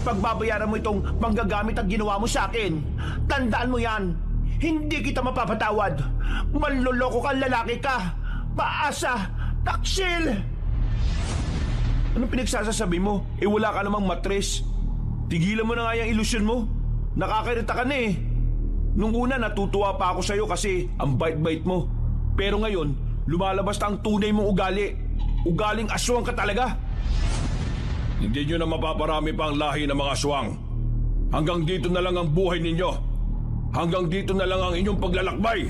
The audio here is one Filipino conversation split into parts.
pagbabayaran mo itong manggagamit ang ginawa mo sa akin. Tandaan mo yan. Hindi kita mapapatawad. Manloloko kang lalaki ka. Paasa, taksil! Anong pinagsasasabi mo? Wala ka namang matres. Tigilan mo na nga yung ilusyon mo. Nakakairita ka na eh. Nung una natutuwa pa ako sa'yo kasi ang bait-bait mo. Pero ngayon, lumalabas na ang tunay mong ugali. Ugaling aswang ka talaga. Hindi nyo na mapaparami pa ang lahi ng mga aswang. Hanggang dito na lang ang buhay ninyo. Hanggang dito na lang ang inyong paglalakbay.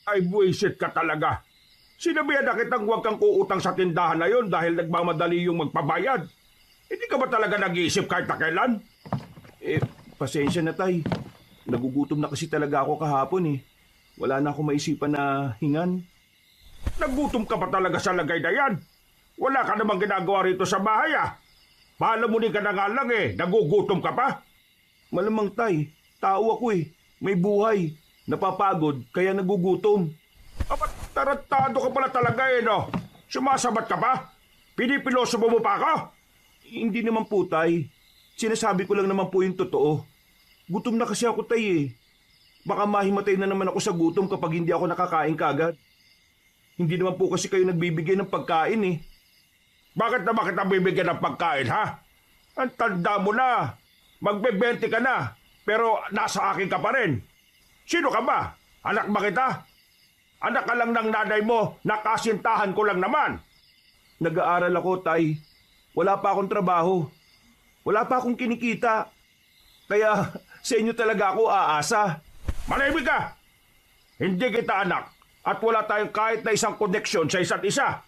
Ay, buwisit ka talaga. Sinabihan na kitang huwag kang uutang sa tindahan na yon dahil nagmamadali yung magpabayad. Hindi ka ba talaga nag-iisip kahit na kailan? Pasensya na, tay. Nagugutom na kasi talaga ako kahapon eh. Wala na akong maisipan na hingan. Nagutom ka pa talaga sa lagay na yan? Wala ka namang ginagawa rito sa bahay ah. Palamunin ka na nga lang eh. Nagugutom ka pa? Malamang, tay. Tao ako eh. May buhay. Napapagod, kaya nagugutom. Tarantado ka pala talaga eh, no? Sumasabat ka pa? Pinipiloso mo pa ako? Hindi naman po, tay. Sinasabi ko lang naman po yung totoo. Gutom na kasi ako, tay eh. Baka mahimatay na naman ako sa gutom kapag hindi ako nakakain kagad. Hindi naman po kasi kayo nagbibigay ng pagkain eh. Bakit naman kita bibigyan ng pagkain, ha? Ang tanda mo na. Magbe-20 ka na, pero nasa akin ka pa rin. Sino ka ba? Anak ba kita? Anak ka lang ng nanay mo, nakasintahan ko lang naman. Nag-aaral ako, tay. Wala pa akong trabaho. Wala pa akong kinikita. Kaya sa inyo talaga ako aasa. Manahimik ka! Hindi kita anak at wala tayong kahit na isang koneksyon sa isa't isa.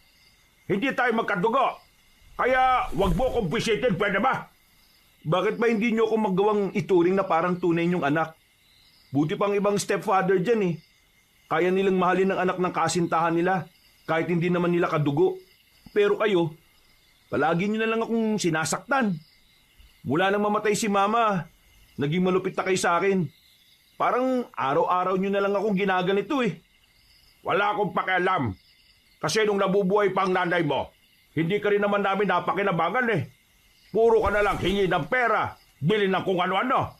Hindi tayo magkadugo. Kaya wag mo kong bisitin, pwede ba? Bakit ba hindi nyo ako magawang ituring na parang tunay nyong anak? Buti pang ibang stepfather dyan eh. Kaya nilang mahalin ng anak ng kasintahan nila kahit hindi naman nila kadugo. Pero kayo, palagi nyo na lang akong sinasaktan. Mula nang mamatay si mama, naging malupit na kayo sa akin. Parang araw-araw nyo na lang akong ginaganito eh. Wala akong pakialam. Kasi nung nabubuhay pang nanay mo, hindi ka rin naman namin napakinabangan eh. Puro ka na lang hingi ng pera, bilhin ng kung ano-ano.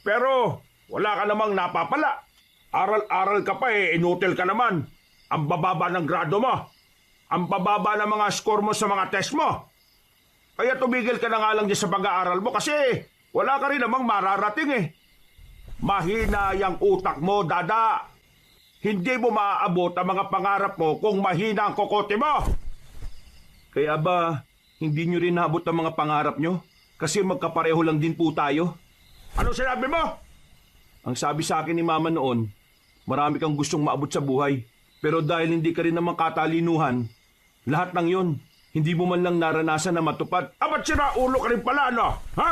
Pero wala ka namang napapala. Aral-aral ka pa eh, inutil ka naman. Ang bababa ng grado mo. Ang bababa ng mga score mo sa mga test mo. Kaya tumigil ka na nga lang dyan sa pag-aaral mo kasi wala ka rin namang mararating eh. Mahina yung utak mo, dada. Hindi mo maaabot ang mga pangarap mo kung mahina ang kokote mo. Kaya ba, hindi nyo rin naabot ang mga pangarap nyo? Kasi magkapareho lang din po tayo. Ano sinabi mo? Ang sabi sa akin ni Mama noon, marami kang gustong maabot sa buhay. Pero dahil hindi ka rin naman katalinuhan, lahat ng yon, hindi mo man lang naranasan na matupad. Ba't sira ulo ka rin pala, ano? Ha?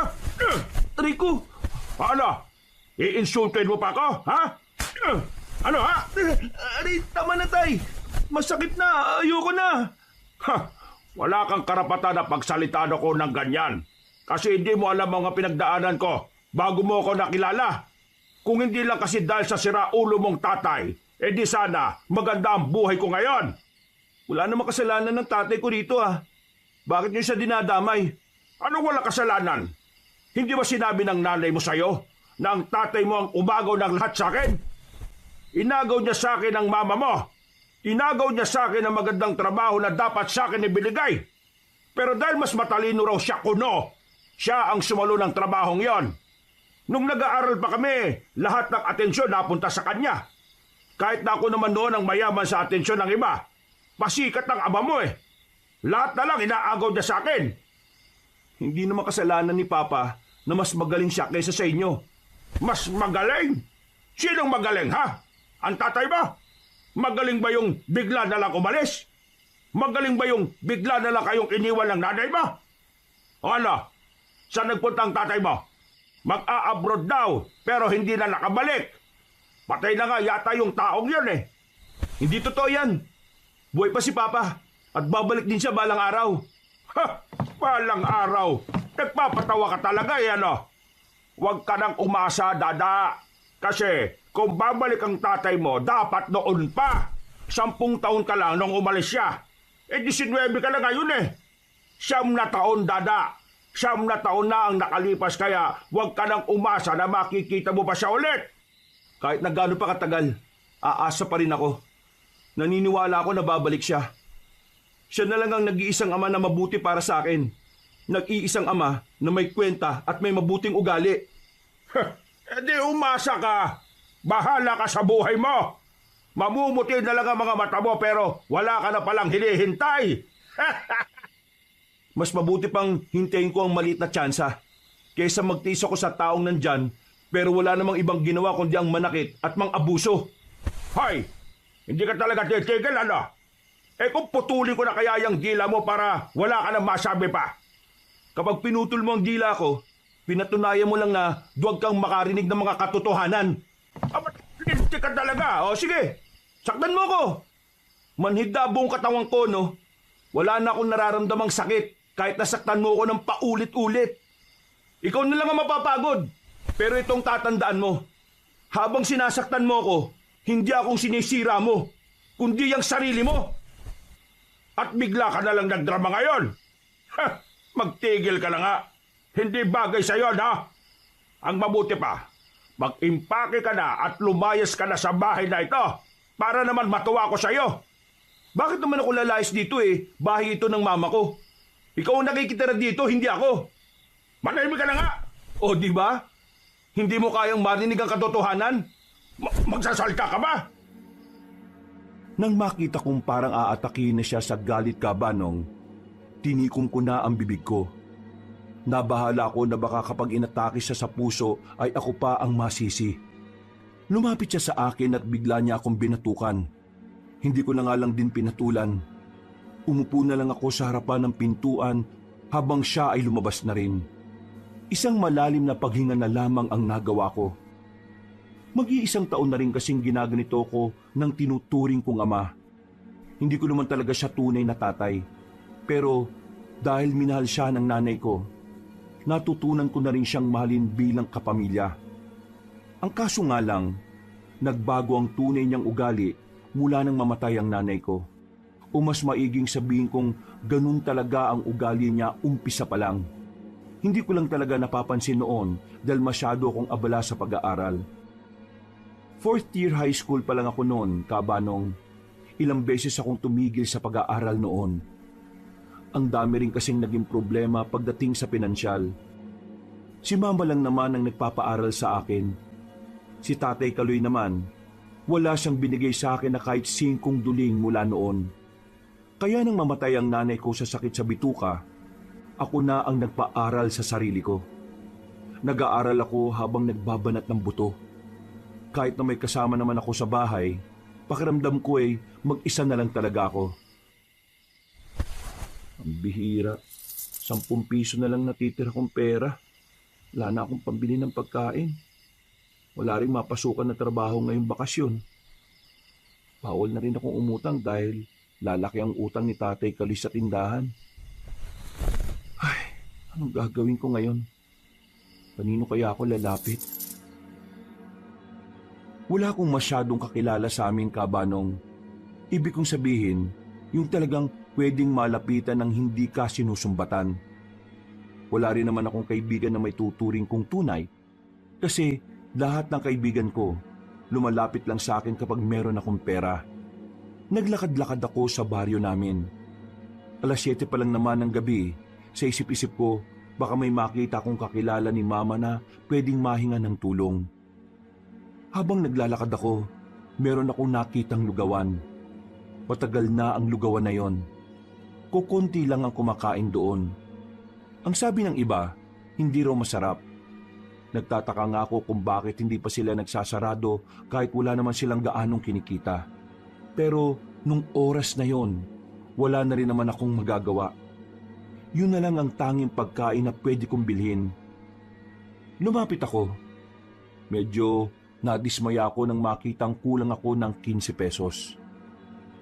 Rico! Ano? I-insultuin mo pa ako, ha? Ano, ha? Aray, tama na, tay. Masakit na. Ayoko na. Ha! Wala kang karapatan na pagsalitaan ako ng ganyan. Kasi hindi mo alam mga pinagdaanan ko bago mo ako nakilala. Kung hindi lang kasi dahil sa sira ulo mong tatay, di sana maganda ang buhay ko ngayon. Wala namang kasalanan ng tatay ko rito ah. Bakit niyo siya dinadamay? Anong wala kasalanan? Hindi ba sinabi ng nanay mo sa'yo na ang tatay mo ang umagaw ng lahat sa akin? Inagaw niya sa akin ang mama mo. Inagaw niya sa akin ang magandang trabaho na dapat sa akin ibinigay. Pero dahil mas matalino raw siya kuno, siya ang sumalo ng trabahong yon. Nung nag-aaral pa kami, lahat ng atensyon napunta sa kanya. Kahit na ako naman noon ang mayaman sa atensyon ng iba. Pasikat ng ama mo eh. Lahat na lang inaagaw niya sa akin. Hindi naman kasalanan ni Papa na mas magaling siya kaysa sa inyo. Mas magaling? Sinong magaling, ha? Ang tatay ba? Magaling ba yung bigla na lang umalis? Magaling ba yung bigla na lang kayong iniwan ng nanay mo? O ano? Saan nagpunta ang tatay mo? Mag-a-abroad daw, pero hindi na nakabalik. Patay na nga yata yung taong yun eh. Hindi totoo yan. Buhay pa si Papa at babalik din siya balang araw. Ha! Balang araw. Nagpapatawa ka talaga eh, ano? Huwag ka nang umasa, dada. Kasi kung babalik ang tatay mo, dapat noon pa. 10 taon ka lang nung umalis siya. 19 ka na ngayon eh. 9 na taon, Dada. 9 na taon na ang nakalipas kaya huwag ka nang umasa na makikita mo pa siya ulit. Kahit na gaano pa katagal, aasa pa rin ako. Naniniwala ako na babalik siya. Siya na lang ang nag-iisang ama na mabuti para sa akin. Nag-iisang ama na may kwenta at may mabuting ugali. Di umasa ka. Bahala ka sa buhay mo. Mamumuti na lang ang mga mata mo pero wala ka na palang hinihintay. Mas mabuti pang hintayin ko ang maliit na tsansa kaysa magtiis ako sa taong nandyan pero wala namang ibang ginawa kundi ang manakit at mang-abuso. Hoy, hindi ka talaga titigil ano? Kung putuli ko na kaya yung dila mo para wala ka na masabi pa. Kapag pinutol mo ang dila ko, pinatunayan mo lang na duwag kang makarinig ng mga katotohanan. Hindi ka talaga. O sige, Saktan mo ko! Manhid na buong katawan ko, no? Wala na akong nararamdamang sakit kahit nasaktan mo ko ng paulit-ulit. Ikaw na lang ang mapapagod. Pero itong tatandaan mo, habang sinasaktan mo ko, hindi akong sinisira mo, kundi ang sarili mo. at bigla ka na lang nagdrama ngayon. Magtigil ka na nga. Hindi bagay sa'yo, ha? Ang mabuti pa, mag-impake ka na at lumayas ka na sa bahay na ito para naman matuwa ko sa'yo. Bakit naman ako lalayas dito eh? Bahay ito ng mama ko. Ikaw ang nakikitira dito, hindi ako. Manahimik ka na nga. O di ba? Hindi mo kayang marinig ang katotohanan? Magsasalta ka ba? Nang makita kong parang aatakihin na siya sa galit kabanong, tinikom ko na ang bibig ko. Nabahala ako na baka kapag inatake siya sa puso ay ako pa ang masisi. Lumapit siya sa akin at bigla niya akong binatukan. Hindi ko na nga lang din pinatulan. Umupo na lang ako sa harapan ng pintuan habang siya ay lumabas na rin. Isang malalim na paghinga na lamang ang nagawa ko. Mag-iisang taon na rin kasing ginaganito ko ng tinuturing kong ama. Hindi ko naman talaga siya tunay na tatay. Pero dahil minahal siya ng nanay ko, natutunan ko na rin siyang mahalin bilang kapamilya. Ang kaso nga lang, nagbago ang tunay niyang ugali mula nang mamatay ang nanay ko. O mas maiging sabihin kong ganun talaga ang ugali niya umpisa pa lang. Hindi ko lang talaga napapansin noon dahil masyado akong abala sa pag-aaral. 4th year high school pa lang ako noon, kabanong. Ilang beses akong tumigil sa pag-aaral noon. Ang dami rin kasing naging problema pagdating sa pinansyal. Si mama lang naman ang nagpapaaral sa akin. Si tatay Kaloy naman, wala siyang binigay sa akin na kahit 5 duling mula noon. Kaya nang mamatay ang nanay ko sa sakit sa bituka, ako na ang nagpaaral sa sarili ko. Nag-aaral ako habang nagbabanat ng buto. Kahit na may kasama naman ako sa bahay, pakiramdam ko ay mag-isa na lang talaga ako. Ang bihira, 10 piso na lang natitira kong pera. Wala na akong pambili ng pagkain. Wala rin mapasukan na trabaho ngayong bakasyon. Bawal na rin akong umutang dahil lalaki ang utang ni Tatay Kaloy sa tindahan. Ay, anong gagawin ko ngayon? Kanino kaya ako lalapit? Wala akong masyadong kakilala sa aming kabanong. Ibig kong sabihin, yung talagang pwedeng malapitan ng hindi ka sinusumbatan. Wala rin naman akong kaibigan na may tuturing kong tunay kasi lahat ng kaibigan ko lumalapit lang sa akin kapag meron akong pera. Naglakad-lakad ako sa baryo namin. 7:00 pa lang naman ng gabi, sa isip-isip ko baka may makita akong kakilala ni mama na pwedeng mahinga ng tulong. Habang naglalakad ako, meron akong nakitang lugawan. Matagal na ang lugawan na yon. Kukunti lang ang kumakain doon. Ang sabi ng iba, hindi raw masarap. Nagtataka nga ako kung bakit hindi pa sila nagsasarado kahit wala naman silang gaanong kinikita. Pero nung oras na yon, wala na rin naman akong magagawa. Yun na lang ang tanging pagkain na pwede kong bilhin. Lumapit ako. Medyo nadismaya ako nang makitang kulang ako ng 15 pesos.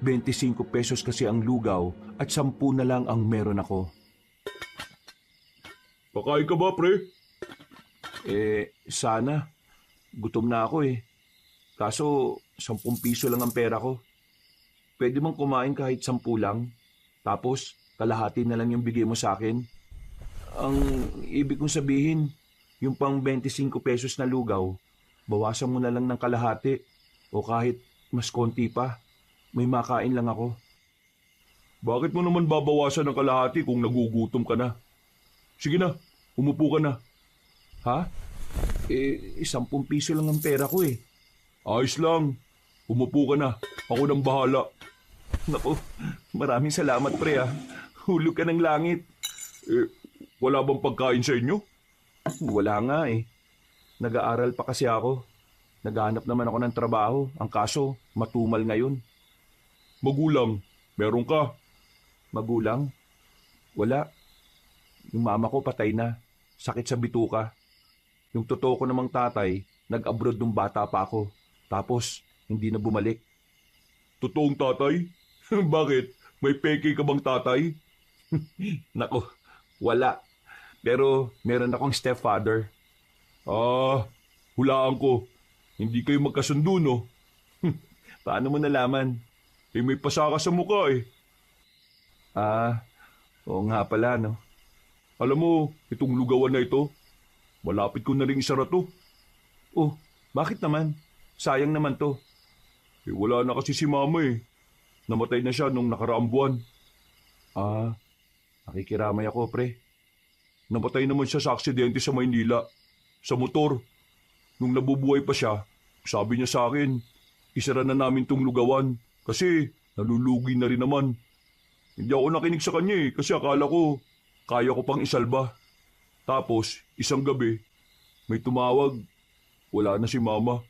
25 pesos kasi ang lugaw at 10 na lang ang meron ako. Pakain ka ba, pre? Sana. Gutom na ako eh. Kaso 10 piso lang ang pera ko. pwede bang kumain kahit 10 lang? Tapos, kalahati na lang yung bigay mo sa akin? Ang ibig kong sabihin, yung pang 25 pesos na lugaw, bawasan mo na lang ng kalahati o kahit mas konti pa. May makain lang ako. Bakit mo naman babawasan ng kalahati kung nagugutom ka na? Sige na, umupo ka na. Ha? 10 piso lang ang pera ko eh. Ayos lang. Umupo ka na. Ako nang bahala. Naku, maraming salamat pre ah. Hulog ka ng langit. Wala bang pagkain sa inyo? Wala nga eh. Nag-aaral pa kasi ako. Naghahanap naman ako ng trabaho. Ang kaso, matumal ngayon. Magulang, meron ka? Magulang? Wala. Yung mama ko patay na. Sakit sa bituka. Yung totoo ko namang tatay, nag-abroad nung bata pa ako. Tapos, hindi na bumalik. Totoong tatay? Bakit? May peke ka bang tatay? Nako, wala. Pero meron akong stepfather. Hulaan ko. Hindi kayo magkasundo, no? Paano mo nalaman? May pasaka sa mukha eh. Oo nga pala, no? Alam mo, itong lugawan na ito, malapit ko na rin isara to. Oh, bakit naman? Sayang naman to. Wala na kasi si mama eh. Namatay na siya nung nakaraang buwan. Nakikiramay ako, pre. Namatay naman siya sa aksidente sa Maynila. Sa motor. Nung nabubuhay pa siya, sabi niya sa akin, isara na namin tong lugawan kasi nalulugi na rin naman. Hindi ako nakinig sa kanya eh kasi akala ko kaya ko pang isalba. Tapos, isang gabi, may tumawag. Wala na si mama.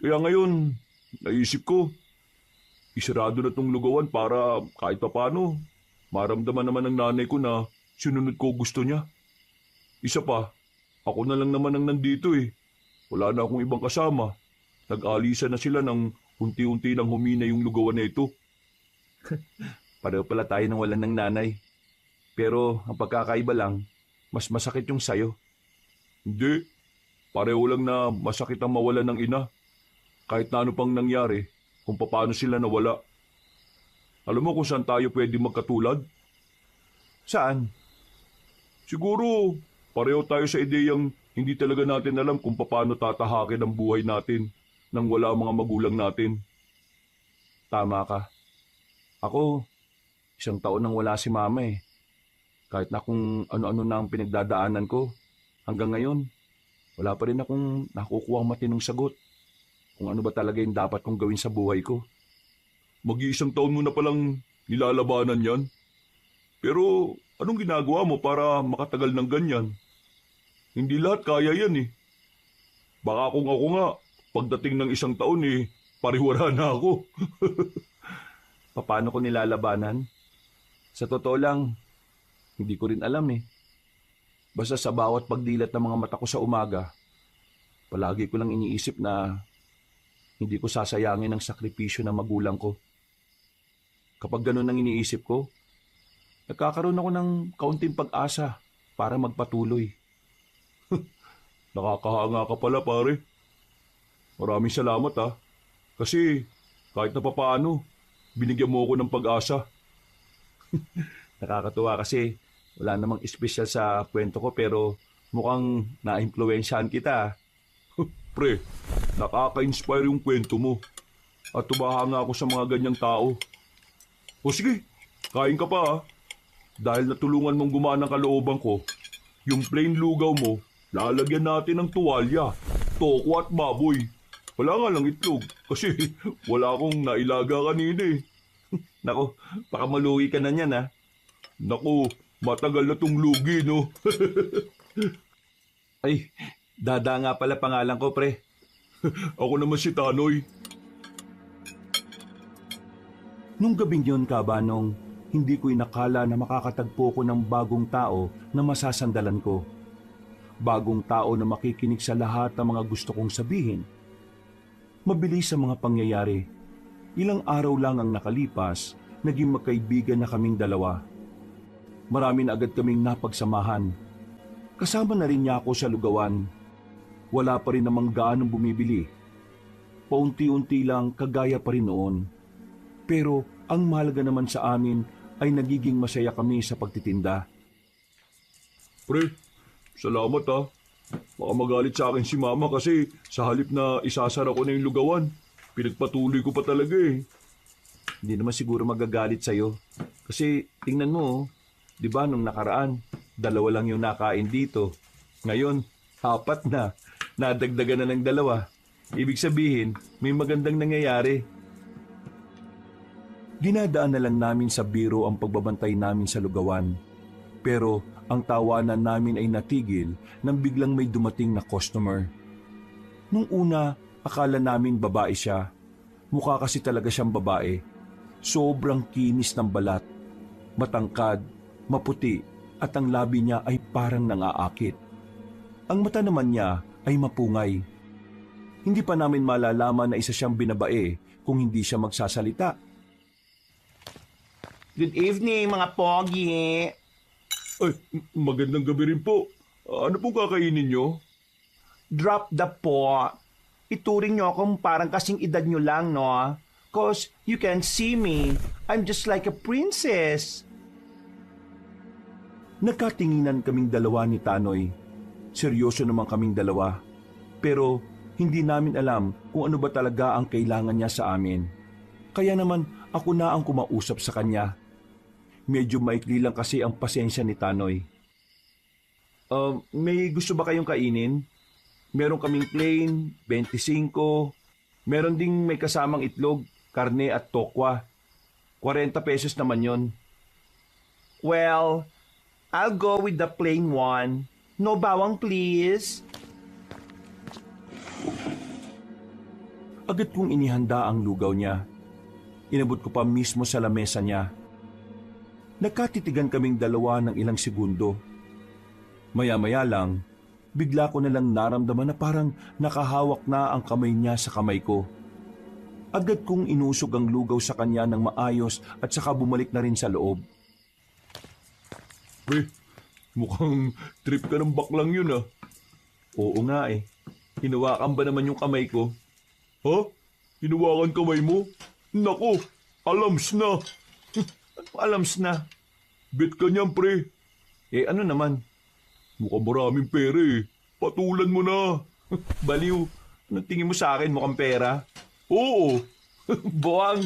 Kaya ngayon, naisip ko, isarado na tong lugawan para kahit pa paano, maramdaman naman ng nanay ko na sinunod ko gusto niya. Isa pa, ako na lang naman ang nandito eh. Wala na akong ibang kasama. Nag-alisan na sila nang unti-unti nang humina yung lugawan na ito. Pareho pala tayo nang walan ng nanay. Pero ang pagkakaiba lang, mas masakit yung sayo. Hindi. Pareho lang na masakit ang mawalan ng ina. Kahit na ano pang nangyari, kung paano sila nawala. Alam mo kung saan tayo pwede magkatulad? Saan? Siguro, pareho tayo sa ideyang hindi talaga natin alam kung paano tatahakin ang buhay natin nang wala ang mga magulang natin. Tama ka. Ako, 1 taon nang wala si mama eh. Kahit na kung ano-ano na ang pinagdadaanan ko, hanggang ngayon, wala pa rin akong nakukuhang matinong sagot kung ano ba talaga yung dapat kong gawin sa buhay ko. Mag-1 taon mo na palang nilalabanan yan. Pero anong ginagawa mo para makatagal ng ganyan? Hindi lahat kaya yan eh. Baka kung ako nga, pagdating ng 1 taon eh, pariwara na ako. Paano ko nilalabanan? Sa totoo lang, hindi ko rin alam eh. Basta sa bawat pagdilat ng mga mata ko sa umaga, palagi ko lang iniisip na hindi ko sasayangin ang sakripisyo ng magulang ko. Kapag ganun ang iniisip ko, nagkakaroon ako ng kaunting pag-asa para magpatuloy. Nakakahanga ka pala pare. Maraming salamat ha. Kasi kahit na papaano, binigyan mo ako ng pag-asa. Nakakatuwa kasi wala namang espesyal sa kwento ko pero mukhang na-impluwensyahan kita. Pre, nakaka-inspire yung kwento mo. At tumahanga ako sa mga ganyang tao. O sige, kain ka pa ha. Dahil natulungan mong gumaan ang kalooban ko, yung plain lugaw mo, lalagyan natin ng tuwalya, toko at baboy. Wala nga lang itlog kasi wala akong nailaga kanina eh. Nako, baka maluwi ka na niyan ha. Naku, matagal na tong lugi, no? Ay, Dada nga pala pangalan ko, pre. Ako naman si Tanoy. Nung gabing yun, Kabanong, hindi ko inakala na makakatagpo ko ng bagong tao na masasandalan ko. Bagong tao na makikinig sa lahat ng mga gusto kong sabihin. Mabilis sa mga pangyayari. Ilang araw lang ang nakalipas, naging magkaibigan na kaming dalawa. Marami na agad kaming napagsamahan. Kasama na rin niya ako sa lugawan. Wala pa rin namang gaanong bumibili. Paunti-unti lang kagaya pa rin noon. Pero ang mahalaga naman sa amin ay nagiging masaya kami sa pagtitinda. Pre, salamat ha. Baka magalit sa akin si Mama kasi sa halip na isasara ko na yung lugawan, pinagpatuloy ko pa talaga eh. Hindi naman siguro magagalit sa'yo. Kasi tingnan mo, di ba nung nakaraan, 2 lang yung nakain dito. Ngayon, 4 na. Nadagdagan na ng 2. Ibig sabihin, may magandang nangyayari. Dinadaan na lang namin sa biro ang pagbabantay namin sa lugawan. Pero ang tawanan namin ay natigil nang biglang may dumating na customer. Nung una, akala namin babae siya. Mukha kasi talaga siyang babae. Sobrang kinis ng balat. Matangkad, maputi, at ang labi niya ay parang nangaakit. Ang mata naman niya ay mapungay. Hindi pa namin malalaman na isa siyang binabae kung hindi siya magsasalita. Good evening, mga pogi. Ay, magandang gabi rin po. Ano pong kakainin nyo? Drop the po. Ituring nyo akong parang kasing edad nyo lang, no? Cause you can see me. I'm just like a princess. Nagkatinginan kaming dalawa ni Tanoy. Seryoso naman kaming dalawa. Pero hindi namin alam kung ano ba talaga ang kailangan niya sa amin. Kaya naman ako na ang kumausap sa kanya. Medyo maikli lang kasi ang pasensya ni Tanoy. May gusto ba kayong kainin? Meron kaming plain, 25. Meron ding may kasamang itlog, karne at tokwa. 40 pesos naman yon. Well, I'll go with the plain one. No bawang, please. Agad kong inihanda ang lugaw niya. Inabot ko pa mismo sa lamesa niya. Nagkatitigan kaming dalawa ng ilang segundo. Maya-maya lang, bigla ko na lang naramdaman na parang nakahawak na ang kamay niya sa kamay ko. Agad kong inusog ang lugaw sa kanya ng maayos at saka bumalik na rin sa loob. Pre, mukhang trip ka ng baklang yun ah. Oo nga eh. Hinawakan ba naman yung kamay ko? Ha? Hinawakan kamay mo? Nako, alams na. Alams na. Bet ka niyan, pre. Eh ano naman? Mukhang maraming pera eh. Patulan mo na. Baliw. Anong tingin mo sa akin? Mukhang pera? Oo. Buwang.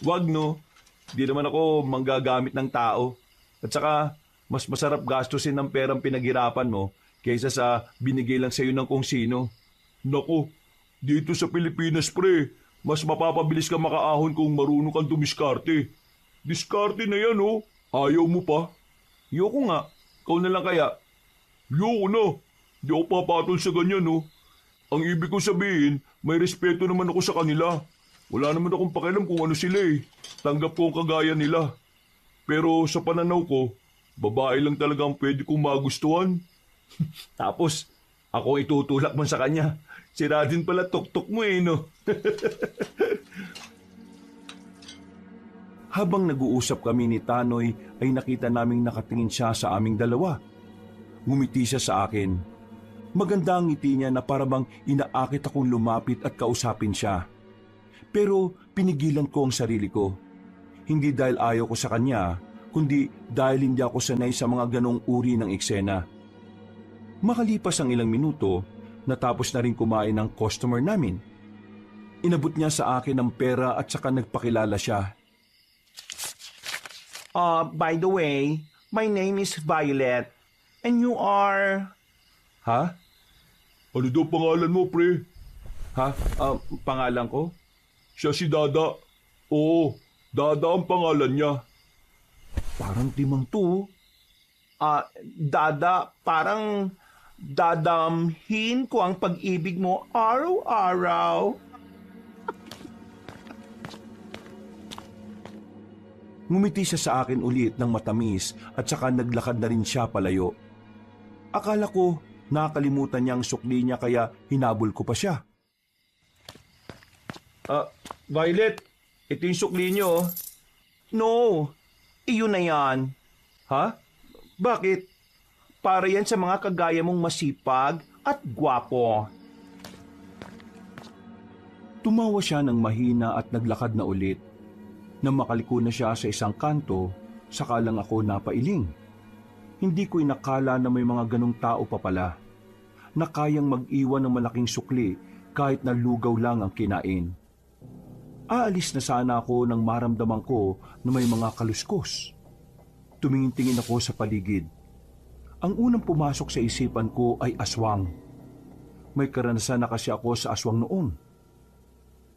Wag no. Di naman ako manggagamit ng tao. At saka, mas masarap gastusin ng perang pinaghirapan mo kaysa sa binigay lang sa'yo ng kung sino. Nako, dito sa Pilipinas, pre, mas mapapabilis ka makaahon kung marunong kang dumiskarte. Diskarte na yan, oh. Ayaw mo pa? Yoko nga. Ikaw na lang kaya. Yoko na. Di ako papatol sa ganyan, oh. Ang ibig ko sabihin, may respeto naman ako sa kanila. Wala naman akong pakialam kung ano sila eh. Tanggap ko ang kagaya nila. Pero sa pananaw ko, babae lang talaga ang pwede kong magustuhan. Tapos, ako itutulak mo sa kanya. Sira din pala tuktok mo eh, no? Habang nag-uusap kami ni Tanoy, ay nakita naming nakatingin siya sa aming dalawa. Ngumiti siya sa akin. Maganda ang ngiti niya na parabang inaakit akong lumapit at kausapin siya. Pero pinigilan ko ang sarili ko. Hindi dahil ayaw ko sa kanya, kundi dahil hindi ako sanay sa mga ganong uri ng eksena. Makalipas ang ilang minuto, natapos na rin kumain ng customer namin. Inabot niya sa akin ang pera at saka nagpakilala siya. By the way, my name is Violet. And you are... Ha? Ano daw pangalan mo, pre? Ha? Pangalan ko? Siya si Dada. Oo, Dada ang pangalan niya. Parang timang to. Dada, parang dadamhin ko ang pag-ibig mo araw-araw. Ngumiti siya sa akin ulit ng matamis at saka naglakad na rin siya palayo. Akala ko nakalimutan niya ang sukli niya kaya hinabol ko pa siya. Violet, ito yung sukli niyo. No, iyon na yan. Ha? Bakit? Para yan sa mga kagaya mong masipag at gwapo. Tumawa siya ng mahina at naglakad na ulit. Nang makaliko na siya sa isang kanto, saka lang ako napailing. Hindi ko inakala na may mga ganong tao pa pala, na kayang mag-iwan ng malaking sukli kahit na lugaw lang ang kinain. Aalis na sana ako nang maramdaman ko na may mga kaluskos. Tumingin-tingin ako sa paligid. Ang unang pumasok sa isipan ko ay aswang. May karanasan na kasi ako sa aswang noon.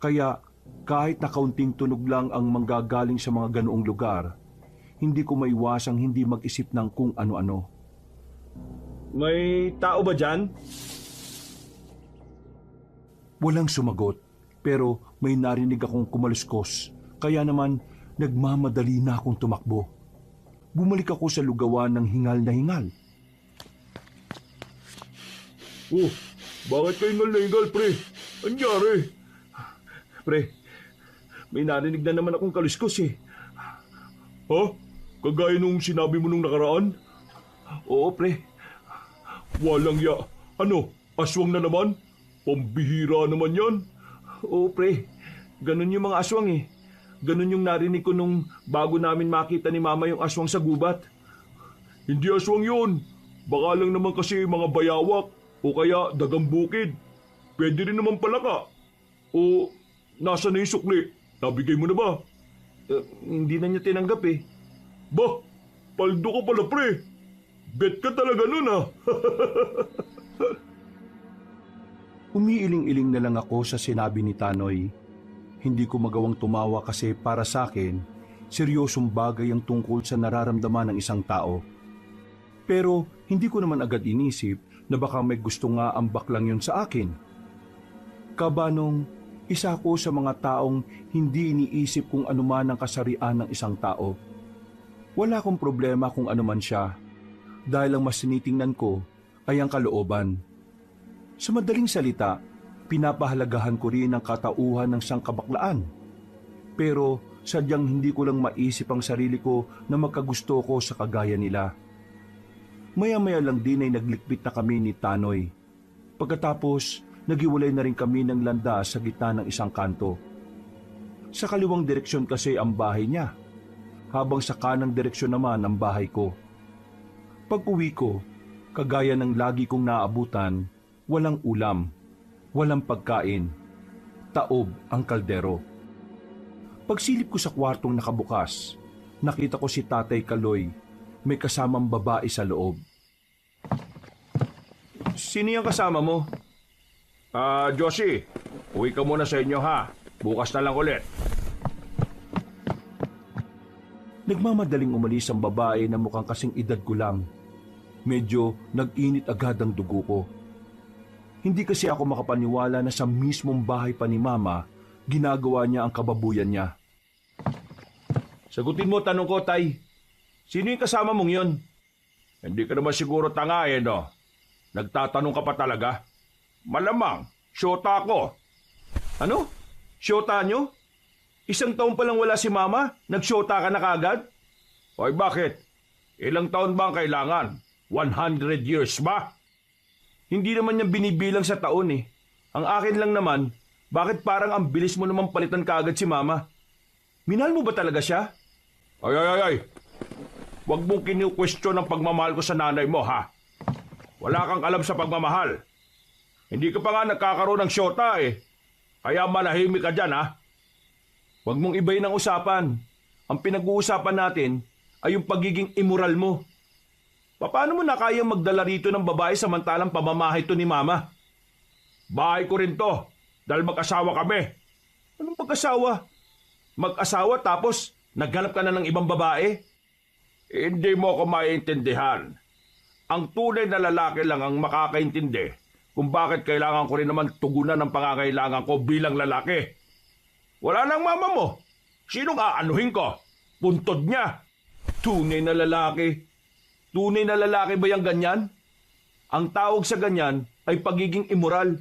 Kaya kahit na kaunting tunog lang ang manggagaling sa mga ganoong lugar, hindi ko maiwasang hindi mag-isip ng kung ano-ano. May tao ba dyan? Walang sumagot, pero may narinig akong kumaluskos, kaya naman nagmamadali na akong tumakbo. Bumalik ako sa lugawan ng hingal na hingal. Oh, bakit kayo hingal na hingal, pre? Anyari? Pre, may narinig na naman akong kaluskos eh. Ha? Kagaya nung sinabi mo nung nakaraan? Oo, pre. Walang ya. Ano? Aswang na naman? Pambihira naman yan. Oo, pre. Ganun yung mga aswang eh. Ganun yung narinig ko nung bago namin makita ni Mama yung aswang sa gubat. Hindi aswang yun. Baka lang naman kasi mga bayawak o kaya dagang bukid. Pwede rin naman palaka. O nasa na yung sukli? Nabigay mo na ba? Hindi na niya tinanggap eh. Bah, paldo ka pala pre. Bet ka talaga nun ah. Umiiling-iling na lang ako sa sinabi ni Tanoy. Hindi ko magawang tumawa kasi para sa akin, seryosong bagay ang tungkol sa nararamdaman ng isang tao. Pero hindi ko naman agad inisip na baka may gusto nga ambak lang yun sa akin. Kabanong, isa ko sa mga taong hindi iniisip kung anuman ang kasarian ng isang tao. Wala akong problema kung anuman siya, dahil ang mas tinitingnan ko ay ang kalooban. Sa madaling salita, pinapahalagahan ko rin ang katauhan ng sangkabaklaan. Pero sadyang hindi ko lang maisip ang sarili ko na magkagusto ko sa kagaya nila. Maya-maya lang din ay naglikpit na kami ni Tanoy. Pagkatapos, naghiwalay na rin kami ng landas sa gitna ng isang kanto. Sa kaliwang direksyon kasi ang bahay niya, habang sa kanang direksyon naman ang bahay ko. Pag-uwi ko, kagaya ng lagi kong naabutan, walang ulam, walang pagkain, taob ang kaldero. Pagsilip ko sa kwartong nakabukas, nakita ko si Tatay Kaloy, may kasamang babae sa loob. Sino yung kasama mo? Josie, uwi ka muna sa inyo ha. Bukas na lang ulit. Nagmamadaling umalis ang babae na mukhang kasing edad ko lang. Medyo nag-init agad ang dugo ko. Hindi kasi ako makapaniwala na sa mismong bahay pa ni Mama, ginagawa niya ang kababuyan niya. Sagutin mo tanong ko, Tay. Sino yung kasama mong yun? Hindi ka naman siguro tanga eh, no? Nagtatanong ka pa talaga? Malamang, syota ko. Ano? Syota nyo? Isang taon pa lang wala si Mama, nagsyota ka na kaagad? Hoy, bakit? Ilang taon ba ang kailangan? 100 years ba? Hindi naman niya binibilang sa taon eh. Ang akin lang naman, bakit parang ang bilis mo naman palitan kaagad si Mama? Minahal mo ba talaga siya? Ay. Huwag mong kinu-question ang pagmamahal ko sa nanay mo, ha? Wala kang alam sa pagmamahal. Hindi ka pa nga nagkakaroon ng syota eh. Kaya manahimik ka dyan, ha? Huwag mong ibayin ang usapan. Ang pinag-uusapan natin ay yung pagiging immoral mo. Paano mo na kayang magdala rito ng babae samantalang pamamahay to ni Mama? Bahay ko rin to, dahil mag-asawa kami. Anong mag-asawa? Mag-asawa tapos naghanap ka na ng ibang babae? Hindi mo ako maiintindihan. Ang tunay na lalaki lang ang makakaintindi kung bakit kailangan ko rin naman tugunan ng pangangailangan ko bilang lalaki. Wala nang mama mo. Sinong aanuhin ko? Puntod niya. Tunay na lalaki. Tunay na lalaki ba yung ganyan? Ang tawag sa ganyan ay pagiging immoral.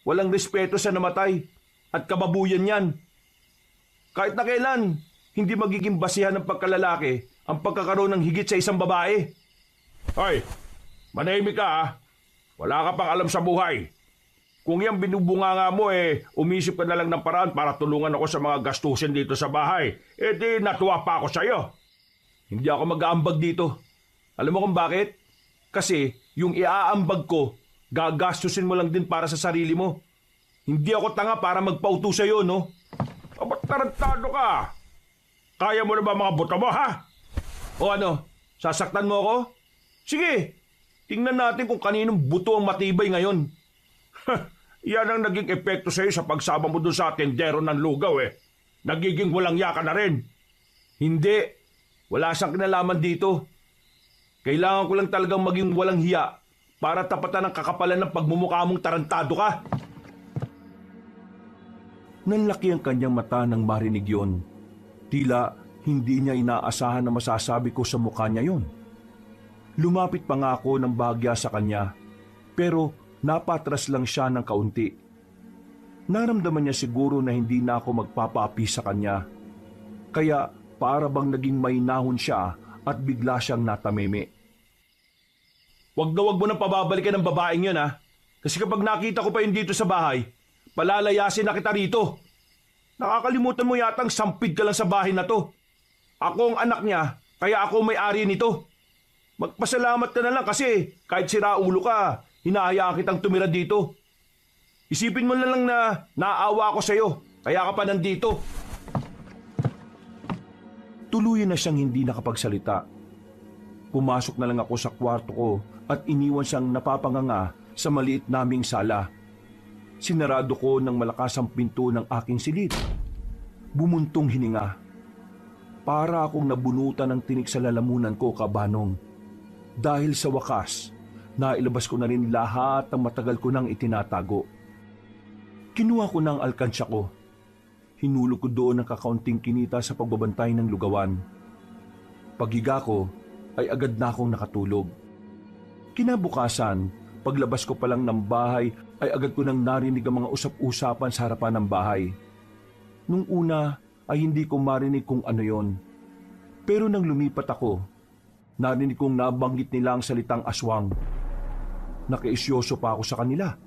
Walang respeto sa namatay. At kababuyan yan. Kahit na kailan, hindi magiging basihan ng pagkalalaki ang pagkakaroon ng higit sa isang babae. Hoy, manahimik ka ha. Wala ka pang alam sa buhay. Kung yan binubunganga mo umisip ka na lang ng paraan para tulungan ako sa mga gastusin dito sa bahay. Di natuwa pa ako sa'yo. Hindi ako mag-aambag dito. Alam mo kung bakit? Kasi yung iaambag ko, gagastusin mo lang din para sa sarili mo. Hindi ako tanga para magpauto sa'yo, no? Ba't tarantado ka? Kaya mo na ba mga buto mo, ha? O ano, sasaktan mo ako? Sige, tingnan natin kung kaninong buto ang matibay ngayon. Yan ang naging epekto sa'yo sa pagsama mo dun sa tendero ng lugaw Nagiging walang yaka na rin. Hindi, wala siyang kinalaman dito. Kailangan ko lang talagang maging walang hiya para tapatan ng kakapalan ng pagmumukha mong tarantado ka. Nanlaki ang kanyang mata nang marinig yon. Tila hindi niya inaasahan na masasabi ko sa mukha niya yon. Lumapit pa nga ako ng bahagya sa kanya, pero napatras lang siya ng kaunti. Naramdaman niya siguro na hindi na ako magpapaapi sa kanya. Kaya para bang naging mahinahon siya at bigla siyang natameme. Wag mo nang pababalikan ng babaeng yun, ha? Kasi kapag nakita ko pa yun dito sa bahay, palalayasin na kita rito. Nakakalimutan mo yatang sampid ka lang sa bahay na to. Ako ang anak niya, kaya ako may-ari nito. Magpasalamat ka na lang kasi kahit sira ulo ka, hinahayaan kitang tumira dito. Isipin mo na lang na naawa ako sa'yo, kaya ka pa nandito. Tuluyan na siyang hindi nakapagsalita. Pumasok na lang ako sa kwarto ko at iniwan siyang napapanganga sa maliit naming sala. Sinarado ko ng malakas ang pinto ng aking silid. Bumuntong hininga. Para akong nabunutan ng tinik sa lalamunan ko, Kabanong. Dahil sa wakas, nailabas ko na rin lahat ng matagal ko nang itinatago. Kinuha ko ng alkansya ko. Hinulog ko doon ang kakaunting kinita sa pagbabantay ng lugawan. Paghiga ko, ay agad na akong nakatulog. Kinabukasan, paglabas ko pa lang ng bahay, ay agad ko nang narinig ang mga usap-usapan sa harapan ng bahay. Nung una, ay hindi ko marinig kung ano yon. Pero nang lumipat ako, narinig kong nabanggit nila ang salitang aswang. Nakiisyoso pa ako sa kanila.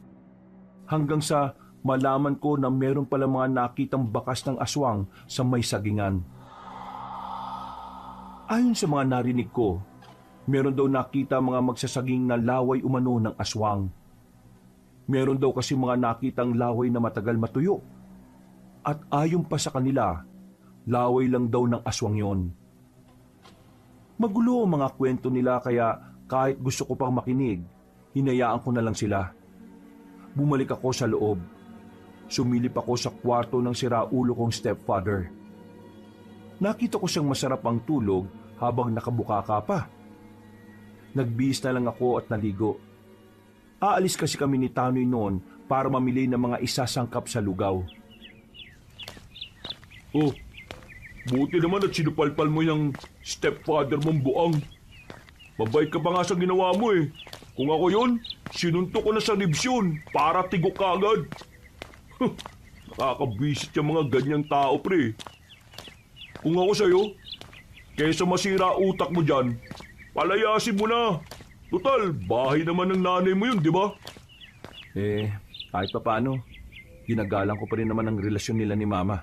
Hanggang sa malaman ko na meron pala mga nakitang bakas ng aswang sa may sagingan. Ayon sa mga narinig ko, meron daw nakita mga magsasaging na laway umano ng aswang. Meron daw kasi mga nakitang laway na matagal matuyo. At ayon pa sa kanila, laway lang daw ng aswang yon. Magulo ang mga kwento nila kaya kahit gusto ko pang makinig, hinayaan ko na lang sila. Bumalik ako sa loob. Sumilip ako sa kwarto ng siraulo kong stepfather. Nakita ko siyang masarap ang tulog habang nakabukaka pa. Nagbihis na lang ako at naligo. Aalis kasi kami ni Tanoy noon para mamili ng mga isasangkap sa lugaw. Oh, buti naman at sinupalpal mo yung stepfather mong buang. Mabait ka pa nga sa ginawa mo Kung ako yun, sinuntok ko na sa ribs yun para tigok ka agad. Nakakabwisit yung mga ganyang tao, pre. Kung ako sa'yo, kaysa masira utak mo dyan, palayasin mo na. Total, bahay naman ng nanay mo yun, di ba? Kahit pa paano, ginagalang ko pa rin naman ang relasyon nila ni Mama.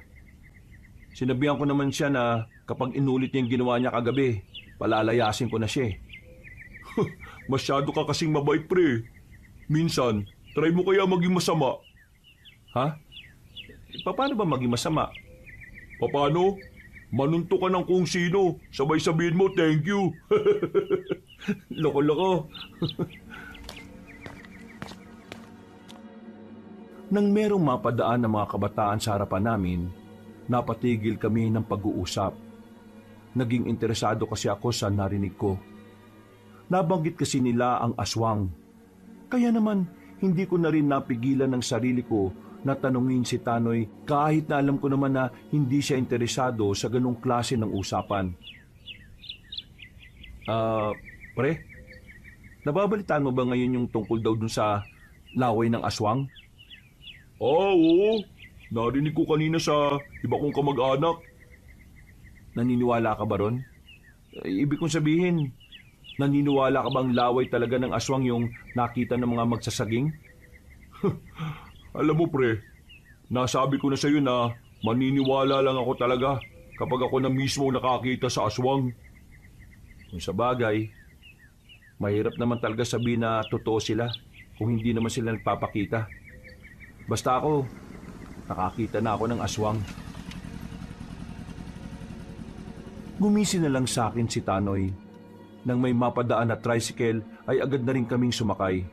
Sinabihan ko naman siya na kapag inulit niya yung ginawa niya kagabi, palalayasin ko na siya. Masyado ka kasing mabait, pre. Minsan, try mo kaya maging masama. Ha? Paano ba maging masama? Paano? Manunto ka ng kung sino, sabay sabihin mo thank you. Loko-loko. Nang merong mapadaan ng mga kabataan sa harapan namin, napatigil kami ng pag-uusap. Naging interesado kasi ako sa narinig ko. Nabanggit kasi nila ang aswang. Kaya naman, hindi ko na rin napigilan ng sarili ko na tanungin si Tanoy kahit na alam ko naman na hindi siya interesado sa ganong klase ng usapan. Pre, nababalitaan mo ba ngayon yung tungkol daw dun sa laway ng aswang? Oo. Narinig ko kanina sa iba kong kamag-anak. Naniniwala ka ba ron? Ibig kong sabihin, naniniwala ka bang laway talaga ng aswang yung nakita ng mga magsasaging? Alam mo pre, nasabi ko na sa'yo na maniniwala lang ako talaga kapag ako na mismo nakakita sa aswang. Kung sa bagay, mahirap naman talaga sabihin na totoo sila kung hindi naman sila nagpapakita. Basta ako, nakakita na ako ng aswang. Gumising na lang sa akin si Tanoy. Nang may mapadaan na tricycle ay agad na rin kaming sumakay.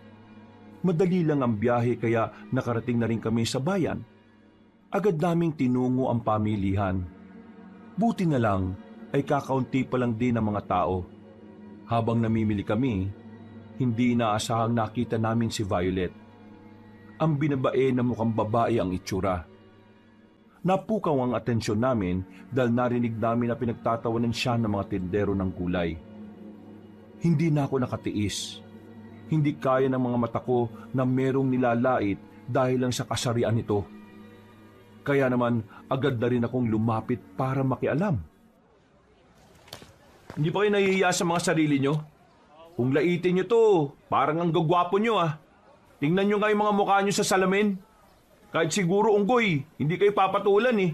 Madali lang ang biyahe kaya nakarating na rin kami sa bayan. Agad naming tinungo ang pamilihan. Buti na lang ay kakaunti pa lang din ang mga tao. Habang namimili kami, hindi inaasahang nakita namin si Violet. Ang binabae na mukhang babae ang itsura. Napukaw ang atensyon namin dahil narinig namin na pinagtatawanan siya ng mga tindero ng gulay. Hindi na ako nakatiis. Hindi kaya ng mga mata ko na merong nilalait dahil lang sa kasarian nito. Kaya naman agad na rin akong lumapit para makialam. Hindi pa kayo nahihiya sa mga sarili nyo? Kung laitin nyo to, parang ang gagwapo nyo ah. Tingnan nyo nga yung mga mukha nyo sa salamin. Kahit siguro unggoy, hindi kayo papatulan eh.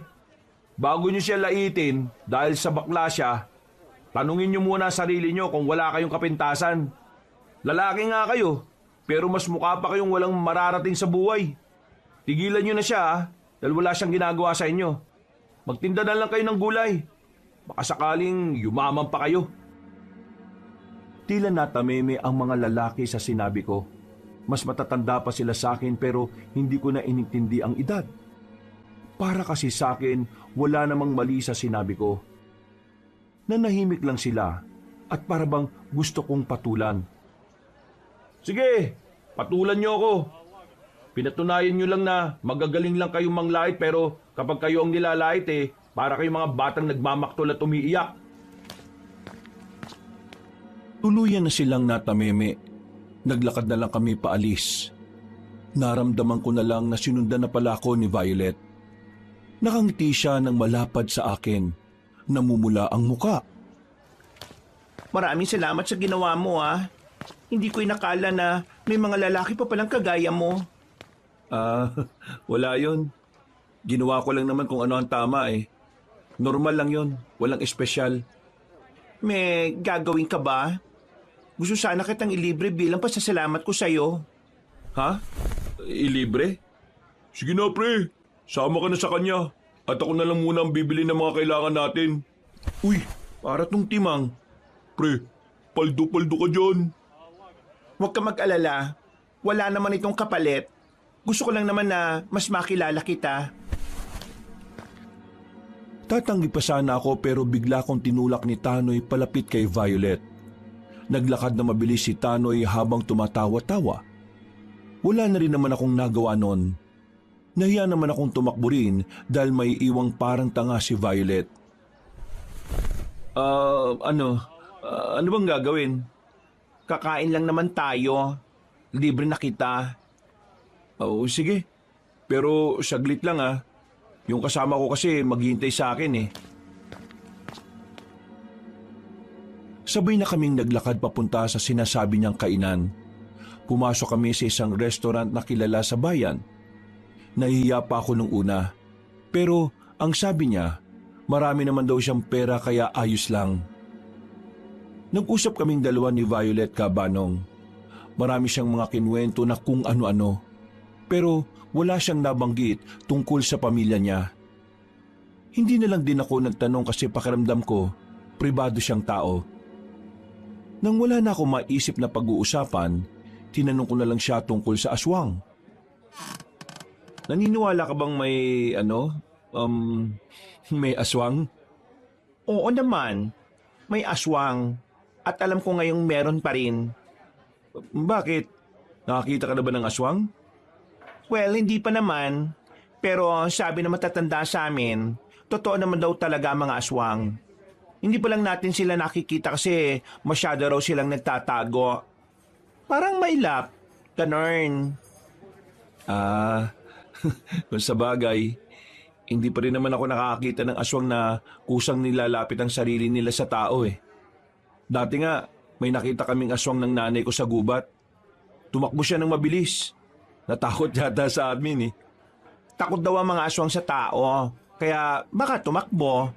Bago nyo siya laitin, dahil sa bakla siya, tanungin nyo muna sarili nyo kung wala kayong kapintasan. Lalaki nga kayo, pero mas mukha pa kayong walang mararating sa buhay. Tigilan nyo na siya ah, dahil wala siyang ginagawa sa inyo. Magtinda na lang kayo ng gulay. Baka sakaling yumaman pa kayo. Tila natameme ang mga lalaki sa sinabi ko. Mas matatanda pa sila sa akin pero hindi ko na inintindi ang edad. Para kasi sa akin, wala namang mali sa sinabi ko. Nanahimik lang sila at para bang gusto kong patulan. Sige, patulan niyo ako. Pinatunayan niyo lang na magagaling lang kayong manglait pero kapag kayo ang nilalait para kayong mga batang nagmamaktol at umiiyak. Tuluyan na silang natameme. Naglakad na lang kami paalis. Naramdaman ko na lang na sinundan na pala ako ni Violet. Nakangiti siya ng malapad sa akin. Namumula ang muka. Maraming salamat sa ginawa mo ah. Hindi ko inakala na may mga lalaki pa palang kagaya mo. Wala yon. Ginawa ko lang naman kung ano ang tama eh. Normal lang yon, walang espesyal. May gagawin ka ba? Gusto sana kitang ilibre bilang pasasalamat ko sa'yo. Ha? Ilibre? Sige na pre, sama ka na sa kanya. At ako na lang muna ang bibili ng mga kailangan natin. Uy, para tong timang. Pre, paldo-paldo ka dyan. Huwag ka mag-alala. Wala naman itong kapalit. Gusto ko lang naman na mas makilala kita. Tatanggi pa sana ako pero bigla kong tinulak ni Tanoy palapit kay Violet. Naglakad na mabilis si Tanoy habang tumatawa-tawa. Wala na rin naman akong nagawa noon. Nahiya naman akong tumakbo rin dahil may iwang parang tanga si Violet. Ano bang gagawin? Kakain lang naman tayo. Libre na kita. Oo, sige. Pero saglit lang ah. Yung kasama ko kasi maghihintay sa akin eh. Sabay na kaming naglakad papunta sa sinasabi niyang kainan. Pumasok kami sa isang restaurant na kilala sa bayan. Nahihiya pa ako nung una. Pero ang sabi niya, marami naman daw siyang pera kaya ayos lang. Nag-usap kaming dalawa ni Violet Cabanong. Marami siyang mga kinwento na kung ano-ano. Pero wala siyang nabanggit tungkol sa pamilya niya. Hindi na lang din ako nagtanong kasi pakiramdam ko, pribado siyang tao. Nang wala na ako maisip na pag-uusapan, tinanong ko na lang siya tungkol sa aswang. Naniniwala ka bang may aswang? Oo naman. May aswang. At alam ko ngayong meron pa rin. Bakit? Nakakita ka na ba ng aswang? Well, hindi pa naman. Pero sabi na matatanda sa amin, totoo naman daw talaga ang mga aswang. Hindi pa lang natin sila nakikita kasi masyado raw silang nagtatago. Parang mailap. Ganon. Kung sa bagay, hindi pa rin naman ako nakakita ng aswang na kusang nilalapit ang sarili nila sa tao eh. Dati nga, may nakita kaming aswang ng nanay ko sa gubat. Tumakbo siya ng mabilis. Natakot yata sa admin eh. Takot daw ang mga aswang sa tao, kaya baka tumakbo.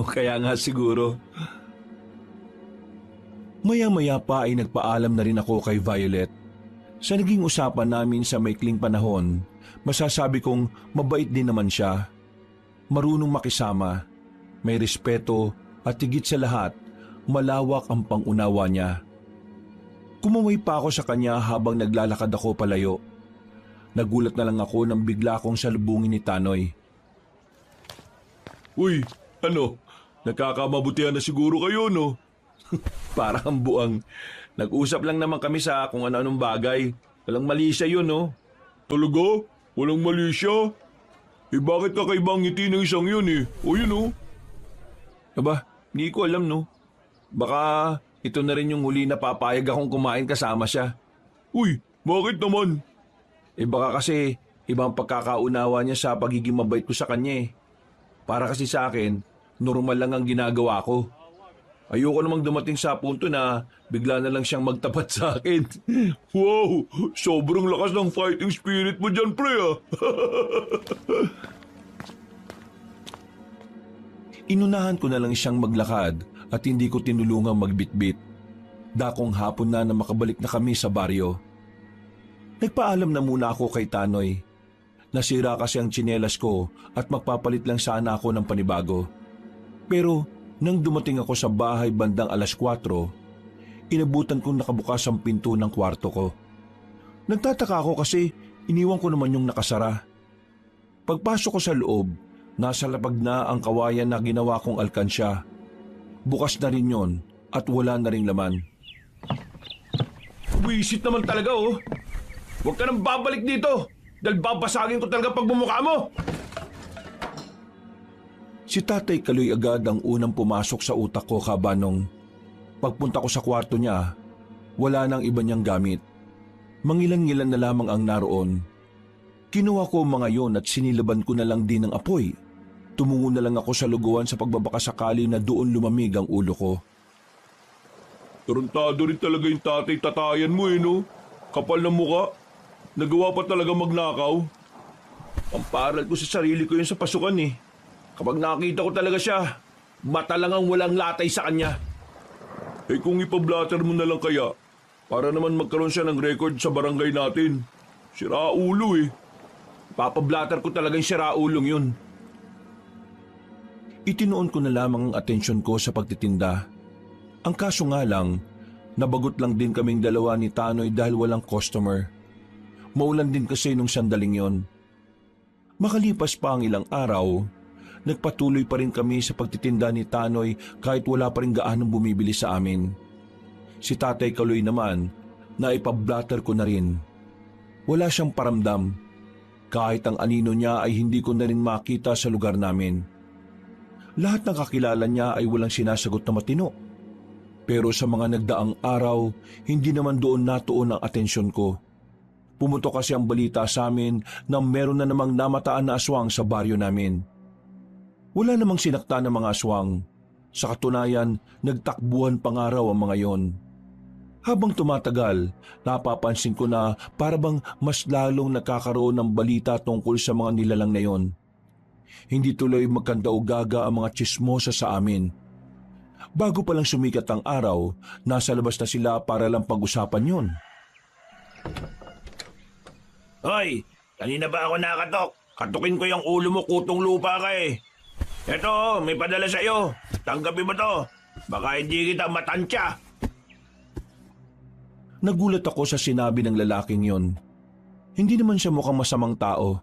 Kaya nga siguro. Maya-maya pa ay nagpaalam na rin ako kay Violet. Sa naging usapan namin sa maikling panahon, masasabi kong mabait din naman siya. Marunong makisama, may respeto at higit sa lahat, malawak ang pangunawa niya. Kumaway pa ako sa kanya habang naglalakad ako palayo. Nagulat na lang ako nang bigla akong salubungin ni Tanoy. Uy, ano? Nagkakamabutihan na siguro kayo, no? Parang buang. Nag-usap lang naman kami sa kung ano-anong bagay. Walang mali siya yun, no? Talaga? Walang mali siya? Eh bakit kakaibang ngiti ng isang yun eh? O yun, no? Aba, hindi ko alam, no? Baka ito na rin yung huli na papayag akong kumain kasama siya. Uy, bakit naman? Eh baka kasi ibang pagkakaunawa niya sa pagiging mabait ko sa kanya eh. Para kasi sa akin, normal lang ang ginagawa ko. Ayoko namang dumating sa punto na bigla na lang siyang magtapat sa akin. Wow! Sobrang lakas ng fighting spirit mo dyan, pre ah! Inunahan ko na lang siyang maglakad at hindi ko tinulungang magbitbit. Dakong hapon na makabalik na kami sa baryo. Nagpaalam na muna ako kay Tanoy. Nasira kasi ang tsinelas ko at magpapalit lang sana ako ng panibago. Pero nang dumating ako sa bahay bandang 4:00, inabutan kong nakabukas ang pinto ng kwarto ko. Nagtataka ako kasi iniwan ko naman yung nakasara. Pagpasok ko sa loob, nasa lapag na ang kawayan na ginawa kong alkansya. Bukas na rin yon at wala na ring laman. Wisit naman talaga oh! Huwag ka nang babalik dito dahil babasagin ko talaga pagbumuka mo! Si Tatay Kaloy agad ang unang pumasok sa utak ko, Kabanong. Pagpunta ko sa kwarto niya, wala nang iba niyang gamit. Mangilan-ngilan na lamang ang naroon. Kinuha ko mga yon at sinilaban ko na lang din ng apoy. Tumungo na lang ako sa luguan sa pagbabakasakali na doon lumamig ang ulo ko. Tarantado rin talaga yung tatay-tatayan mo eh, no? Kapal ng muka. Nagawa pa talaga magnakaw. Pamparal ko sa sarili ko yun sa pasukan eh. Kapag nakita ko talaga siya, mata lang ang walang latay sa kanya. Eh kung ipablatter mo na lang kaya, para naman magkaroon siya ng record sa barangay natin. Siraulo eh. Papablatter ko talagang siraulong yun. Itinoon ko na lamang ang atensyon ko sa pagtitinda. Ang kaso nga lang, nabagot lang din kaming dalawa ni Tanoy dahil walang customer. Maulan din kasi nung sandaling yon. Makalipas pa ang ilang araw, nagpatuloy pa rin kami sa pagtitinda ni Tanoy kahit wala pa rin gaanong bumibili sa amin. Si Tatay Kaloy naman, naipablatter ko na rin. Wala siyang paramdam. Kahit ang anino niya ay hindi ko na rin makita sa lugar namin. Lahat ng kakilala niya ay walang sinasagot na matino. Pero sa mga nagdaang araw, hindi naman doon natuon ang atensyon ko. Pumutok kasi ang balita sa amin na meron na namang namataan na aswang sa baryo namin. Wala namang sinakta ng mga aswang. Sa katunayan, nagtakbuhan pangaraw ang mga yon. Habang tumatagal, napapansin ko na parabang mas lalong nakakaroon ng balita tungkol sa mga nilalang na yon. Hindi tuloy magkandaugaga ang mga tsismosa sa amin. Bago pa lang sumikat ang araw, nasa labas na sila para lang pag-usapan yon. Hoy, kanina ba ako nakatok? Katukin ko yung ulo mo, kutong lupa ka eh. Eto, may padala sa'yo. Tanggapin mo to. Baka hindi kita matansya. Nagulat ako sa sinabi ng lalaking yon. Hindi naman siya mukhang masamang tao.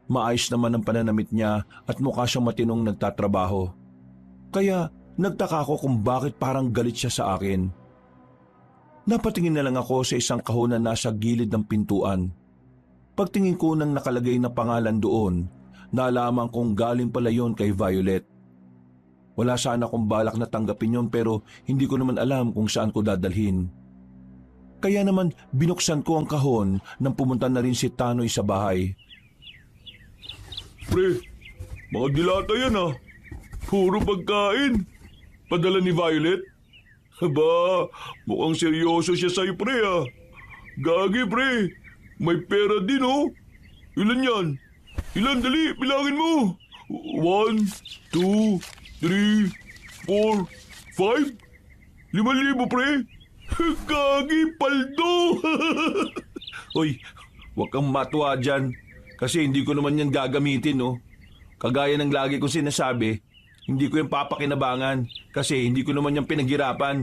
Maayos naman ang pananamit niya at mukha siyang matinong nagtatrabaho. Kaya nagtaka ako kung bakit parang galit siya sa akin. Napatingin na lang ako sa isang kahon na nasa gilid ng pintuan. Pagtingin ko ng nakalagay na pangalan doon, nalaman kong galing pala yon kay Violet. Wala sana akong balak na tanggapin yon pero hindi ko naman alam kung saan ko dadalhin. Kaya naman binuksan ko ang kahon nang pumunta na rin si Tanoy sa bahay. Pre, mga dilata yan ah. Puro pagkain. Padala ni Violet? Aba, mukhang seryoso siya sa'yo pre ah. Gagi pre, may pera din oh. Ilan yan? Ilan? Dali, bilangin mo. 1, 2, 3, 4, 5? 5,000 pre? Gagi, paldo! Hoy, huwag kang matuwa dyan. Kasi hindi ko naman yan gagamitin, no? Kagaya ng lagi kong sinasabi, hindi ko yung papakinabangan kasi hindi ko naman yung pinaghirapan.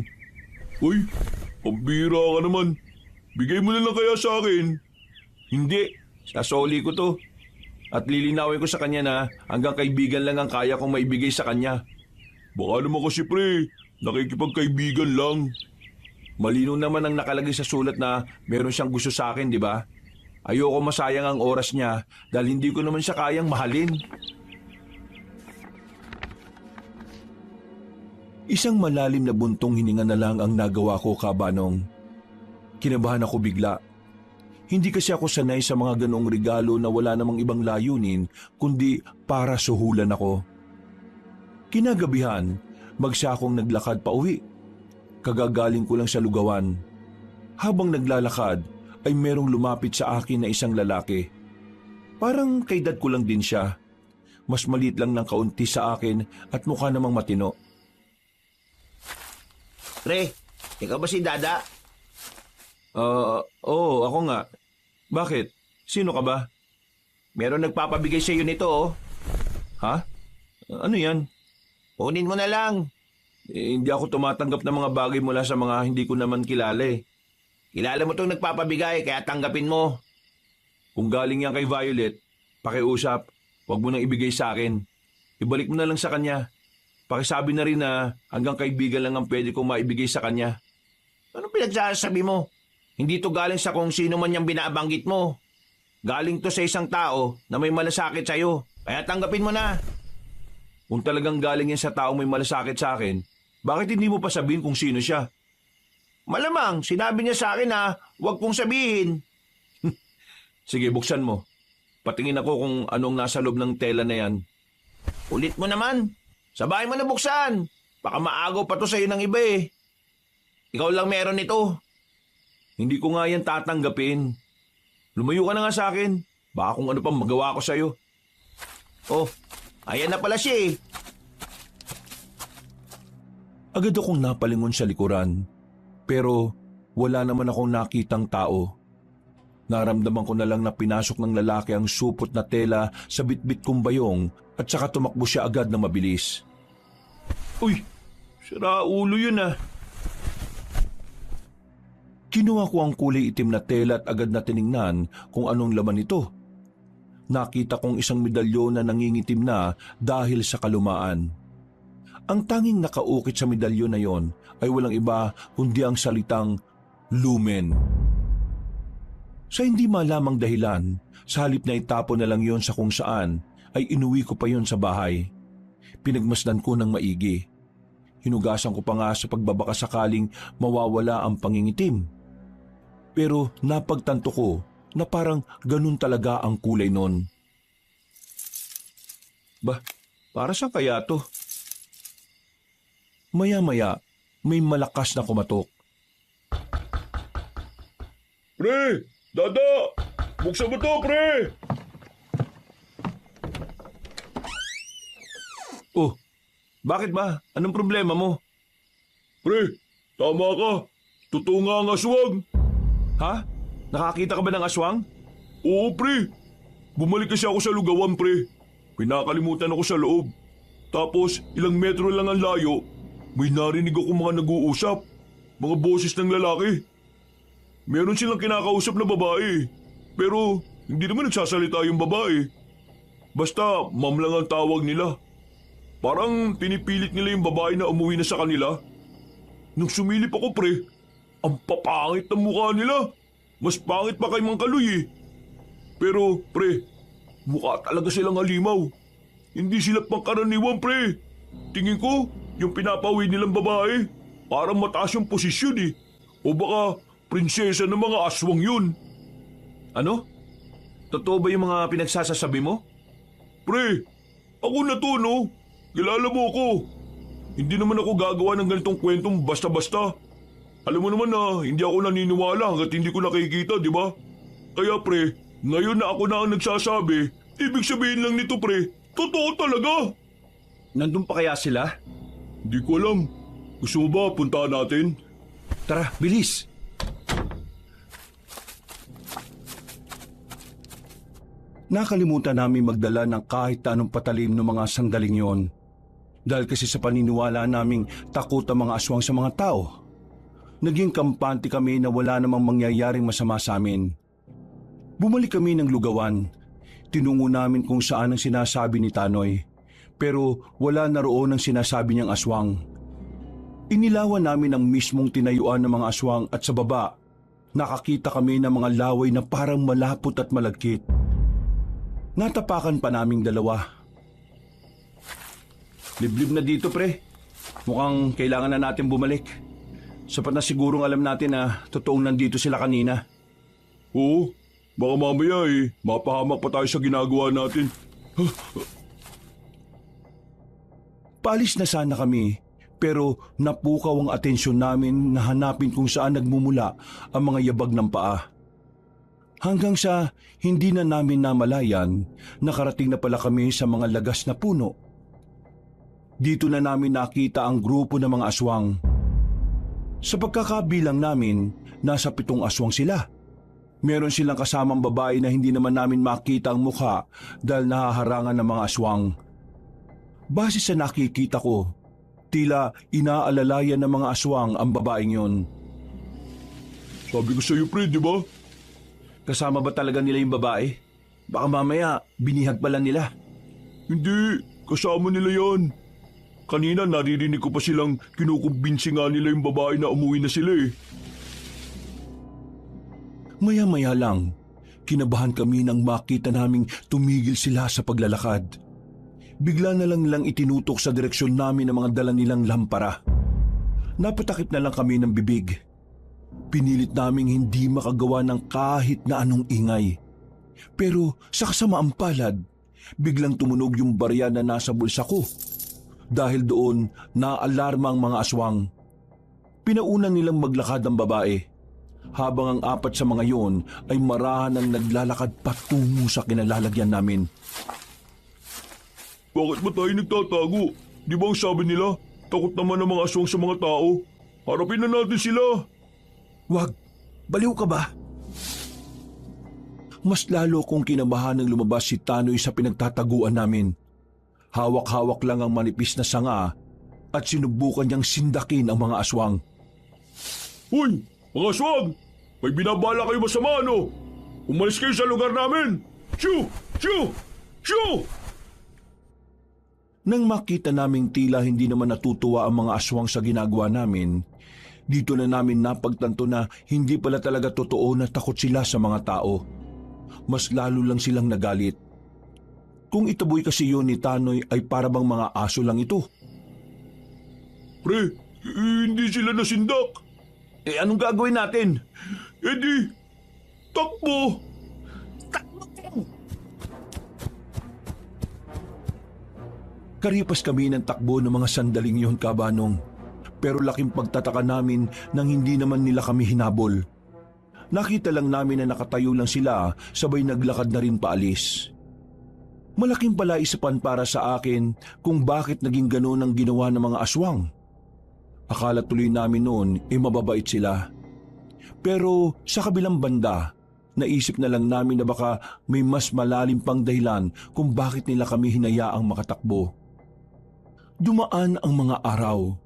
Uy, pambira ka naman. Bigay mo na lang kaya sa akin. Hindi, sasoli ko to. At lilinawin ko sa kanya na hanggang kaibigan lang ang kaya kong maibigay sa kanya. Baka naman kasi pre, nakikipagkaibigan lang. Malino naman ang nakalagay sa sulat na meron siyang gusto sa akin, di ba? Ayoko masayang ang oras niya dahil hindi ko naman siya kayang mahalin. Isang malalim na buntong hininga na lang ang nagawa ko, Kabanong. Kinabahan ako bigla. Hindi kasi ako sanay sa mga ganoong regalo na wala namang ibang layunin kundi para suhulan ako. Kinagabihan, magsa akong naglakad pa uwi. Kagagaling ko lang sa lugawan. Habang naglalakad, ay merong lumapit sa akin na isang lalaki. Parang kaedad ko lang din siya. Mas maliit lang ng kaunti sa akin at mukha namang matino. Pre, ikaw ba si Dada? Oo, ako nga. Bakit? Sino ka ba? Meron nagpapabigay sa iyo nito, oh. Ha? Ano yan? Kunin mo na lang. Hindi ako tumatanggap ng mga bagay mula sa mga hindi ko naman kilala eh. Kilala mo itong nagpapabigay, kaya tanggapin mo. Kung galing yan kay Violet, pakiusap, huwag mo nang ibigay sa akin. Ibalik mo na lang sa kanya. Pakisabi na rin na hanggang kaibigan lang ang pwede kong maibigay sa kanya. Anong pinagsasabi mo? Hindi to galing sa kung sino man yung binabanggit mo. Galing to sa isang tao na may malasakit sa'yo, kaya tanggapin mo na. Kung talagang galing yan sa taong may malasakit sa akin, bakit hindi mo pa sabihin kung sino siya? Malamang, sinabi niya sa akin na huwag kong sabihin. Sige, buksan mo. Patingin ako kung anong nasa loob ng tela na yan. Ulit mo naman. Sabay mo na buksan. Baka maagaw pa to sa'yo ng iba eh. Ikaw lang meron nito. Hindi ko nga yan tatanggapin. Lumayo ka na nga sa akin. Baka kung ano pang magawa ko sa'yo. Oh, ayan na pala siya eh. Agad akong napalingon sa likuran. Pero wala naman akong nakitang tao. Naramdaman ko na lang na pinasok ng lalaki ang supot na tela sa bitbit kong bayong at saka tumakbo siya agad na mabilis. Uy, sira ulo yun ah. Kinuha ko ang kulay itim na tela at agad na tiningnan kung anong laman ito. Nakita kong isang medalyon na nangingitim na dahil sa kalumaan. Ang tanging nakaukit sa medalyon na yon ay walang iba kundi ang salitang lumen. Sa hindi malamang dahilan, sa halip na itapon na lang yon sa kung saan, ay inuwi ko pa yon sa bahay. Pinagmasdan ko ng maigi. Hinugasan ko pa nga sa pagbabaka sakaling mawawala ang pangingitim. Pero napagtanto ko na parang ganun talaga ang kulay nun. Para saan kaya to? Maya-maya, may malakas na kumatok. Pre, Dada, buksan mo to pre. Oh, bakit ba? Anong problema mo? Pre, tama ka. Totoo nga ang aswang. Ha? Nakakita ka ba ng aswang? Oo pre, bumalik kasi ako sa lugawan pre. Pinakalimutan ako sa loob. Tapos ilang metro lang ang layo, may narinig ako mga nag-uusap. Mga boses ng lalaki. Meron silang kinakausap na babae. Pero hindi naman nagsasalita yung babae. Basta ma'am lang ang tawag nila. Parang pinipilit nila yung babae na umuwi na sa kanila. Nung sumilip ako pre, ang papangit ng mukha nila. Mas pangit pa kay Mang Kaloy eh. Pero pre, mukha talaga silang halimaw. Hindi sila pangkaraniwan pre. Tingin ko, yung pinapawid nilang babae, parang mataas yung posisyon eh. O baka prinsesa ng mga aswang yun. Ano? Totoo ba yung mga pinagsasasabi mo? Pre, ako na to no. Kilala mo ako. Hindi naman ako gagawa ng ganitong kwentong basta-basta. Alam mo naman na hindi ako naniniwala hanggat hindi ko nakikita, di ba? Kaya pre, ngayon na ako na ang nagsasabi, ibig sabihin lang nito pre, totoo talaga. Nandun pa kaya sila? Hindi ko alam. Gusto mo ba puntahan natin? Tara, bilis! Nakalimutan namin magdala ng kahit anong patalim ng mga sandaling yon. Dahil kasi sa paniniwala naming takot ang mga aswang sa mga tao. Naging kampante kami na wala namang mangyayaring masama sa amin. Bumalik kami ng lugawan. Tinungo namin kung saan ang sinasabi ni Tanoy. Pero wala na roon ang sinasabi niyang aswang. Inilawan namin ang mismong tinayuan ng mga aswang at sa baba, nakakita kami ng mga laway na parang malapot at malagkit. Natapakan pa naming dalawa. Liblib na dito pre. Mukhang kailangan na natin bumalik. Sapat na sigurong alam natin na totoong nandito sila kanina. Oo, baka mamaya mapahamak pa tayo sa ginagawa natin. Paalis na sana kami, pero napukaw ang atensyon namin na hanapin kung saan nagmumula ang mga yabag ng paa. Hanggang sa hindi na namin namalayan, nakarating na pala kami sa mga lagas na puno. Dito na namin nakita ang grupo ng mga aswang. Sa pagkakabilang namin, nasa 7 aswang sila. Meron silang kasamang babae na hindi naman namin makita ang mukha dahil nahaharangan ng mga aswang. Base sa nakikita ko, tila inaalalayan ng mga aswang ang babaeng yon. Sabi ko sa iyo pre, di ba? Kasama ba talaga nila yung babae? Baka mamaya binihag pala nila. Hindi, kasama nila yan. Kanina naririnig ko pa silang kinukumbinsi nga nila yung babae na umuwi na sila eh. Maya-maya lang, kinabahan kami nang makita naming tumigil sila sa paglalakad. Bigla na lang nilang itinutok sa direksyon namin ang mga dala nilang lampara. Napatakip na lang kami ng bibig. Pinilit naming hindi makagawa ng kahit na anong ingay. Pero sa kasamaang palad, biglang tumunog yung barya na nasa bulsa ko. Dahil doon, naalarma ang mga aswang. Pinaunan nilang maglakad ang babae, habang ang 4 sa mga yon ay marahan ang naglalakad patungo sa kinalalagyan namin. Bakit ba tayo nagtatago? Di ba ang sabi nila, takot naman ang mga aswang sa mga tao? Harapin na natin sila. Wag, baliw ka ba? Mas lalo kong kinabahan ng lumabas si Tanoy sa pinagtataguan namin. Hawak-hawak lang ang manipis na sanga at sinubukan niyang sindakin ang mga aswang. Hoy, mga aswang! May binabala kayo masama ano? Umalis kayo sa lugar namin! Shoo! Shoo! Shoo! Nang makita naming tila hindi naman natutuwa ang mga aswang sa ginagawa namin, dito na namin napagtanto na hindi pala talaga totoo na takot sila sa mga tao. Mas lalo lang silang nagalit. Kung itaboy kasi yun ni Tanoy ay para bang mga aso lang ito. Pre, hindi sila nasindak. Eh anong gagawin natin? Di, takbo! Karipas kami ng takbo ng mga sandaling yon, Kabanong. Pero laking pagtataka namin nang hindi naman nila kami hinabol. Nakita lang namin na nakatayo lang sila, sabay naglakad na rin paalis. Malaking palaisipan para sa akin kung bakit naging ganoon ang ginawa ng mga aswang. Akala tuloy namin noon mababait sila. Pero sa kabilang banda, naisip na lang namin na baka may mas malalim pang dahilan kung bakit nila kami hinayaang makatakbo. Dumaan ang mga araw.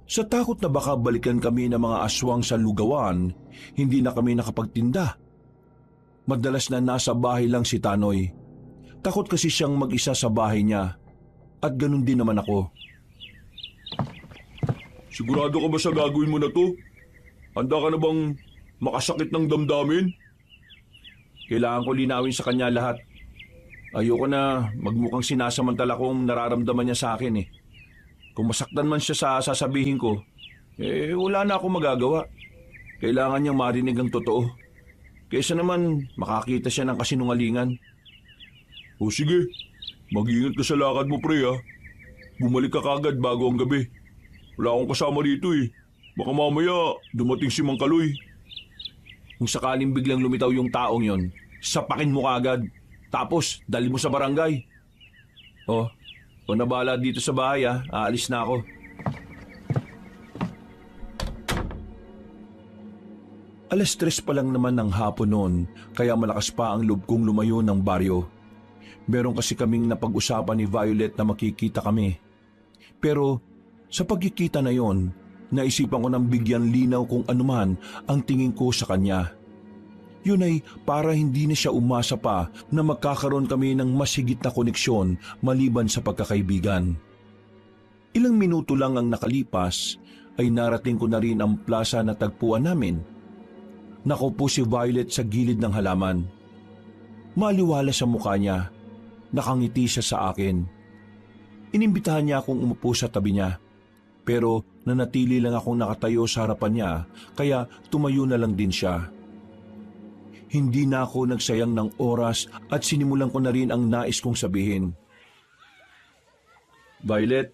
Sa takot na baka balikan kami ng mga aswang sa lugawan, hindi na kami nakapagtinda. Madalas na nasa bahay lang si Tanoy. Takot kasi siyang mag-isa sa bahay niya. At ganun din naman ako. Sigurado ka ba sa gagawin mo na to? Handa ka na bang makasakit ng damdamin? Kailangan ko linawin sa kanya lahat. Ayoko na magmukhang sinasamantala kong nararamdaman niya sa akin eh. Kung masaktan man siya sa sasabihin ko, wala na akong magagawa. Kailangan niyang marinig ang totoo. Kaysa naman makakita siya ng kasinungalingan. O sige, mag-iingat ka sa lakad mo pre ha. Bumalik ka kagad bago ang gabi. Wala akong kasama dito eh. Baka mamaya dumating si Mang Kaloy. Kung sakaling biglang lumitaw yung taong yon, sapakin mo kaagad. Tapos, dali mo sa barangay. Oh, kung nabala dito sa bahay aalis na ako. Alas 3 pa lang naman ng hapon noon, kaya malakas pa ang loob kong lumayo ng baryo. Meron kasi kaming napag-usapan ni Violet na makikita kami. Pero sa pagkikita na yon, naisipan ko nang bigyan linaw kung anuman ang tingin ko sa kanya. Yun ay para hindi na siya umasa pa na magkakaroon kami ng mas higit na koneksyon maliban sa pagkakaibigan. Ilang minuto lang ang nakalipas ay narating ko na rin ang plaza na tagpuan namin. Nakaupo si Violet sa gilid ng halaman. Maliwala sa mukha niya. Nakangiti siya sa akin. Inimbitahan niya akong umupo sa tabi niya. Pero nanatili lang akong nakatayo sa harapan niya, kaya tumayo na lang din siya. Hindi na ako nagsayang ng oras at sinimulan ko na rin ang nais kong sabihin. Violet,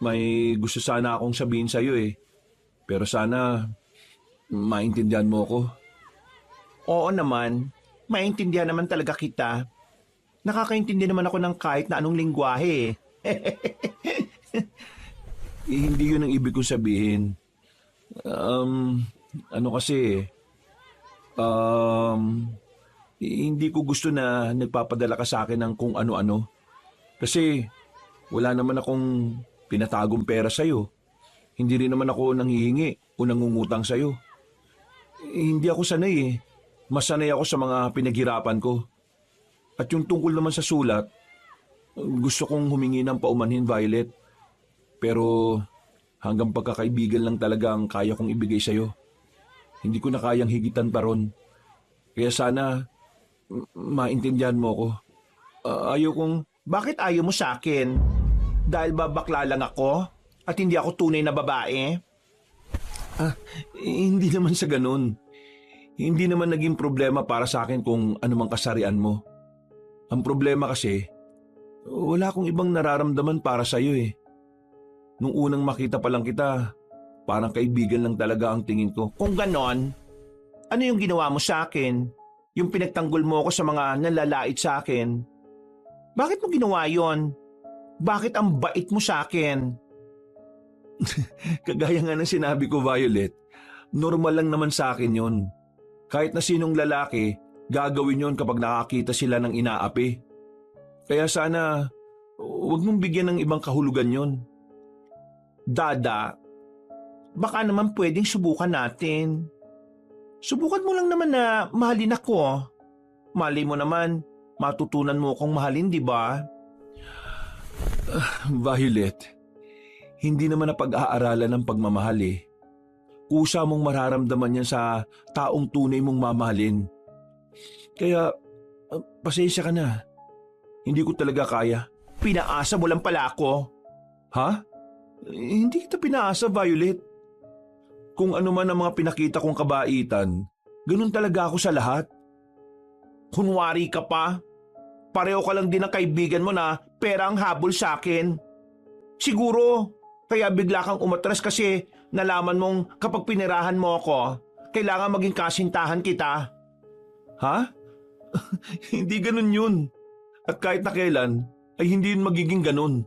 may gusto sana akong sabihin sa iyo Pero sana maintindihan mo ko. Oo naman, maintindihan naman talaga kita. Nakakaintindi naman ako ng kahit na anong lingwahe Hindi yun ang ibig kong sabihin. Ano kasi, hindi ko gusto na nagpapadala ka sa akin ng kung ano-ano. Kasi wala naman akong pinatagong pera sa'yo. Hindi rin naman ako nanghihingi o nangungutang sa'yo. Hindi ako sanay Mas sanay ako sa mga pinaghirapan ko. At yung tungkol naman sa sulat, gusto kong humingi ng paumanhin, Violet. Pero hanggang pagkakaibigan lang talaga ang kaya kong ibigay sa'yo. Hindi ko na kayang higitan pa ron. Kaya sana maintindihan mo ko. Ayaw kong... Bakit ayaw mo sa akin? Dahil babakla lang ako at hindi ako tunay na babae? Hindi naman sa ganun. Hindi naman naging problema para sa akin kung anumang kasarian mo. Ang problema kasi, wala akong ibang nararamdaman para sa'yo Nung unang makita pa lang kita, parang kaibigan lang talaga ang tingin ko. Kung ganon, ano yung ginawa mo sa akin? Yung pinagtanggol mo ako sa mga nalalait sa akin? Bakit mo ginawa yon? Bakit ang bait mo sa akin? Kagaya nga ng sinabi ko, Violet, normal lang naman sa akin yon. Kahit na sinong lalaki, gagawin yon kapag nakakita sila ng inaapi. Kaya sana, huwag mong bigyan ng ibang kahulugan yon. Dada, baka naman pwedeng subukan natin. Subukan mo lang naman na mahalin ako. Malay mo naman, matutunan mo akong mahalin, di ba? Violet, hindi naman na pag-aaralan ng pagmamahal Kusa mong mararamdaman yan sa taong tunay mong mamahalin. Kaya, pasensya ka na. Hindi ko talaga kaya. Pinaasa mo lang pala ako. Ha? Hindi kita pinaasa, Violet. Kung ano man ang mga pinakita kong kabaitan, ganun talaga ako sa lahat. Kunwari ka pa. Pareho ka lang din ng kaibigan mo na pera ang habol sa akin. Siguro, kaya bigla kang umatras kasi nalaman mong kapag pinirahan mo ako, kailangan maging kasintahan kita. Ha? Hindi ganun yun. At kahit na kailan, ay hindi yun magiging ganun.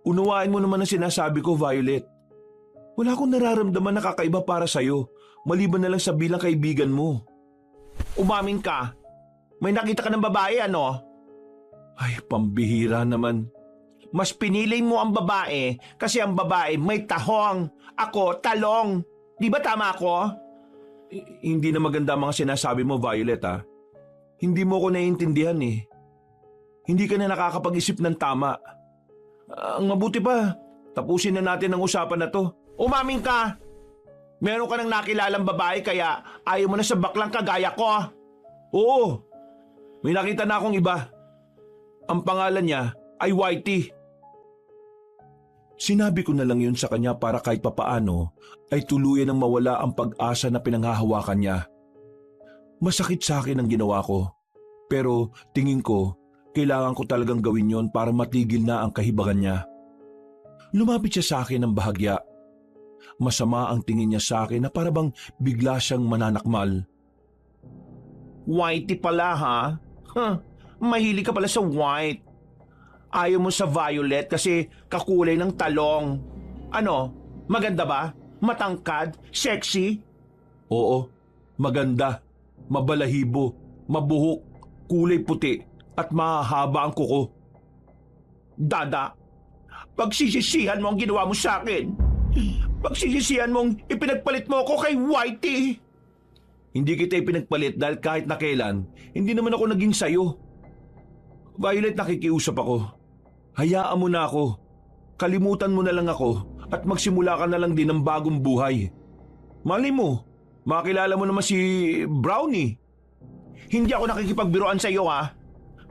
Unawain mo naman ang sinasabi ko, Violet. Wala akong nararamdaman na kakaiba para sa'yo, maliban na lang sa bilang kaibigan mo. Umamin ka. May nakita ka ng babae, ano? Ay, pambihira naman. Mas pinili mo ang babae kasi ang babae may tahong. Ako, talong. Di ba tama ako? Hindi na maganda ang mga sinasabi mo, Violet, ha? Hindi mo ko naiintindihan Hindi ka na nakakapag-isip ng tama. Ang mabuti pa, tapusin na natin ang usapan na to. Umamin ka. Meron ka nang nakilalang babae kaya ayaw mo na sa baklang kagaya ko. Oo, may nakita na akong iba. Ang pangalan niya ay Whitey. Sinabi ko na lang yun sa kanya para kahit papaano ay tuluyan ng mawala ang pag-asa na pinanghahawakan niya. Masakit sa akin ang ginawa ko, pero tingin ko kailangan ko talagang gawin yon para matigil na ang kahibagan niya. Lumapit siya sa akin ng bahagya. Masama ang tingin niya sa akin na parabang bigla siyang mananakmal. Whitey pala ha? Mahilig ka pala sa white. Ayaw mo sa violet kasi kakulay ng talong. Ano, maganda ba? Matangkad? Sexy? Oo, maganda, mabalahibo, mabuhok, kulay puti at mahahaba ang kuko. Dada, pagsisisihan mo ang ginawa mo sa akin. Pagsisisihan mong ipinagpalit mo ako kay Whitey. Hindi kita ipinagpalit dahil kahit na kailan, hindi naman ako naging sayo. Violet, nakikiusap ako. Hayaan mo na ako. Kalimutan mo na lang ako at magsimula ka na lang din ng bagong buhay. Mali mo, makilala mo naman si Brownie. Hindi ako nakikipagbiruan sa iyo ha.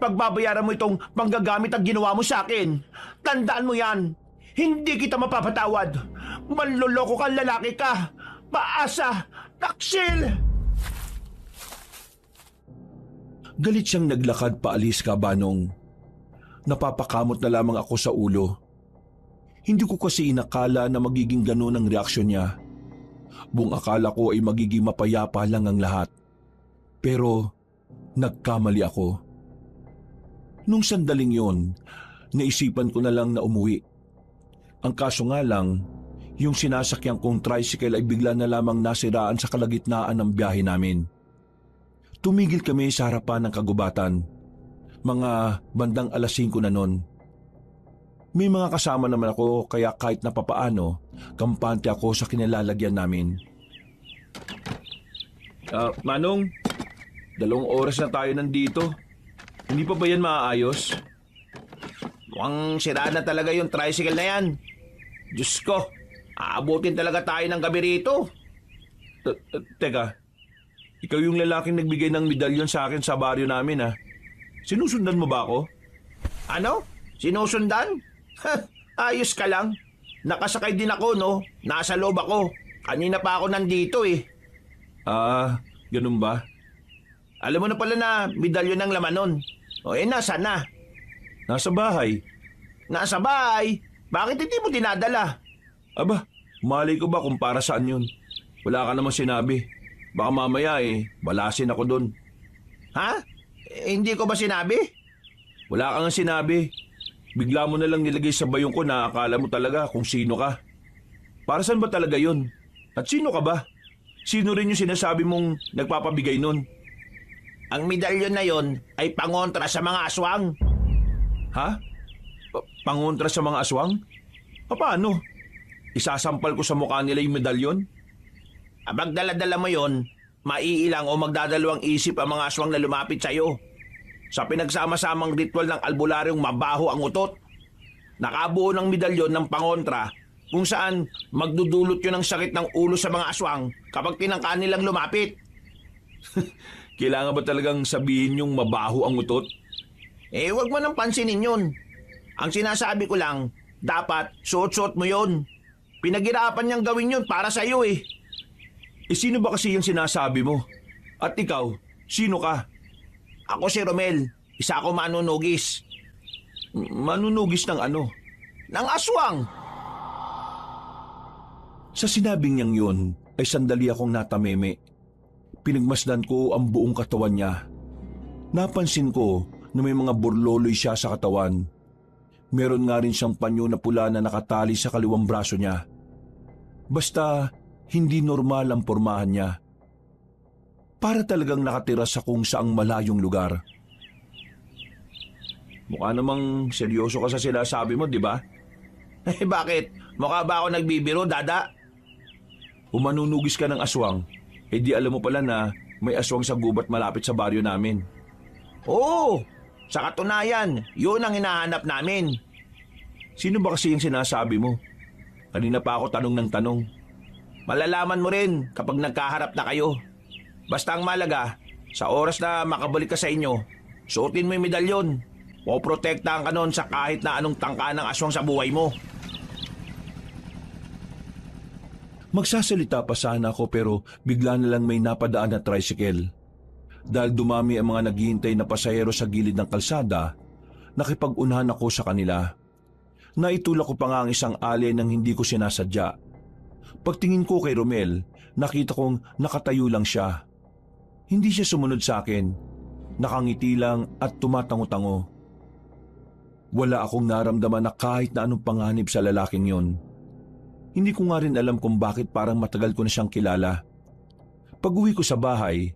Pagbabayaran mo itong panggagamit at ginawa mo sa akin. Tandaan mo yan. Hindi kita mapapatawad. Manloloko kang lalaki ka. Paasa! Taksil! Galit siyang naglakad paalis, Kabanong. Napapakamot na lamang ako sa ulo. Hindi ko kasi inakala na magiging ganun ang reaksyon niya. Buong akala ko ay magiging mapayapa lang ang lahat. Pero nagkamali ako. Nung sandaling yon, naisipan ko na lang na umuwi. Ang kaso nga lang, yung sinasakyan kong tricycle ay bigla na lamang nasiraan sa kalagitnaan ng biyahe namin. Tumigil kami sa harapan ng kagubatan. Mga bandang 5:00 na nun. May mga kasama naman ako kaya kahit na papaano, kampante ako sa kinilalagyan namin. Manong, 2 oras na tayo nandito. Hindi pa ba yan maaayos? Mukhang sira na talaga yung tricycle na yan. Diyos ko, aabutin talaga tayo ng gabi rito. Teka, ikaw yung lalaking nagbigay ng medalyon sa akin sa baryo namin ha. Sinusundan mo ba ako? Ano? Sinusundan? Ayos ka lang. Nakasakay din ako, no? Nasa loob ako. Kanina pa ako nandito eh. Ganun ba? Alam mo na pala na medalyon ng laman nun. O nasa na? Nasa bahay. Nasa bahay? Bakit hindi mo dinadala? Aba, malay ko ba kung para saan yun? Wala ka namang sinabi. Baka mamaya balasin ako dun. Ha? Hindi ko ba sinabi? Wala ka nga sinabi. Bigla mo na lang nilagay sa bayong ko na akala mo talaga kung sino ka. Para saan ba talaga yun? At sino ka ba? Sino rin yung sinasabi mong nagpapabigay nun? Ang medalyon na yon ay pangontra sa mga aswang. Ha? Pangontra sa mga aswang? Paano? Isasampal ko sa mukha nila yung medalyon? Abag dala-dala mo yon, maiilang o magdadalawang isip ang mga aswang na lumapit sa iyo. Sa pinagsama-samang ritual ng albularyong mabaho ang utot, nakabuo ng medalyon ng pangontra kung saan magdudulot yun ng sakit ng ulo sa mga aswang kapag tinangka nilang lumapit. Kailangan ba talagang sabihin yung mabaho ang utot? Wag mo nang pansinin yun. Ang sinasabi ko lang, dapat suot-suot mo yun. Pinaghirapan niyang gawin yun para sa iyo eh. Sino ba kasi yung sinasabi mo? At ikaw, sino ka? Ako si Romel, isa ako manunugis. Manunugis ng ano? Ng aswang! Sa sinabing niyang yun, ay sandali akong natameme. Pinagmasdan ko ang buong katawan niya. Napansin ko na may mga burloloy siya sa katawan. Meron nga rin siyang panyo na pula na nakatali sa kaliwang braso niya. Basta, hindi normal ang pormahan niya. Para talagang nakatira sa kung saang malayong lugar. Mukha namang seryoso ka sa sinasabi mo, di ba? Bakit? Mukha ba ako nagbibiro, Dada? Umanunugis ka ng aswang, di alam mo pala na may aswang sa gubat malapit sa baryo namin. Oo! Sa katunayan, yun ang hinahanap namin. Sino ba kasi yung sinasabi mo? Kanina pa ako tanong ng tanong. Malalaman mo rin kapag nagkaharap na kayo. Basta ang malaga, sa oras na makabalik ka sa inyo, suotin mo yung medalyon. O protektahan ka nun sa kahit na anong tangka ng aswang sa buhay mo. Magsasalita pa sana ako pero bigla na lang may napadaan na tricycle. Dahil dumami ang mga naghihintay na pasahero sa gilid ng kalsada, nakipag-unahan ako sa kanila. Naitulak ko pa nga ang isang alay nang hindi ko sinasadya. Pagtingin ko kay Romel, nakita kong nakatayo lang siya. Hindi siya sumunod sa akin. Nakangiti lang at tumatango-tango. Wala akong naramdaman na kahit na anong panganib sa lalaking yon. Hindi ko nga rin alam kung bakit parang matagal ko na siyang kilala. Pag-uwi ko sa bahay,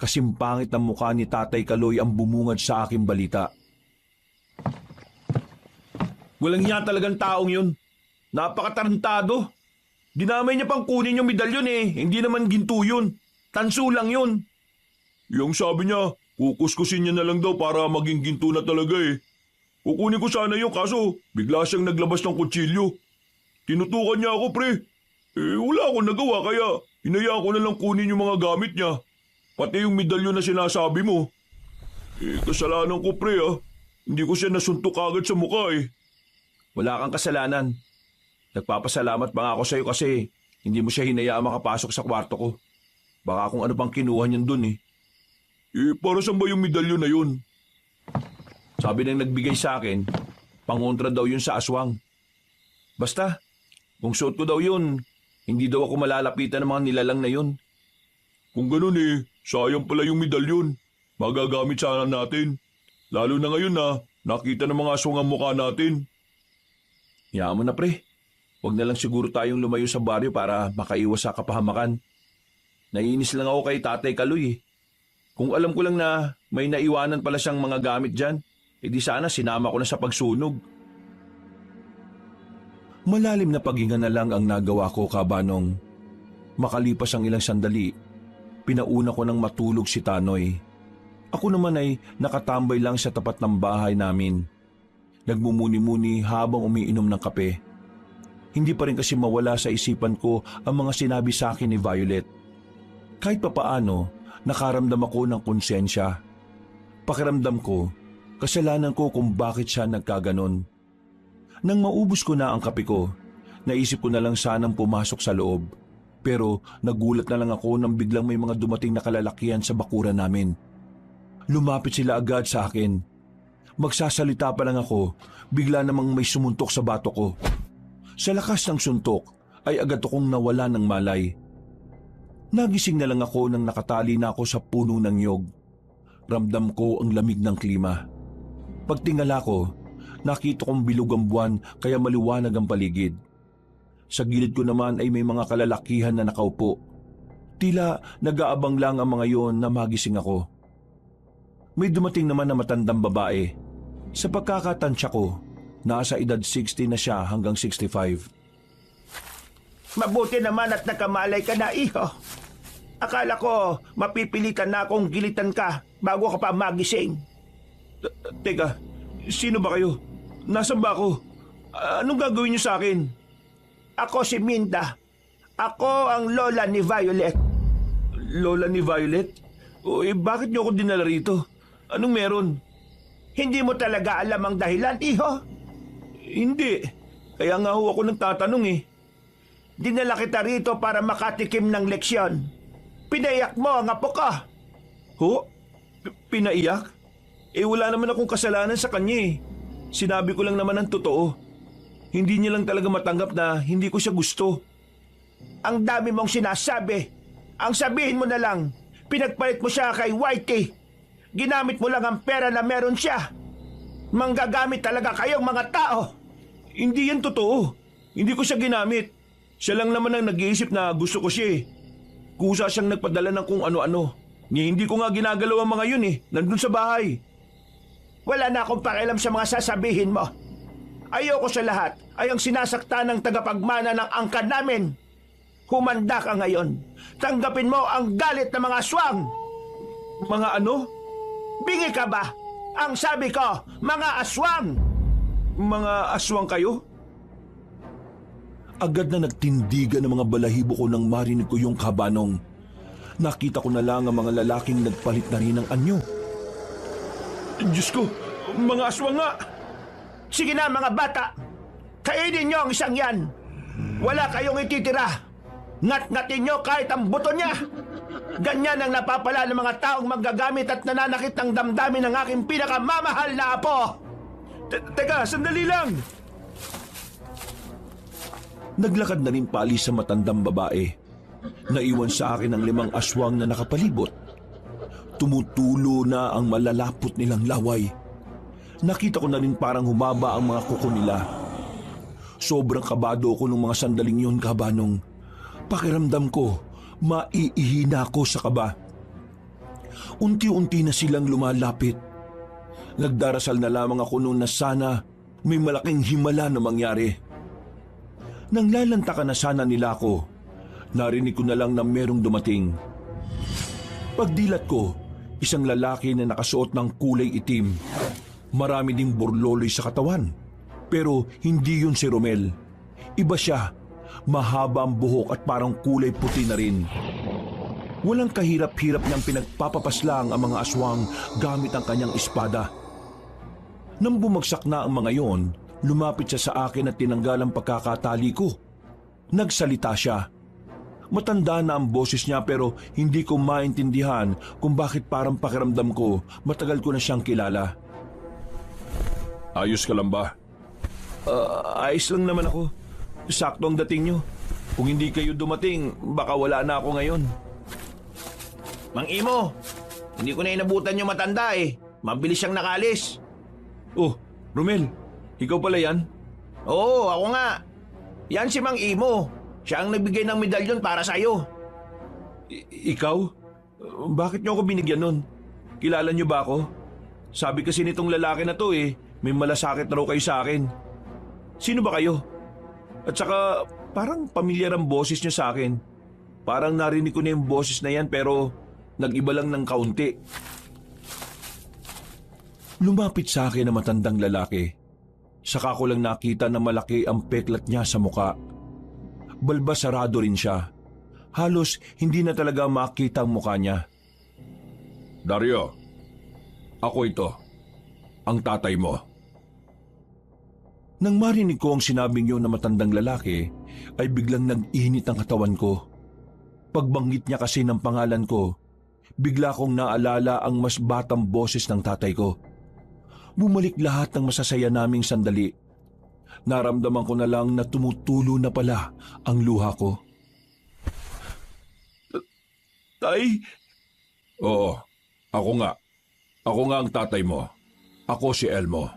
kasimpangit ng mukha ni Tatay Kaloy ang bumungad sa aking balita. Walang hiya talagang taong yun. Napakatarantado. Dinamay niya pang kunin yung medalyon eh. Hindi naman ginto yun. Tanso lang yun. Yung sabi niya, kukuskusin niya na lang daw para maging ginto na talaga eh. Kukunin ko sana yung kaso bigla siyang naglabas ng kutsilyo. Tinutukan niya ako pre. Wala akong nagawa kaya hinayaan ko na lang kunin yung mga gamit niya. Pati yung medalyon na sinasabi mo. Kasalanan ko pre ah. Hindi ko siya nasuntok agad sa mukha eh. Wala kang kasalanan. Nagpapasalamat pa nga ako sa'yo kasi hindi mo siya hinayaan makapasok sa kwarto ko. Baka kung ano pang kinuha niyan dun eh. Para saan ba yung medalyon na yun? Sabi nang nagbigay sa akin, pangontra daw yun sa aswang. Basta, kung suot ko daw yun, hindi daw ako malalapitan ng mga nilalang na yun. Kung ganun eh, sayang pala yung medalyon. Magagamit sana natin. Lalo na ngayon na nakita ng mga aswang ang mukha natin. Hayaan mo na pre. Huwag na lang siguro tayong lumayo sa baryo para makaiwas sa kapahamakan. Naiinis lang ako kay Tatay Kaloy eh. Kung alam ko lang na may naiwanan pala siyang mga gamit dyan, edi sana sinama ko na sa pagsunog. Malalim na paghinga na lang ang nagawa ko, Kabanong. Makalipas ang ilang sandali, pinauna ko nang matulog si Tanoy. Ako naman ay nakatambay lang sa tapat ng bahay namin. Nagmumuni-muni habang umiinom ng kape. Hindi pa rin kasi mawala sa isipan ko ang mga sinabi sa akin ni Violet. Kahit papaano, nakaramdam ako ng konsensya. Pakiramdam ko, kasalanan ko kung bakit siya nagkaganon. Nang maubos ko na ang kape ko, naisip ko na lang sanang pumasok sa loob. Pero nagulat na lang ako nang biglang may mga dumating na kalalakihan sa bakuran namin. Lumapit sila agad sa akin. Magsasalita pa lang ako, bigla namang may sumuntok sa bato ko. Sa lakas ng suntok ay agad akong nawala ng malay. Nagising na lang ako nang nakatali na ako sa puno ng nyog. Ramdam ko ang lamig ng klima. Pagtingala ko, nakita kong bilog ang buwan kaya maliwanag ang paligid. Sa gilid ko naman ay may mga kalalakihan na nakaupo. Tila nag-aabang lang ang mga yon na magising ako. May dumating naman na matandang babae. Sa pagkakatansya ko, nasa edad 60 na siya hanggang 65. Mabuti naman at nakamalay ka na, iho. Akala ko mapipilitan na akong gilitan ka bago ka pa magising. Teka, sino ba kayo? Nasaan ba ako? Anong gagawin niyo sa akin? Ako si Minda. Ako ang lola ni Violet. Lola ni Violet? Bakit niyo ako dinala rito? Anong meron? Hindi mo talaga alam ang dahilan, iho? Hindi. Kaya nga ho ako nagtatanong eh. Dinala kita rito para makatikim ng leksyon. Pinaiyak mo ang apo ko. Ho? Pinaiyak? Wala naman akong kasalanan sa kanya eh. Sinabi ko lang naman ang totoo. Hindi niya lang talaga matanggap na hindi ko siya gusto. Ang dami mong sinasabi. Ang sabihin mo na lang, pinagpalit mo siya kay Whitey. Ginamit mo lang ang pera na meron siya. Manggagamit talaga kayong mga tao. Hindi yan totoo. Hindi ko siya ginamit. Siya lang naman ang nag-iisip na gusto ko siya eh. Kusa siyang nagpadala ng kung ano-ano. Hindi ko nga ginagalaw ang mga yun eh. Nandun sa bahay. Wala na akong pakialam sa mga sasabihin mo. Ayoko sa lahat ay ang sinasakta ng tagapagmana ng angkan namin. Humanda ka ngayon. Tanggapin mo ang galit ng mga aswang. Mga ano? Bingi ka ba? Ang sabi ko, mga aswang! Mga aswang kayo? Agad na nagtindigan ng mga balahibo ko nang marinig ko yung Kabanong. Nakita ko na lang ang mga lalaking nagpalit na rin ng anyo. Diyos ko, mga aswang nga! Sige na mga bata, kainin niyo ang isang yan. Wala kayong ititira. Ngat-ngatin niyo kahit ang buto niya. Ganyan ang napapala ng mga taong manggagamit at nananakit ng damdamin ng aking pinakamamahal na apo. Teka, sandali lang! Naglakad na rin paalis sa matandang babae. Naiwan sa akin ang 5 aswang na nakapalibot. Tumutulo na ang malalapot nilang laway. Nakita ko na rin parang humaba ang mga kuko nila. Sobrang kabado ko nung mga sandaling yun, Kabanong. Pakiramdam ko, maiihina ko sa kaba. Unti-unti na silang lumalapit. Nagdarasal na lamang ako noon na sana may malaking himala na mangyari. Nang lalantakan na sana nila ako, narinig ko na lang na merong dumating. Pagdilat ko, isang lalaki na nakasuot ng kulay itim. Marami ding burloloy sa katawan. Pero hindi yun si Romel. Iba siya. Mahaba ang buhok at parang kulay puti na rin. Walang kahirap-hirap niyang pinagpapapaslang ang mga aswang gamit ang kanyang espada. Nang bumagsak na ang mga yon, lumapit siya sa akin at tinanggal ang pagkakatali ko. Nagsalita siya. Matanda na ang boses niya pero hindi ko maintindihan kung bakit parang pakiramdam ko matagal ko na siyang kilala. Ayos ka lang ba? Ayos lang naman ako. Sakto ang dating nyo. Kung hindi kayo dumating, baka wala na ako ngayon. Mang Imo, hindi ko na inabutan yung matanda eh. Mabilis siyang nakalis. Oh, Romel, ikaw pala yan? Oo, ako nga. Yan si Mang Imo. Siya ang nagbigay ng medalyon para sa'yo. Ikaw? Bakit nyo ako binigyan nun? Kilala nyo ba ako? Sabi kasi nitong lalaki na to may malasakit raw kayo sa akin. Sino ba kayo? At saka parang pamilyar ang boses nyo sa akin. Parang narinig ko na yung boses na yan pero nag-iba lang ng kaunti. Lumapit sa akin ang matandang lalaki. Saka ko lang nakita na malaki ang peklat niya sa muka. Balbasarado rin siya. Halos hindi na talaga makita ang muka niya. Dario, ako ito. Ang tatay mo. Nang marinig ko ang sinabing yun na matandang lalaki, ay biglang nag-init ang katawan ko. Pagbanggit niya kasi ng pangalan ko, bigla kong naalala ang mas batang boses ng tatay ko. Bumalik lahat ng masasaya naming sandali. Naramdaman ko na lang na tumutulo na pala ang luha ko. Tay? Oo, ako nga. Ako nga ang tatay mo. Ako si Elmo.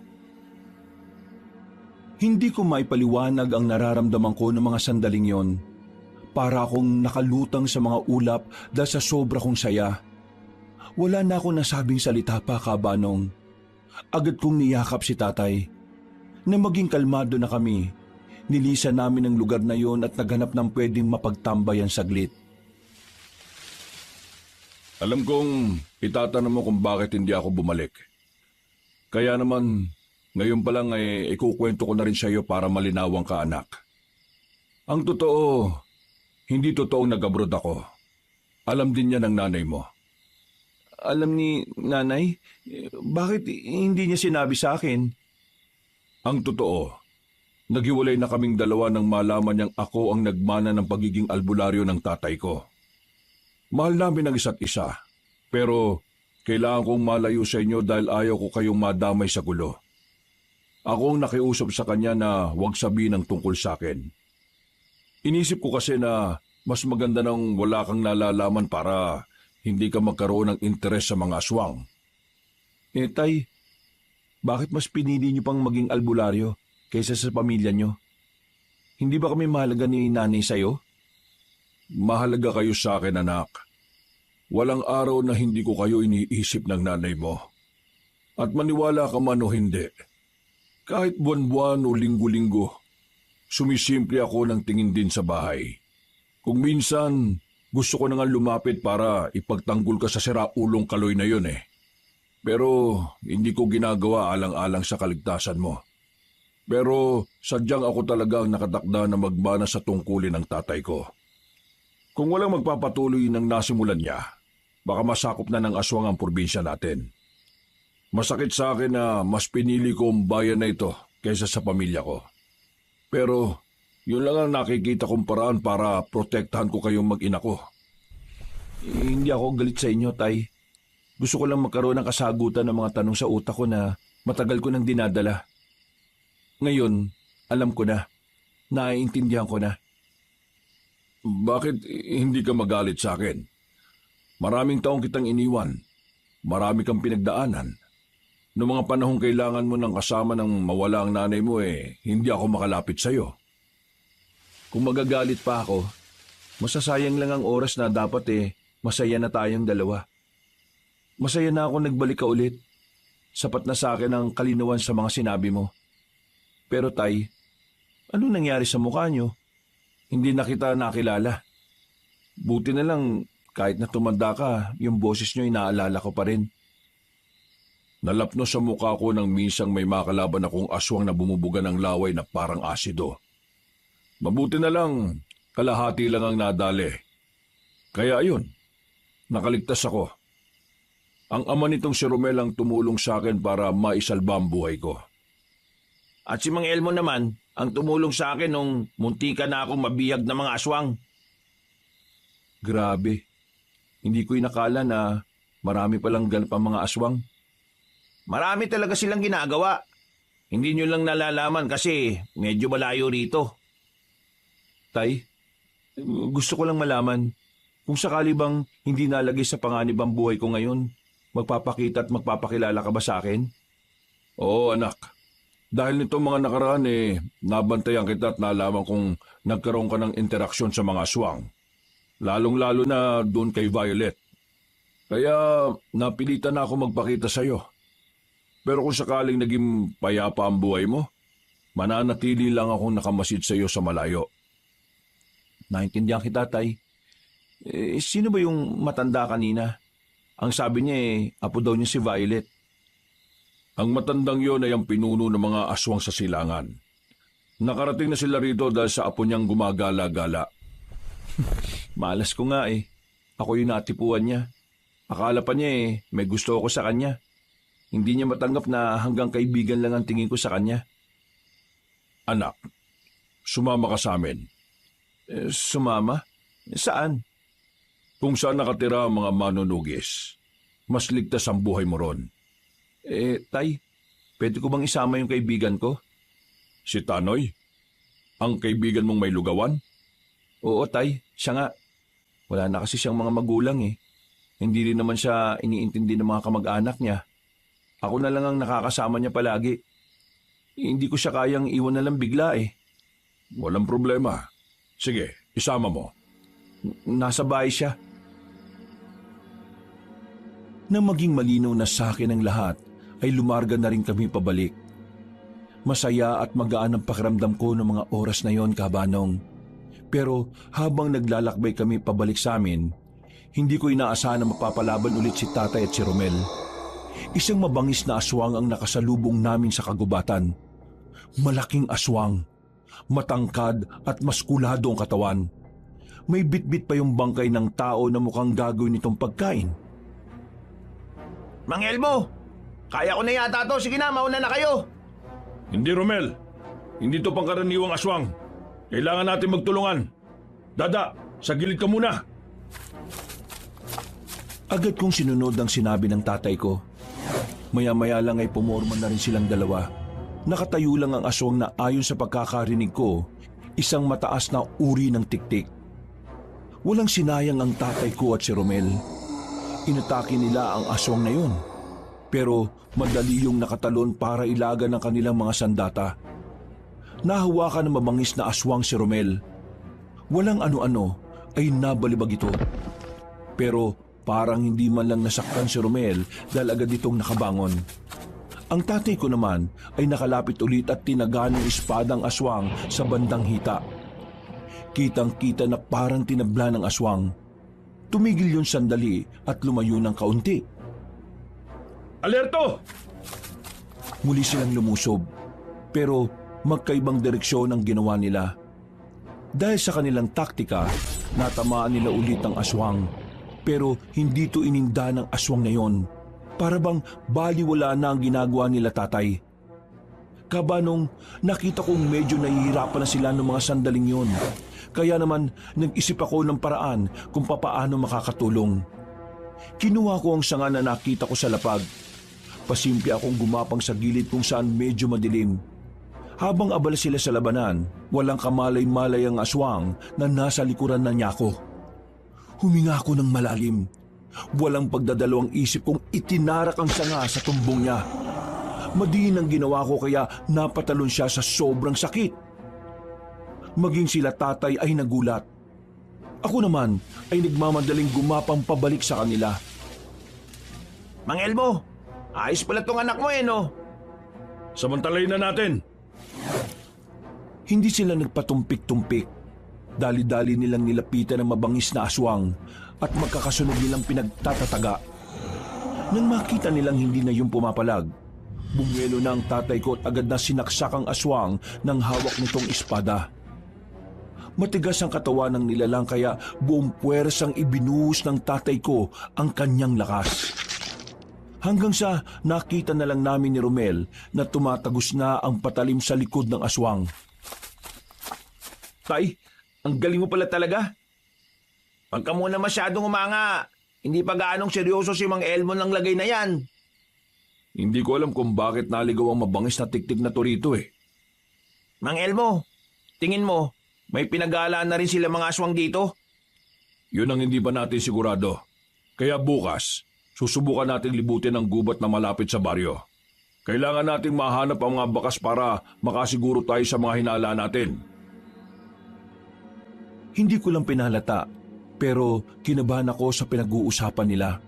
Hindi ko maipaliwanag ang nararamdaman ko ng mga sandaling yon. Para akong nakalutang sa mga ulap dahil sa sobra kong saya. Wala na akong nasabing salita pa, Kabanong. Agad kong niyakap si tatay. Na maging kalmado na kami, nilisan namin ang lugar na yon at naghanap ng pwedeng mapagtambayan saglit. Alam kong itatanong mo kung bakit hindi ako bumalik. Kaya naman, ngayon pa lang ikukwento ko na rin sa iyo para malinawang ka, anak. Ang totoo, hindi totoong nag-abroad ako. Alam din niya ng nanay mo. Alam ni nanay? Bakit hindi niya sinabi sa akin? Ang totoo, naghiwalay na kaming dalawa nang malaman niyang ako ang nagmana ng pagiging albularyo ng tatay ko. Mahal namin ang isa't isa, pero kailangan kong malayo sa inyo dahil ayaw ko kayong madamay sa gulo. Ako ang nakiusap sa kanya na huwag sabihin ang tungkol sa akin. Inisip ko kasi na mas maganda nang wala kang nalalaman para hindi ka magkaroon ng interes sa mga aswang. Tay, bakit mas pinili niyo pang maging albularyo kaysa sa pamilya niyo? Hindi ba kami mahalaga ni nanay sa'yo? Mahalaga kayo sa akin, anak. Walang araw na hindi ko kayo iniisip ng nanay mo. At maniwala ka man o hindi, kahit buwan-buwan o linggo-linggo, sumisimple ako ng tingin din sa bahay. Kung minsan, gusto ko na nga lumapit para ipagtanggol ka sa siraulong kaloy na yun Pero hindi ko ginagawa alang-alang sa kaligtasan mo. Pero sadyang ako talaga ang nakatakda na magmana sa tungkulin ng tatay ko. Kung walang magpapatuloy ng nasimulan niya, baka masakop na ng aswang ang probinsya natin. Masakit sa akin na mas pinili ko ang bayan na ito kaysa sa pamilya ko. Pero yun lang ang nakikita kong paraan para protektahan ko kayong mag-ina ko. Hindi ako galit sa inyo, Tay. Gusto ko lang magkaroon ng kasagutan ng mga tanong sa utak ko na matagal ko nang dinadala. Ngayon, alam ko na. Naiintindihan ko na. Bakit hindi ka magalit sa akin? Maraming taong kitang iniwan. Marami kang pinagdaanan. Noong mga panahong kailangan mo ng kasama ng mawala ang nanay mo hindi ako makalapit sa'yo. Kung magagalit pa ako, masasayang lang ang oras na dapat masaya na tayong dalawa. Masaya na ako nagbalik ka ulit. Sapat na sa akin ang kalinawan sa mga sinabi mo. Pero Tay, ano nangyari sa mukha niyo? Hindi na kita nakilala. Buti na lang kahit na tumanda ka, yung boses niyo inaalala ko pa rin. Nalapno sa mukha ko nang minsang may makalaban akong aswang na bumubuga ng laway na parang asido. Mabuti na lang, kalahati lang ang nadali. Kaya ayun, nakaligtas ako. Ang ama nitong si Romel ang tumulong sa akin para maisalba ang buhay ko. At si Mang Elmo naman, ang tumulong sa akin nung muntika na akong mabiyag ng mga aswang. Grabe. Hindi ko inakala na marami palang ganap ang mga aswang. Marami talaga silang ginagawa. Hindi nyo lang nalalaman kasi medyo malayo rito. Tay, gusto ko lang malaman kung sakali bang hindi nalagay sa panganib ang buhay ko ngayon, magpapakita at magpapakilala ka ba sa akin? Oo anak, dahil nito mga nakaraan nabantayan kita at nalaman kong nagkaroon ka ng interaksyon sa mga aswang. Lalong-lalo na doon kay Violet. Kaya napilitan na ako magpakita sa'yo. Pero kung sakaling naging payapa ang buhay mo, mananatili lang akong nakamasid sa'yo sa malayo. Naintindihan kita, Tay. Sino ba yung matanda kanina? Ang sabi niya apo daw niya si Violet. Ang matandang yon ay ang pinuno ng mga aswang sa silangan. Nakarating na sila rito dahil sa apo niyang gumagala-gala. Malas ko nga Ako yung natipuan niya. Akala pa niya may gusto ako sa kanya. Hindi niya matanggap na hanggang kaibigan lang ang tingin ko sa kanya. Anak, sumama ka sa amin. Sumama? Saan? Kung saan nakatira ang mga manunugis, mas ligtas ang buhay mo ron. Tay, pwede ko bang isama yung kaibigan ko? Si Tanoy? Ang kaibigan mong may lugawan? Oo, Tay. Siya nga. Wala na kasi siyang mga magulang Hindi rin naman siya iniintindi ng mga kamag-anak niya. Ako na lang ang nakakasama niya palagi. Hindi ko siya kayang iwan na lang bigla Walang problema. Sige, isama mo. Nasa bahay siya. Nang maging malinaw na sa akin ang lahat, ay lumarga na rin kami pabalik. Masaya at magaan ang pakiramdam ko ng mga oras na yon, Kabanong. Pero habang naglalakbay kami pabalik sa amin, hindi ko inaasahan na mapapalaban ulit si Tatay at si Romel. Isang mabangis na aswang ang nakasalubong namin sa kagubatan. Malaking aswang, matangkad at maskulado ang katawan. May bitbit pa yung bangkay ng tao na mukhang gagawin nitong pagkain. Mang Elmo, kaya ko na yata to. Sige na, mauna na kayo. Hindi, Romel. Hindi to pangkaraniwang aswang. Kailangan natin magtulungan. Dada, sa gilid ka muna. Agad kong sinunod ang sinabi ng tatay ko. Maya-maya lang ay pumorma na rin silang dalawa. Nakatayo lang ang aswang na ayon sa pagkakarinig ko, isang mataas na uri ng tiktik. Walang sinayang ang tatay ko at si Romel. Inatake nila ang aswang na yun. Pero madali yung nakatalon para ilagan ng kanilang mga sandata. Nahawakan ng mabangis na aswang si Romel. Walang ano-ano ay nabalibag ito. Pero parang hindi man lang nasaktan si Romel dahil agad itong nakabangon. Ang tatay ko naman ay nakalapit ulit at tinaga ng espadang aswang sa bandang hita. Kitang-kita na parang tinabla ng aswang. Tumigil yun sandali at lumayo ng kaunti. Alerto! Muli silang lumusob, pero magkaibang direksyon ang ginawa nila. Dahil sa kanilang taktika, natamaan nila ulit ang aswang. Pero hindi to ininda ng aswang na yon. Para bang baliwala na ang ginagawa nila, Tatay. Kabanong, nakita kong medyo nahihirapan na sila ng mga sandaling yon. Kaya naman nag-isip ako ng paraan kung papaano makakatulong. Kinuha ko ang sanga na nakita ko sa lapag. Pasimple akong gumapang sa gilid kung saan medyo madilim. Habang abala sila sa labanan, walang kamalay-malay ang aswang na nasa likuran na niya ako. Huminga ako ng malalim. Walang pagdadalawang isip kong itinarak ang sanga sa tumbong niya. Madiin ang ginawa ko kaya napatalon siya sa sobrang sakit. Maging sila tatay ay nagulat. Ako naman ay nagmamadaling gumapang pabalik sa kanila. Mang Elmo, ayos pala tong anak mo no? Samantalayin na natin. Hindi sila nagpatumpik-tumpik. Dali-dali nilang nilapitan ang mabangis na aswang at magkakasunod nilang pinagtatataga. Nang makita nilang hindi na yung pumapalag, bumelo na ang tatay ko at agad na sinaksak ang aswang ng hawak nitong espada. Matigas ang katawan ng nilalang kaya buong puwersang ibinuhos ng tatay ko ang kanyang lakas. Hanggang sa nakita na lang namin ni Romel na tumatagos na ang patalim sa likod ng aswang. Tay, ang galing mo pala talaga. Pag ka muna masyadong umanga, hindi pa gaanong seryoso si Mang Elmo ng lagay na yan. Hindi ko alam kung bakit naligaw ang mabangis na tiktik na torito eh. Mang Elmo, tingin mo, may pinag-aalaan na rin sila mga aswang dito? Yun ang hindi pa natin sigurado. Kaya bukas, susubukan nating libutin ang gubat na malapit sa baryo. Kailangan nating mahanap ang mga bakas para makasiguro tayo sa mga hinala natin. Hindi ko lang pinalata, pero kinabahan ako sa pinag-uusapan nila.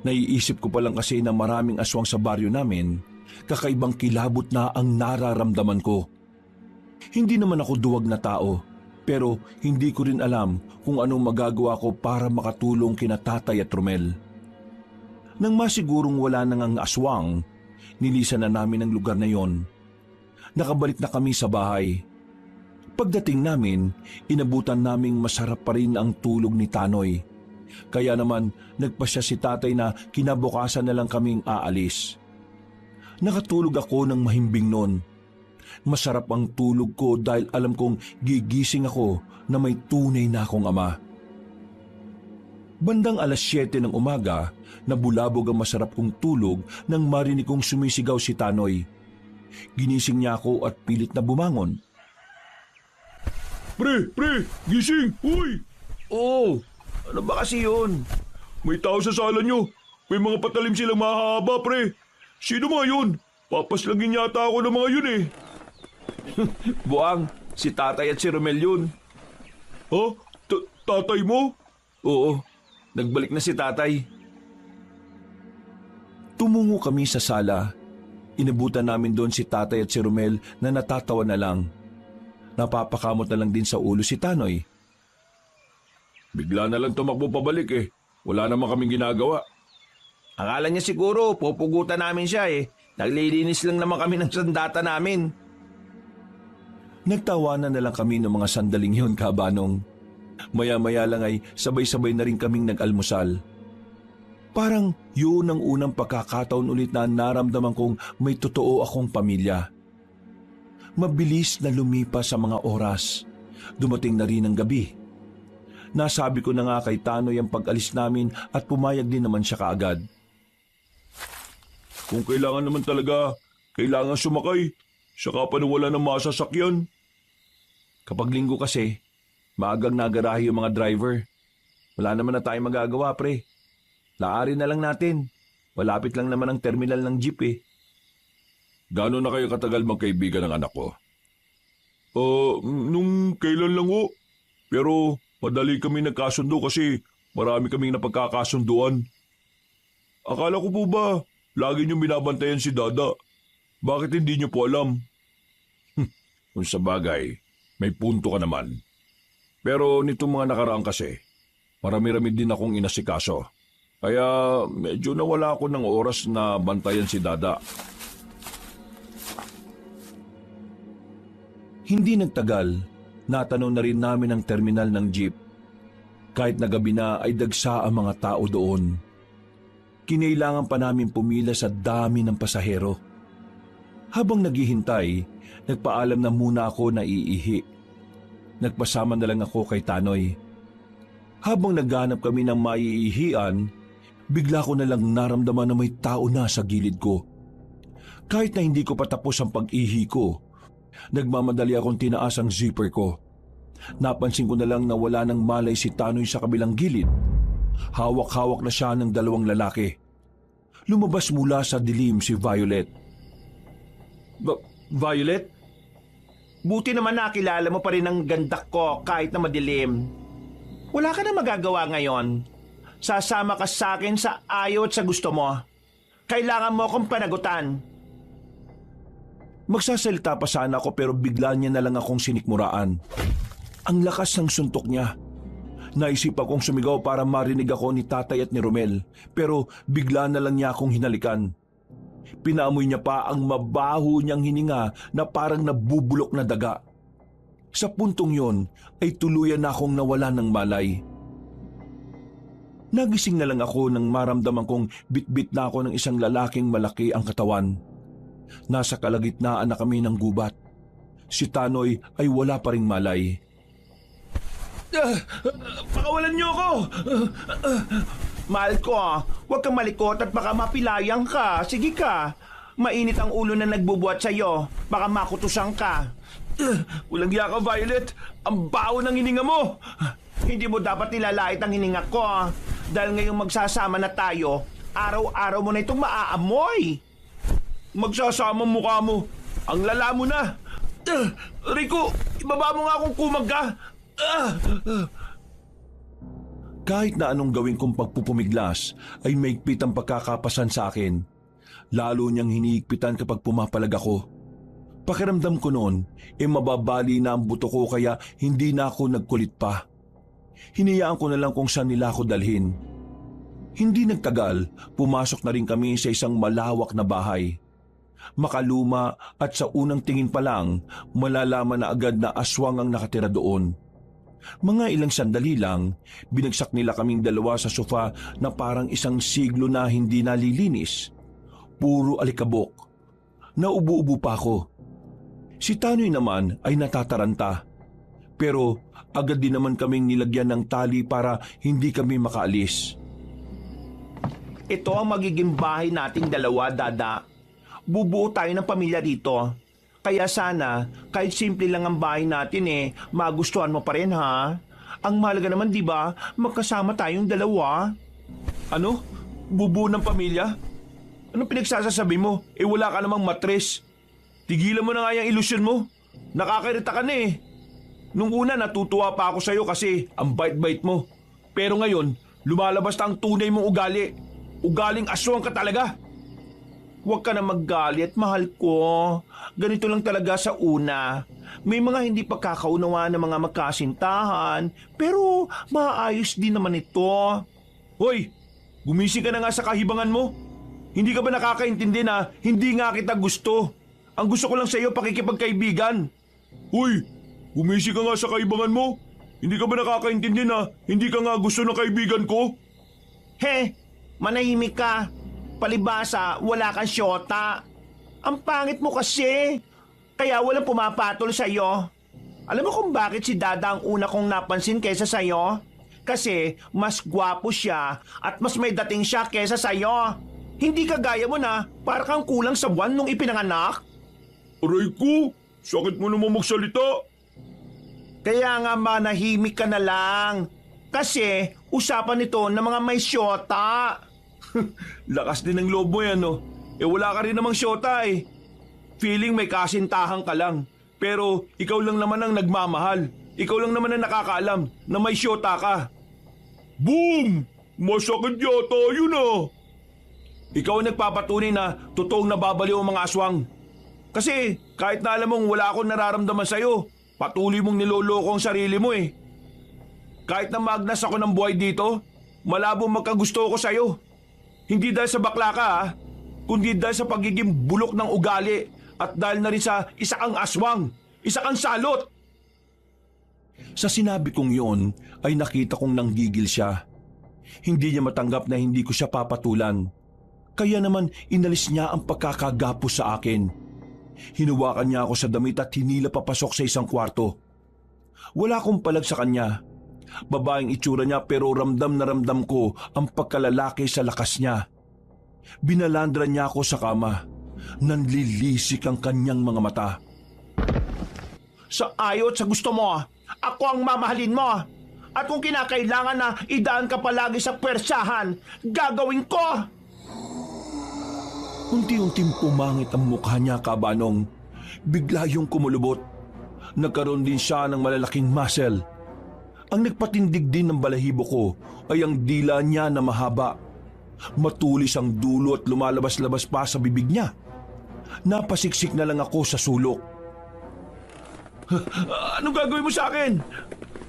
Naiisip ko pa lang kasi na maraming aswang sa baryo namin, kakaibang kilabot na ang nararamdaman ko. Hindi naman ako duwag na tao, pero hindi ko rin alam kung anong magagawa ko para makatulong kina Tatay at Romel. Nang masigurong wala nang ang aswang, nilisan na namin ang lugar na yon. Nakabalik na kami sa bahay. Pagdating namin, inabutan naming masarap pa rin ang tulog ni Tanoy. Kaya naman nagpasya si tatay na kinabukasan na lang kaming aalis. Nakatulog ako ng mahimbing noon. Masarap ang tulog ko dahil alam kong gigising ako na may tunay na akong ama. Bandang 7:00 ng umaga, nabulabog ang masarap kong tulog nang marinig kong sumisigaw si Tanoy. Ginising niya ako at pilit na bumangon. Pre, gising! Uy! Oo, ano ba kasi yun? May tao sa sala nyo. May mga patalim silang mahaba, pre. Sino mga yun? Papaslagin yata ako ng mga yun eh. Buang, si tatay at si Romel yun. Ha? Tatay mo? Oo, nagbalik na si tatay. Tumungo kami sa sala. Inabutan namin doon si tatay at si Romel na natatawa na lang. Napapakamot na lang din sa ulo si Tanoy. Bigla na lang tumakbo pabalik eh. Wala naman kaming ginagawa. Akala niya siguro, pupugutan namin siya eh. Naglilinis lang naman kami ng sandata namin. Nagtawanan na lang kami ng mga sandaling yun, Kabanong. Maya-maya lang ay sabay-sabay na rin kaming nag-almusal. Parang yun ang unang pagkakataon ulit na naramdaman kong may totoo akong pamilya. Mabilis na lumipas sa mga oras. Dumating na rin ang gabi. Nasabi ko na nga kay Tanoy ang pag-alis namin at pumayag din naman siya kaagad. Kung kailangan naman talaga, kailangan sumakay. Saka pa na wala ng masasakyan. Kapag linggo kasi, maagang nagarahe yung mga driver. Wala naman na tayong magagawa, pre. Laarin na lang natin. Malapit lang naman ang terminal ng jeep eh. Gano'n na kayo katagal magkaibigan ng anak ko? Nung kailan lang ho. Pero madali kami nagkasundo kasi marami kaming napagkakasunduan. Akala ko po ba, lagi niyong binabantayan si Dada. Bakit hindi niyo po alam? Kung sa bagay, may punto ka naman. Pero nitong mga nakaraan kasi, marami-rami din akong inasikaso. Kaya medyo nawala ako ng oras na bantayan si Dada. Hindi nagtagal, natanaw na rin namin ang terminal ng jeep. Kahit na gabi na ay dagsa ang mga tao doon. Kinailangan pa namin pumila sa dami ng pasahero. Habang naghihintay, nagpaalam na muna ako na iihi. Nagpasama na lang ako kay Tanoy. Habang naghanap kami ng maiihian, bigla ko na lang naramdaman na may tao na sa gilid ko. Kahit na hindi ko patapos ang pag-ihi ko, nagmamadali akong tinaas ang zipper ko. Napansin ko na lang na wala nang malay si Tanoy sa kabilang gilid. Hawak-hawak na siya ng dalawang lalaki. Lumabas mula sa dilim si Violet. Violet? Buti naman nakilala mo pa rin ang ganda ko kahit na madilim. Wala ka na magagawa ngayon. Sasama ka sa akin sa ayaw at sa gusto mo. Kailangan mo akong panagutan. Magsasalita pa sana ako pero bigla niya na lang akong sinikmuraan. Ang lakas ng suntok niya. Naisip akong sumigaw para marinig ako ni Tatay at ni Romel, pero bigla na lang niya akong hinalikan. Pinaamoy niya pa ang mabaho niyang hininga na parang nabubulok na daga. Sa puntong yon ay tuluyan na akong nawala ng malay. Nagising na lang ako nang maramdaman kong bitbit na ako ng isang lalaking malaki ang katawan. Nasa kalagitnaan na kami ng gubat. Si Tanoy ay wala pa ring malay. Pakawalan niyo ako! Mahal ko, huwag kang malikot at baka mapilayang ka. Sige ka. Mainit ang ulo na nagbubuhat sa'yo. Baka makutusan ka. Walang hiya ka, Violet. Ang baho ng hininga mo. Hindi mo dapat nilalait ang hininga ko. Dahil ngayong magsasama na tayo, araw-araw mo na itong maaamoy. Magsasama mukha mo. Ang lala mo na. Rico, ibaba mo nga kung kumag ka. Kahit na anong gawin kong pagpupumiglas ay maigpit ang pagkakapasan sa akin. Lalo niyang hiniigpitan kapag pumapalag ako. Pakiramdam ko noon, mababali na ang buto ko kaya hindi na ako nagkulit pa. Hinayaan ko na lang kung saan nila ako dalhin. Hindi nagtagal, pumasok na rin kami sa isang malawak na bahay. Makaluma at sa unang tingin pa lang, malalaman na agad na aswang ang nakatira doon. Mga ilang sandali lang, binagsak nila kaming dalawa sa sofa na parang isang siglo na hindi nalilinis. Puro alikabok. Naubo-ubo pa ako. Si Tanoy naman ay natataranta. Pero agad din naman kaming nilagyan ng tali para hindi kami makaalis. Ito ang magiging bahay nating dalawa, Dada. Bubuo tayo ng pamilya dito. Kaya sana, kahit simple lang ang bahay natin magustuhan mo pa rin ha. Ang mahalaga naman di ba, magkasama tayong dalawa. Ano? Bubuo ng pamilya? Anong pinagsasasabi mo? Wala ka namang matres. Tigilan mo na nga yung ilusyon mo. Nakakairita ka na Nung una natutuwa pa ako sa'yo kasi ang bait-bait mo. Pero ngayon, lumalabas na ang tunay mong ugali. Ugaling aswang ka talaga. Huwag ka na maggalit, mahal ko. Ganito lang talaga sa una. May mga hindi pagkakaunawa ng mga magkasintahan, pero maayos din naman ito. Hoy, gumising ka na nga sa kahibangan mo. Hindi ka ba nakakaintindi na hindi nga kita gusto? Ang gusto ko lang sa iyo pakikipagkaibigan. Hoy, gumising ka nga sa kaibigan mo. Hindi ka ba nakakaintindi na hindi ka nga gusto ng kaibigan ko? He, manahimik ka. Palibasa, wala kang syota. Ang pangit mo kasi. Kaya walang pumapatol sa'yo. Alam mo kung bakit si Dada ang una kong napansin kaysa sa'yo? Kasi mas gwapo siya at mas may dating siya kaysa sa'yo. Hindi kagaya mo na para kang kulang sa buwan nung ipinanganak. Aray ko, sakit mo naman magsalita. Kaya nga manahimik ka na lang. Kasi usapan nito ng mga may syota. Lakas din ng loob mo yan, no? Wala ka rin namang syota Feeling may kasintahan ka lang. Pero ikaw lang naman ang nagmamahal. Ikaw lang naman ang nakakaalam na may syota ka. Boom! Masakit yata yun Ikaw ang nagpapatunay na totoong nababaliw ang mga aswang. Kasi kahit na alam mong wala akong nararamdaman sa'yo, patuloy mong niloloko ang sarili mo Kahit na magnas ako ng buhay dito, malabo magkagusto ko sa'yo. Hindi dahil sa bakla ka kundi dahil sa pagiging bulok ng ugali at dahil na rin sa isa kang aswang, isa kang salot. Sa sinabi kong yon ay nakita kong nanggigil siya. Hindi niya matanggap na hindi ko siya papatulan. Kaya naman inalis niya ang pagkakagapos sa akin. Hinuwakan niya ako sa damit at hinila papasok sa isang kwarto. Wala akong palag sa kanya. Babaeng itsura niya pero ramdam na ramdam ko ang pagkalalaki sa lakas niya. Binalandra niya ako sa kama. Nanlilisik ang kanyang mga mata. Sa ayot sa gusto mo, ako ang mamahalin mo. At kung kinakailangan na idaan ka palagi sa pwersahan, gagawin ko! Unti-unting pumangit ang mukha niya, Kabanong. Bigla yung kumulubot. Nagkaroon din siya ng malalaking muscle. Ang nagpatindig din ng balahibo ko ay ang dila niya na mahaba. Matulis ang dulo at lumalabas-labas pa sa bibig niya. Napasiksik na lang ako sa sulok. Anong gagawin mo sa akin?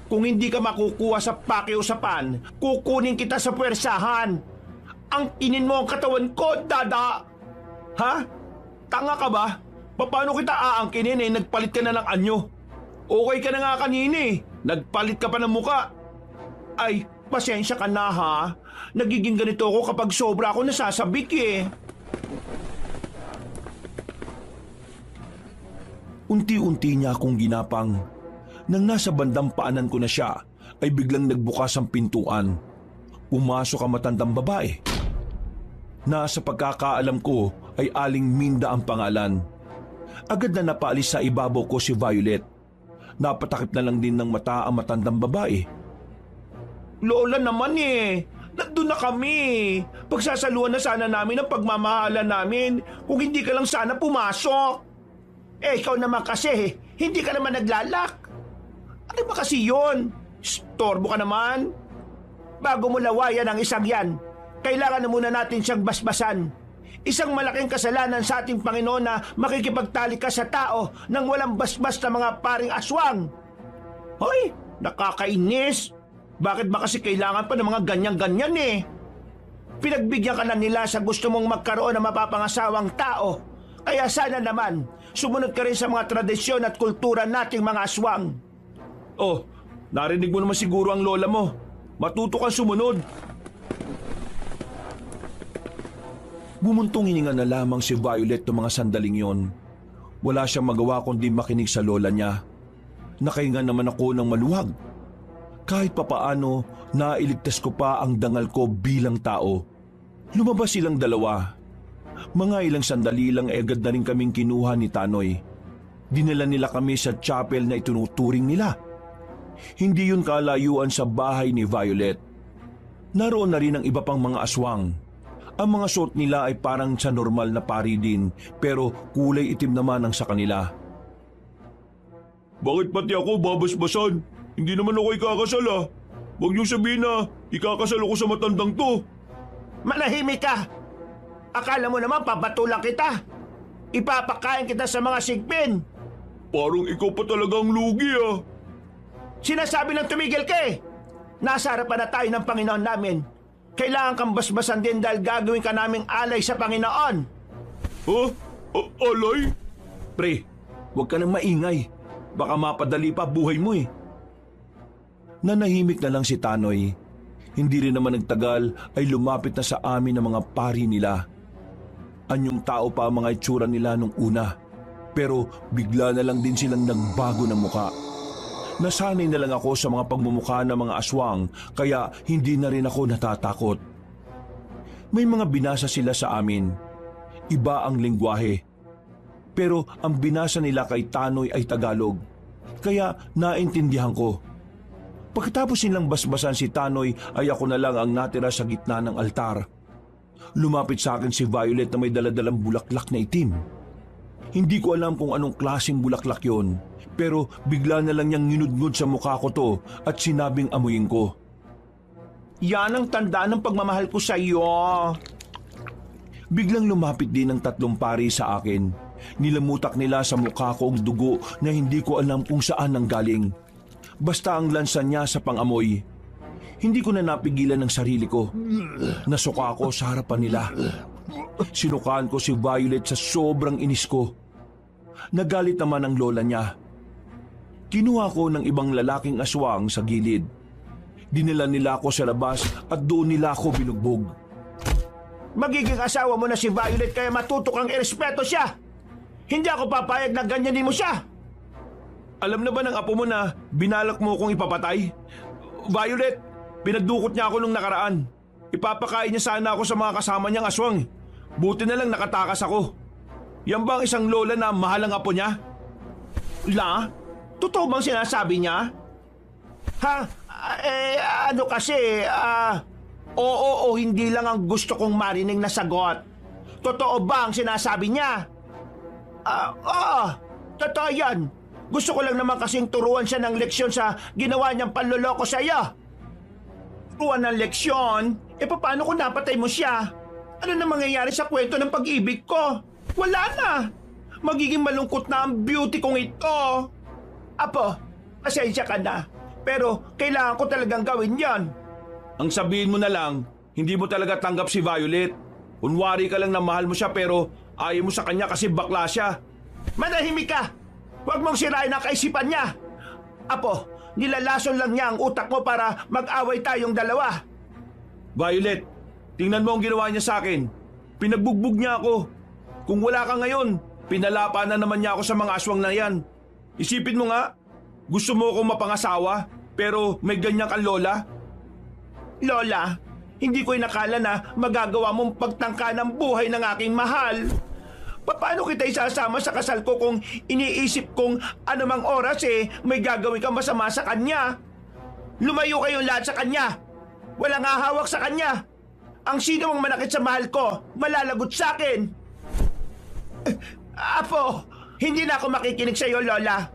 Kung hindi ka makukuha sa pakiusapan, kukunin kita sa pwersahan. Ang inin mo ang katawan ko, Dada! Ha? Tanga ka ba? Paano kita aangkinin nagpalit ka na ng anyo? Okay ka na nga kanina nagpalit ka pa ng muka. Ay, pasensya ka na ha. Nagiging ganito ako kapag sobra ako nasasabik Unti-unti niya akong ginapang. Nang nasa bandang paanan ko na siya, ay biglang nagbukas ang pintuan. Pumasok ang matandang babae. Nasa pagkakaalam ko ay Aling Minda ang pangalan. Agad na napaalis sa ibabaw ko si Violet. Napatakip na lang din ng mata ang matandang babae. Lola naman nandun na kami. Pagsasaluhan na sana namin ang pagmamahalan namin kung hindi ka lang sana pumasok. Ikaw naman kasi, hindi ka naman naglalak. Ano ba kasi yun? Storbo ka naman. Bago mo lawayan ang isang yan, kailangan na muna natin siyang basbasan. Isang malaking kasalanan sa ating Panginoon na makikipagtali ka sa tao nang walang basbas na mga paring aswang. Hoy, nakakainis. Bakit ba kasi kailangan pa ng mga ganyan-ganyan Pinagbigyan ka na nila sa gusto mong magkaroon ng mapapangasawang tao. Kaya sana naman, sumunod ka rin sa mga tradisyon at kultura nating mga aswang. Oh, narinig mo naman siguro ang lola mo. Matuto kang sumunod. Bumuntong hininga na lamang si Violet ng mga sandaling yon. Wala siyang magawa kundi makinig sa lola niya. Nakahinga naman ako ng maluwag. Kahit papaano, nailigtas ko pa ang dangal ko bilang tao. Lumabas silang dalawa. Mga ilang sandali lang agad na rin kaming kinuha ni Tanoy. Dinala nila kami sa chapel na itunuturing nila. Hindi yun kalayuan sa bahay ni Violet. Naroon na rin ang iba pang mga aswang. Ang mga suot nila ay parang sa normal na pari din, pero kulay itim naman ang sa kanila. Bakit pati ako babasbasan? Hindi naman ako ikakasal Huwag niyong sabihin na ikakasal ako sa matandang to. Manahimik ka! Akala mo naman papatulang kita. Ipapakain kita sa mga sigpin. Parang ikaw pa talagang lugi Sinasabi ng tumigil ka Nasa harapan na tayo ng Panginoon namin. Kailangan kang basbasan din dahil gagawin ka naming alay sa Panginoon. Alay? Pre, huwag ka nang maingay. Baka mapadali pa buhay mo Nanahimik na lang si Tanoy. Hindi rin naman nagtagal ay lumapit na sa amin ang mga pari nila. Anyong tao pa ang mga itsura nila nung una. Pero bigla na lang din silang nagbago ng muka. Nasanay na lang ako sa mga pagmumukha ng mga aswang kaya hindi na rin ako natatakot. May mga binasa sila sa amin. Iba ang lengguwahe. Pero ang binasa nila kay Tanoy ay Tagalog. Kaya naintindihan ko. Pagkatapos nilang basbasan si Tanoy ay ako na lang ang natira sa gitna ng altar. Lumapit sa akin si Violet na may daladalang bulaklak na itim. Hindi ko alam kung anong klaseng bulaklak yon, pero bigla na lang niyang nginudngod sa mukha ko to at sinabing amuyin ko. Yan ang tanda ng pagmamahal ko sa iyo. Biglang lumapit din ang 3 pari sa akin. Nilamutak nila sa mukha ko ang dugo na hindi ko alam kung saan nanggaling. Basta ang lansa niya sa pangamoy. Hindi ko na napigilan ng sarili ko. Nasuka ako sa harapan nila. Sinukaan ko si Violet sa sobrang inis ko. Nagalit naman ang lola niya. Kinuha ko ng ibang lalaking aswang sa gilid. Dinala nila ako sa labas at doon nila ako binugbog. Magiging asawa mo na si Violet kaya matuto kang irespeto siya. Hindi ako papayag na ganyanin mo siya. Alam na ba ng apo mo na binalak mo kong ipapatay? Violet, pinadukot niya ako nung nakaraan. Ipapakain niya sana ako sa mga kasama niyang aswang. Buti na lang nakatakas ako. Yan ba ang isang lola na mahal ang apo niya? La? Totoo bang sinasabi niya? Ha? Ano kasi, oo o hindi lang ang gusto kong marinig na sagot. Totoo ba ang sinasabi niya? Oo, totoo yan. Gusto ko lang naman kasing turuan siya ng leksyon sa ginawa niyang panloloko sa iyo. Turuan ng leksyon? Paano kung napatay mo siya? Ano na mangyayari sa kwento ng pag-ibig ko? Wala na. Magiging malungkot na ang beauty kong ito. Apo, pasensya ka na. Pero kailangan ko talagang gawin yon. Ang sabihin mo na lang, hindi mo talaga tanggap si Violet. Kunwari ka lang na mahal mo siya pero ayaw mo sa kanya kasi bakla siya. Manahimik ka! Huwag mong sirain ang kaisipan niya. Apo, nilalason lang niya ang utak mo para mag-away tayong dalawa. Violet, tingnan mo ang ginawa niya sa akin. Pinagbugbog niya ako. Kung wala ka ngayon, pinalapa na naman niya ako sa mga aswang na yan. Isipin mo nga, gusto mo akong mapangasawa pero may ganyan kang lola? Lola, hindi ko inakala na magagawa mong pagtangka ng buhay ng aking mahal. Paano kita isasama sa kasal ko kung iniisip kong anumang oras may gagawin kang masama sa kanya? Lumayo kayong lahat sa kanya. Walang hahawak sa kanya. Ang sino mang manakit sa mahal ko, malalagot sa akin. Apo, hindi na ako makikinig sa iyo, Lola.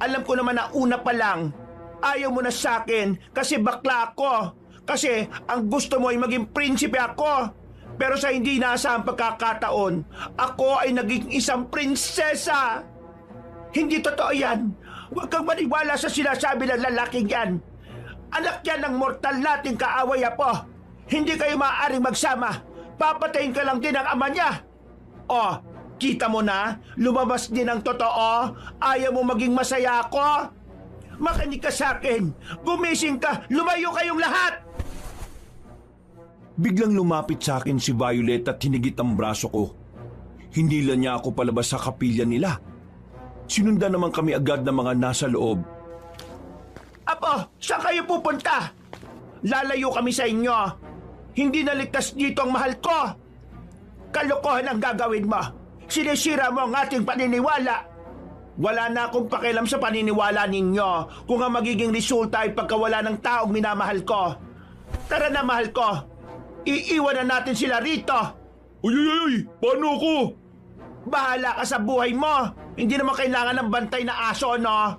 Alam ko naman na una pa lang, ayaw mo na sa akin kasi bakla ako. Kasi ang gusto mo ay maging prinsipe ako. Pero sa hindi inaasahang pagkakataon, ako ay naging isang prinsesa. Hindi totoo yan. Huwag kang maniwala sa sinasabi ng lalaking yan. Anak yan ng mortal nating kaaway, Apo. Hindi kayo maaaring magsama. Papatayin ka lang din ang ama niya. Oh, kita mo na? Lumabas din ang totoo. Ayaw mo maging masaya ako? Makinig ka sa akin. Gumising ka. Lumayo kayong lahat. Biglang lumapit sa akin si Violet at hinigit ang braso ko. Hinila niya ako palabas sa kapilya nila. Sinundan naman kami agad ng mga nasa loob. Apo, saan kayo pupunta? Lalayo kami sa inyo. Hindi naligtas dito ang mahal ko. Kalokohan ang gagawin mo. Sinisira mo ang ating paniniwala. Wala na akong pakialam sa paniniwala ninyo kung ang magiging resulta ay pagkawala ng taong minamahal ko. Tara na, mahal ko. Iiwan na natin sila rito. Uy, paano ako? Bahala ka sa buhay mo. Hindi naman kailangan ng bantay na aso, no?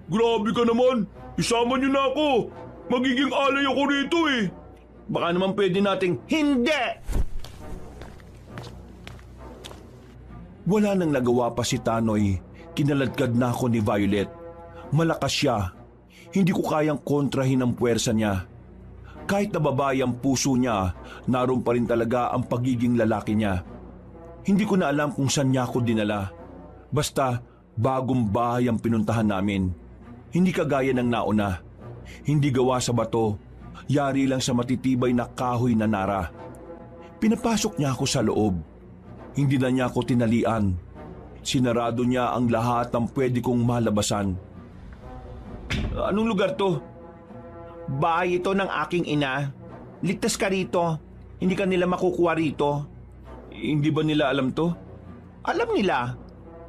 Grabe ka naman. Isama niyo na ako. Magiging alay ako rito eh. Baka naman pwede nating... Hindi! Wala nang nagawa pa si Tanoy. Kinaladkad na ako ni Violet. Malakas siya. Hindi ko kayang kontrahin ang puwersa niya. Kahit na babae ang puso niya, naroon pa rin talaga ang pagiging lalaki niya. Hindi ko na alam kung saan niya ako dinala. Basta, bagong bahay ang pinuntahan namin. Hindi kagaya ng nauna. Hindi gawa sa bato. Yari lang sa matitibay na kahoy na nara. Pinapasok niya ako sa loob. Hindi na niya ako tinalian. Sinarado niya ang lahat ng pwede kong malabasan. Anong lugar to? Bahay ito ng aking ina. Ligtas ka rito. Hindi ka nila makukuha rito. Hindi ba nila alam to? Alam nila.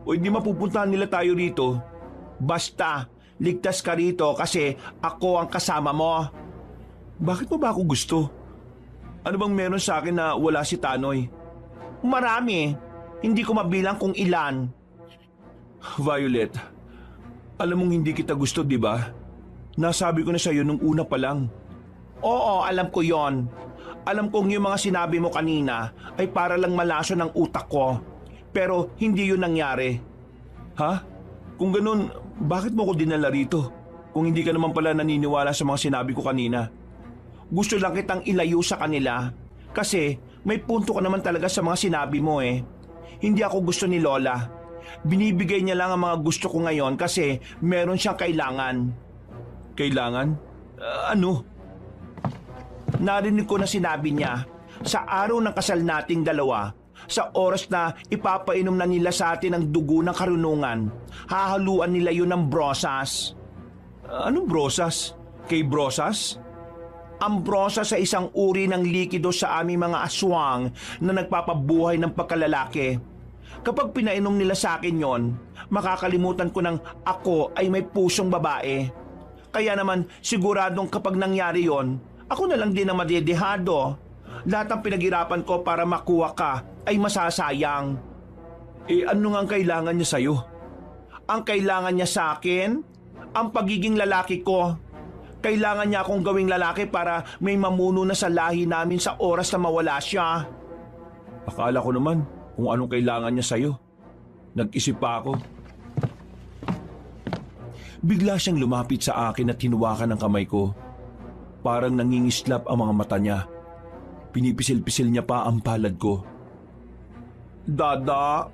O hindi mapupuntahan nila tayo rito? Basta, ligtas ka rito kasi ako ang kasama mo. Bakit mo ba ako gusto? Ano bang meron sa akin na wala si Tanoy? Marami. Hindi ko mabilang kung ilan. Violet, alam mong hindi kita gusto, di ba? Nasabi ko na sa iyo nung una pa lang. Oo, alam ko yon. Alam kong yung mga sinabi mo kanina ay para lang malaso ng utak ko. Pero hindi yun nangyari. Ha? Kung ganun, bakit mo ko dinala rito? Kung hindi ka naman pala naniniwala sa mga sinabi ko kanina. Gusto lang kitang ilayo sa kanila. Kasi may punto ka naman talaga sa mga sinabi mo eh. Hindi ako gusto ni Lola. Binibigay niya lang ang mga gusto ko ngayon kasi meron siyang kailangan. Kailangan? Ano? Narinig ko na sinabi niya, sa araw ng kasal nating dalawa, sa oras na ipapainom na nila sa atin ang dugo ng karunungan, hahaluan nila yun ng brosas. Anong brosas? Kay brosas? Ang brosas sa isang uri ng likido sa aming mga aswang na nagpapabuhay ng pagkalalaki. Kapag pinainom nila sa akin yon, makakalimutan ko ng ako ay may pusong babae. Kaya naman siguradong kapag nangyari yon, ako na lang din ang madedehado. Lahat ng pinaghirapan ko para makuha ka ay masasayang. Ano nga ang kailangan niya sa'yo? Ang kailangan niya sa akin, ang pagiging lalaki ko. Kailangan niya akong gawing lalaki para may mamuno na sa lahi namin sa oras na mawala siya. Akala ko naman kung anong kailangan niya sa'yo. Nag-isip pa ako. Bigla siyang lumapit sa akin at hinuwakan ng kamay ko. Parang nangingislap ang mga mata niya. Pinipisil-pisil niya pa ang palad ko. Dada,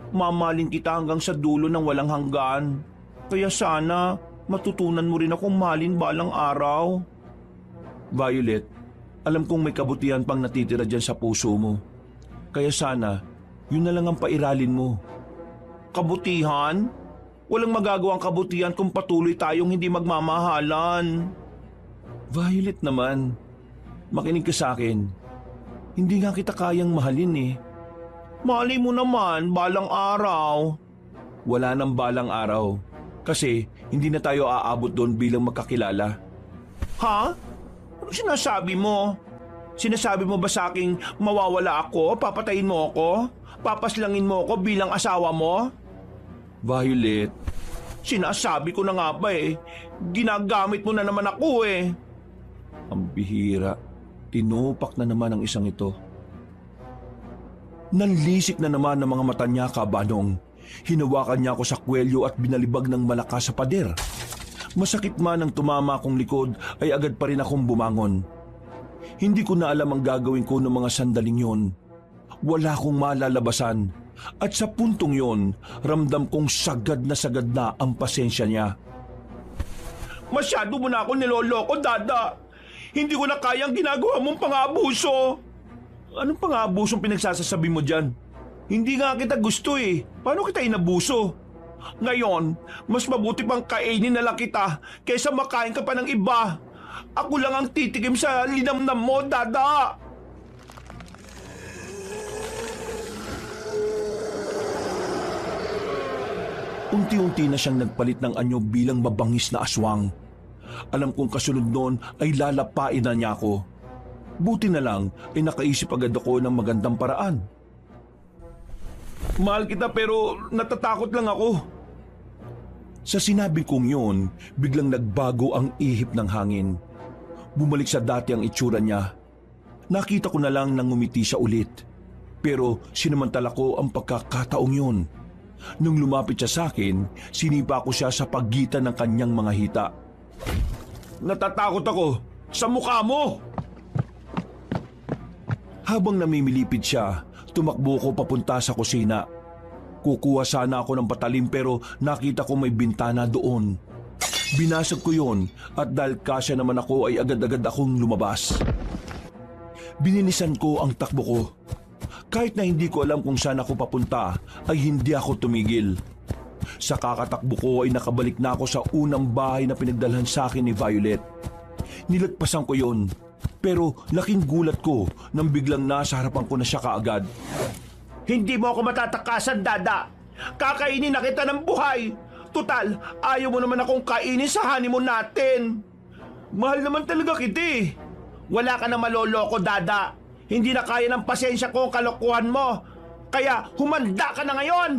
mamahalin kita hanggang sa dulo ng walang hanggan. Kaya sana matutunan mo rin akong mahalin balang araw. Violet, alam kong may kabutihan pang natitira dyan sa puso mo. Kaya sana, yun na lang ang pairalin mo. Kabutihan? Walang magagawang kabutihan kung patuloy tayong hindi magmamahalan. Violet naman, makinig ka sa akin. Hindi nga kita kayang mahalin eh. Mali mo naman, balang araw. Wala nang balang araw. Kasi hindi na tayo aabot doon bilang magkakilala. Ha? Ano sinasabi mo? Sinasabi mo ba sa aking mawawala ako, papatayin mo ako, papaslangin mo ako bilang asawa mo? Violet, Sinasabi ko na nga ba eh, ginagamit mo na naman ako eh. ang bihira. Tinupak na naman ang isang ito. Nanlisik na naman ng mga mata niya, Kabanong. Hinawakan niya ako sa kwelyo at binalibag ng malakas sa pader. Masakit man ang tumama akong likod ay agad pa rin akong bumangon. Hindi ko na alam ang gagawin ko ng mga sandaling yon. Wala akong malalabasan. At sa puntong yon, ramdam kong sagad na ang pasensya niya. Masyado mo na ako niloloko, Dada. Hindi ko na kayang ginagawa mong pang-aabuso. Anong pang-aabusong pinagsasasabi mo dyan? Hindi nga kita gusto eh. Paano kita inabuso? Ngayon, mas mabuti pang kainin na lang kita kaysa makain ka pa ng iba. Ako lang ang titikim sa linamnam mo, Dada. Unti-unti na siyang nagpalit ng anyo bilang mabangis na aswang. Alam kong kasunod noon ay lalapain na niya ako. Buti na lang ay nakaisip agad ako ng magandang paraan. Mahal kita pero natatakot lang ako. Sa sinabi kong yun, biglang nagbago ang ihip ng hangin. Bumalik sa dati ang itsura niya. Nakita ko na lang nang ngumiti siya ulit. Pero sinamantala ko ang pagkakataong yun. Nung lumapit siya sa akin, sinipa ko siya sa pagitan ng kanyang mga hita. Natatakot ako sa mukha mo! Habang namimilipid siya, tumakbo ko papunta sa kusina. Kukuha sana ako ng patalim pero nakita ko may bintana doon. Binasag ko yon at dahil kasya naman ako ay agad-agad akong lumabas. Bininisan ko ang takbo ko. Kahit na hindi ko alam kung saan ako papunta, ay hindi ako tumigil. Sa kakatakbo ko ay nakabalik na ako sa unang bahay na pinagdalhan sa akin ni Violet. Nilagpasan ko yon, pero laking gulat ko nang biglang nasa harapan ko na siya kaagad. Hindi mo ako matatakasan, Dada. Kakainin na kita ng buhay. Tutal, ayaw mo naman akong kainin sa honeymoon natin. Mahal naman talaga kita eh. Wala ka na maloloko, Dada. Hindi na kaya ng pasensya ko ang kalokohan mo. Kaya humanda ka na ngayon.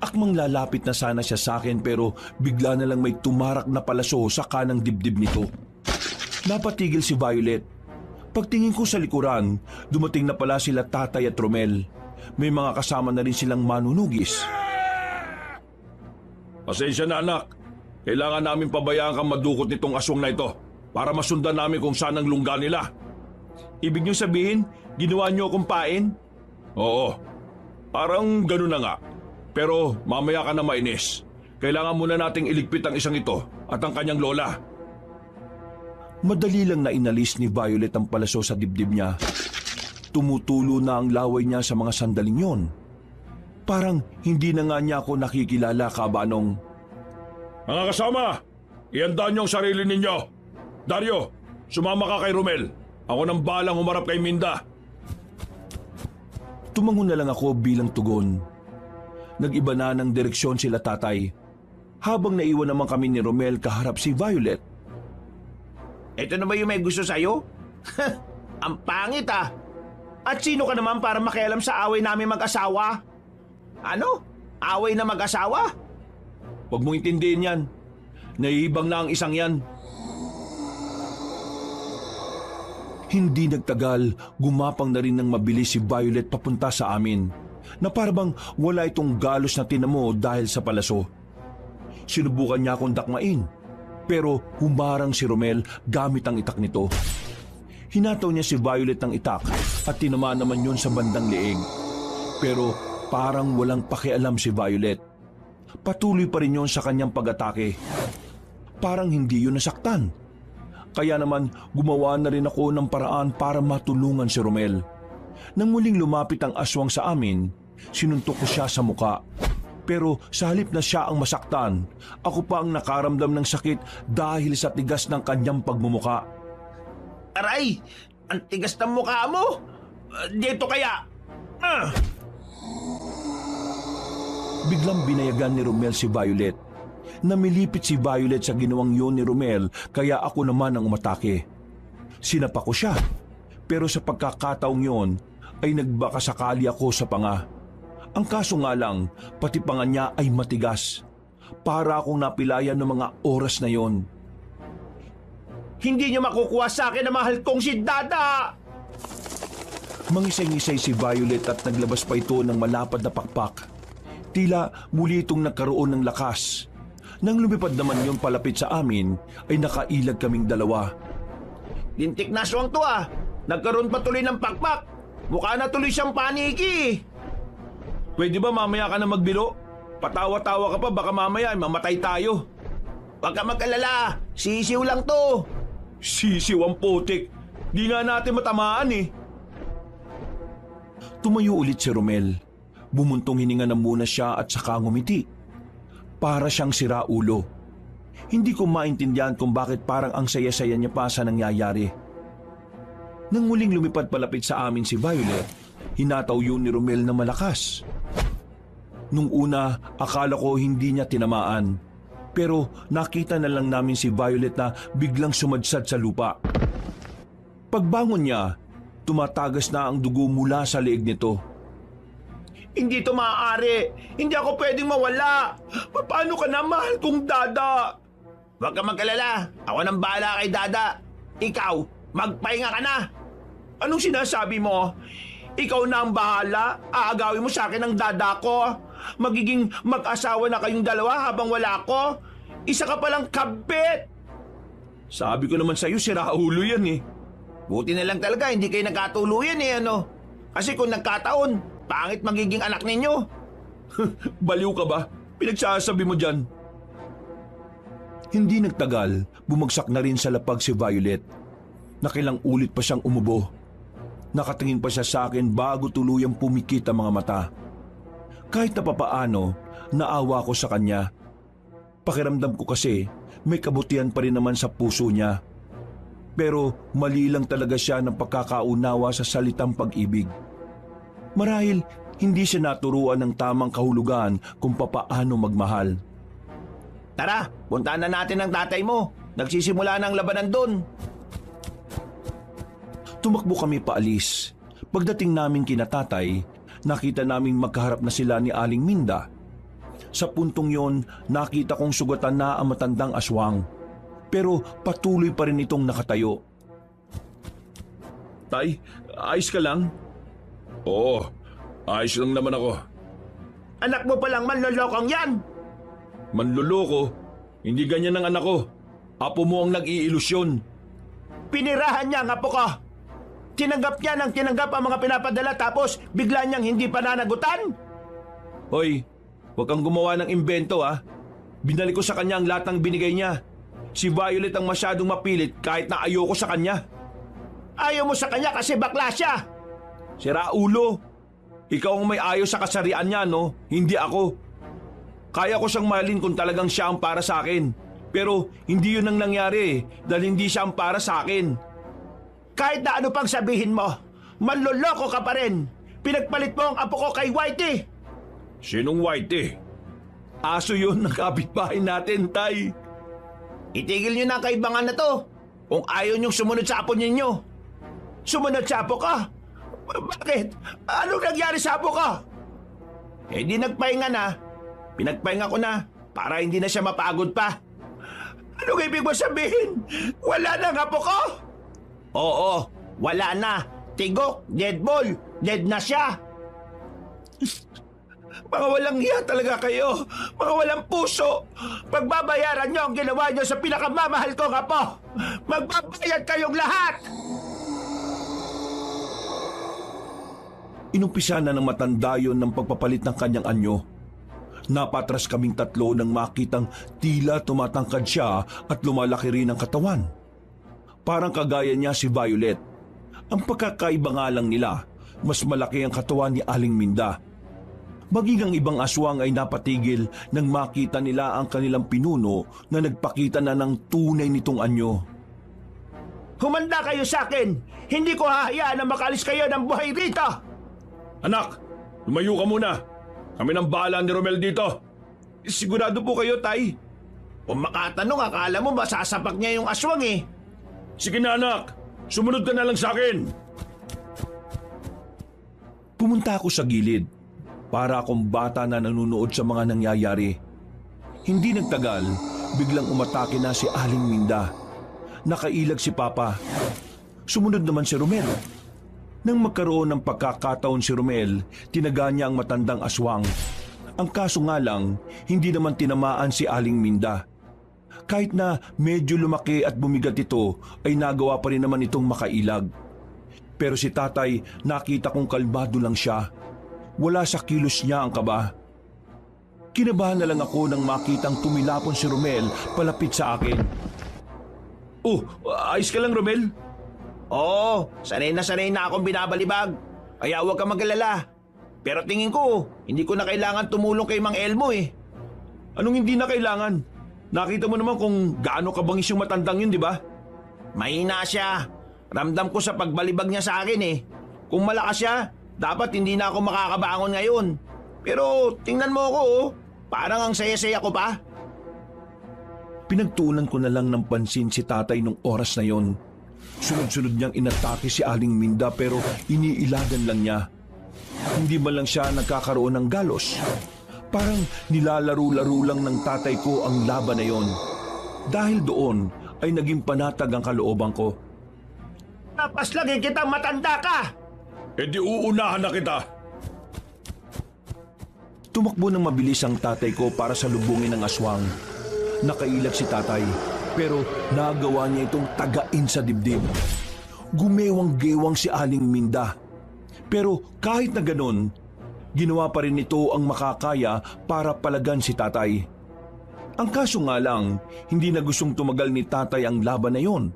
Akmang lalapit na sana siya sa akin pero bigla na lang may tumarak na palaso sa kanang dibdib nito. Napatigil si Violet. Pagtingin ko sa likuran, dumating na pala sila Tatay at Romel. May mga kasama na rin silang manunugis. Pasensya na anak. Kailangan namin pabayaan kang madukot nitong aswang na ito para masundan namin kung saan ang lungga nila. Ibig niyo sabihin, ginawa niyo akong pain? Oo, parang ganun na nga. Pero mamaya ka na mainis. Kailangan muna nating iligpit ang isang ito at ang kanyang lola. Madali lang na inalis ni Violet ang palaso sa dibdib niya. Tumutulo na ang laway niya sa mga sandaling yon. Parang hindi na nga niya ako nakikilala, Kabanong. Mga kasama, ihanda niyo ang sarili ninyo. Dario, sumama ka kay Romel. Ako nang balang humarap kay Minda. Tumango na lang ako bilang tugon. Nag-iba na ng direksyon sila tatay. Habang naiwan naman kami ni Romel kaharap si Violet. Ito na ba yung may gusto sa'yo? Ang pangit ah! At sino ka naman para makialam sa away namin mag-asawa? Ano? Away na mag-asawa? Huwag mong intindihin yan. Naiibang na ang isang yan. Hindi nagtagal, gumapang na rin ng mabilis si Violet papunta sa amin, na parabang wala itong galos na tinamo dahil sa palaso. Sinubukan niya akong dakmain, pero humarang si Romel gamit ang itak nito. Hinataw niya si Violet ng itak at tinamaan naman yun sa bandang leeg. Pero parang walang pakialam si Violet. Patuloy pa rin yun sa kanyang pag-atake. Parang hindi yun nasaktan. Kaya naman gumawa na rin ako ng paraan para matulungan si Romel. Nang muling lumapit ang aswang sa amin, sinuntok ko siya sa muka. Pero sa halip na siya ang masaktan, ako pa ang nakaramdam ng sakit dahil sa tigas ng kanyang pagmumuka. Aray! Ang tigas ng mukha mo! Dito kaya! Biglang binayagan ni Romel si Violet. Namilipit si Violet sa ginawang yun ni Romel, kaya ako naman ang umatake. Sinapa ko siya, pero sa pagkakataong yun ay nagbaka sakali ako sa panga. Ang kaso nga lang, pati panga niya ay matigas. Para akong napilayan ng mga oras na yon. Hindi niyo makukuha sa akin na mahal kong si Dada! Mangisay-ngisay si Violet at naglabas pa ito ng malapad na pakpak. Tila muli itong nagkaroon ng lakas. Nang lumipad naman yon palapit sa amin, ay nakailag kaming dalawa. Lintik na aswang to ah! Nagkaroon pa tuloy ng pakpak! Mukha na tuloy siyang paniki! Pwede ba mamaya ka na magbiro? Patawa-tawa ka pa, baka mamaya ay mamatay tayo. Huwag ka mag-alala! Sisiw lang to! Sisiw ang putik. Di nga natin matamaan eh. Tumayo ulit si Romel. Bumuntong hininga na muna siya at saka ngumiti. Para siyang siraulo. Hindi ko maintindihan kung bakit parang ang saya-saya niya pa sa nangyayari. Nang muling lumipad palapit sa amin si Violet, hinataw yun ni Romel na malakas. Nung una, akala ko hindi niya tinamaan. Pero nakita na lang namin si Violet na biglang sumadsad sa lupa. Pagbangon niya, tumatagas na ang dugo mula sa leeg nito. Hindi to maaari! Hindi ako pwedeng mawala! Paano ka na, mahal kong Dada? Huwag ka mag-alala! Ako nang bahala kay Dada! Ikaw, magpahinga ka na! Anong sinasabi mo? Ikaw na ang bahala? Aagawin mo sa akin ang Dada ko? Magiging mag-asawa na kayong dalawa habang wala ko? Isa ka palang kabit! Sabi ko naman sa'yo, siraulo yan eh. Buti na lang talaga, hindi kayo nagkatuluyan eh, ano? Kasi kung nagkataon, pangit magiging anak ninyo. Baliw ka ba? Pinagsasabi mo dyan. Hindi nagtagal, bumagsak na rin sa lapag si Violet. Nakilang ulit pa siyang umubo. Nakatingin pa siya sa akin bago tuluyang pumikit ang mga mata. Kahit na papaano, naawa ko sa kanya. Pakiramdam ko kasi may kabutihan pa rin naman sa puso niya. Pero mali lang talaga siya ng pagkakaunawa sa salitang pag-ibig. Marahil hindi siya naturuan ng tamang kahulugan kung papaano magmahal. Tara, puntaan na natin ang tatay mo. Nagsisimula na ang labanan doon. Tumakbo kami paalis. Pagdating namin kina tatay, nakita naming magkaharap na sila ni Aling Minda. Sa puntong yon, nakita kong sugatan na ang matandang aswang. Pero patuloy pa rin itong nakatayo. Tay, ayos ka lang? Oo, ayos lang naman ako. Anak mo palang manlolokong yan! Manluloko? Hindi ganyan ang anak ko. Apo mo ang nag-iilusyon. Pinirahan niya ang apo ko! Tinanggap niya ng tinanggap ang mga pinapadala tapos bigla niyang hindi pananagutan? Hoy, huwag kang gumawa ng imbento ha. Binalik ko sa kanya ang lahat ng binigay niya. Si Violet ang masyadong mapilit kahit na ayoko sa kanya. Ayaw mo sa kanya kasi bakla siya! Siraulo! Ikaw ang may ayaw sa kasarian niya, no? Hindi ako. Kaya ko siyang mahalin kung talagang siya ang para sa akin. Pero hindi yun ang nangyari dahil hindi siya ang para sa akin. Kahit na ano pang sabihin mo, manloloko ka pa rin. Pinagpalit mo ang apo ko kay Whitey. Sinong Whitey? Aso yun ng kapitbahay natin, Tay. Itigil niyo na ang kaibangan na to. Kung ayaw niyong sumunod sa apo ninyo. Sumunod sa apo ka? Bakit? Anong nangyari sa apo ka? Eh di nagpahinga na. Pinagpahinga ko na para hindi na siya mapagod pa. Anong ibig mo sabihin? Wala na ang apo ko? Oo, wala na. Tigok, dead ball, dead na siya. Mga walang hiya talaga kayo. Mga walang puso. Pagbabayaran niyo ang ginawa niyo sa pinakamamahal kong apo. Magbabayad kayong lahat. Inumpisa na ng matanda yon ng pagpapalit ng kanyang anyo. Napatras kaming tatlo nang makitang tila tumatangkad siya at lumalaki rin ang katawan. Parang kagaya niya si Violet. Ang pagkakaiba nga lang nila, mas malaki ang katawan ni Aling Minda. Maging ang ibang aswang ay napatigil nang makita nila ang kanilang pinuno na nagpakita na ng tunay nitong anyo. Humanda kayo sa akin. Hindi ko hahayaan na makalis kayo ng buhay rito. Anak, lumayo ka muna. Kami nang bahala ni Romel dito. Sigurado po kayo, Tay? Kung makatanong, akala mo masasapak niya yung aswang eh. Sige na anak, sumunod ka na lang sa akin. Pumunta ako sa gilid para akong bata na nanonood sa mga nangyayari. Hindi nagtagal, biglang umatake na si Aling Minda. Nakailag si Papa. Sumunod naman si Romel. Nang magkaroon ng pagkakataon si Romel, tinaga niya ang matandang aswang. Ang kaso nga lang, hindi naman tinamaan si Aling Minda. Kahit na medyo lumaki at bumigat ito, ay nagawa pa rin naman itong makailag. Pero si Tatay, nakita kong kalmado lang siya. Wala sa kilos niya ang kaba. Kinabahan na lang ako nang makitang tumilapon si Romel palapit sa akin. Oh, ayos ka lang Romel? Oo, sanay na akong binabalibag. Kaya huwag ka mag-alala. Pero tingin ko, hindi ko na kailangan tumulong kay Mang Elmo eh. Anong hindi na kailangan? Nakita mo naman kung gaano kabangis yung matandang yun, di ba? Mahina siya. Ramdam ko sa pagbalibag niya sa akin eh. Kung malakas siya, dapat hindi na ako makakabangon ngayon. Pero tingnan mo ako oh, parang ang saya-saya ko pa. Pinagtuunan ko na lang ng pansin si Tatay nung oras na yon. Sunod-sunod niyang inatake si Aling Minda pero iniilagan lang niya. Hindi man lang siya nagkakaroon ng galos. Parang nilalaro-laro lang ng tatay ko ang laban na yon. Dahil doon ay naging panatag ang kalooban ko. Tapos lagi kitang matanda ka! E di uunahan na kita. Tumakbo ng mabilis ang tatay ko para salubungin ang aswang. Nakailag si Tatay pero nagawa niya itong tagain sa dibdib. Gumewang-gewang si Aling Minda. Pero kahit na ganon, ginawa pa rin ito ang makakaya para palagan si Tatay. Ang kaso nga lang, hindi na gustong tumagal ni Tatay ang laban na yon.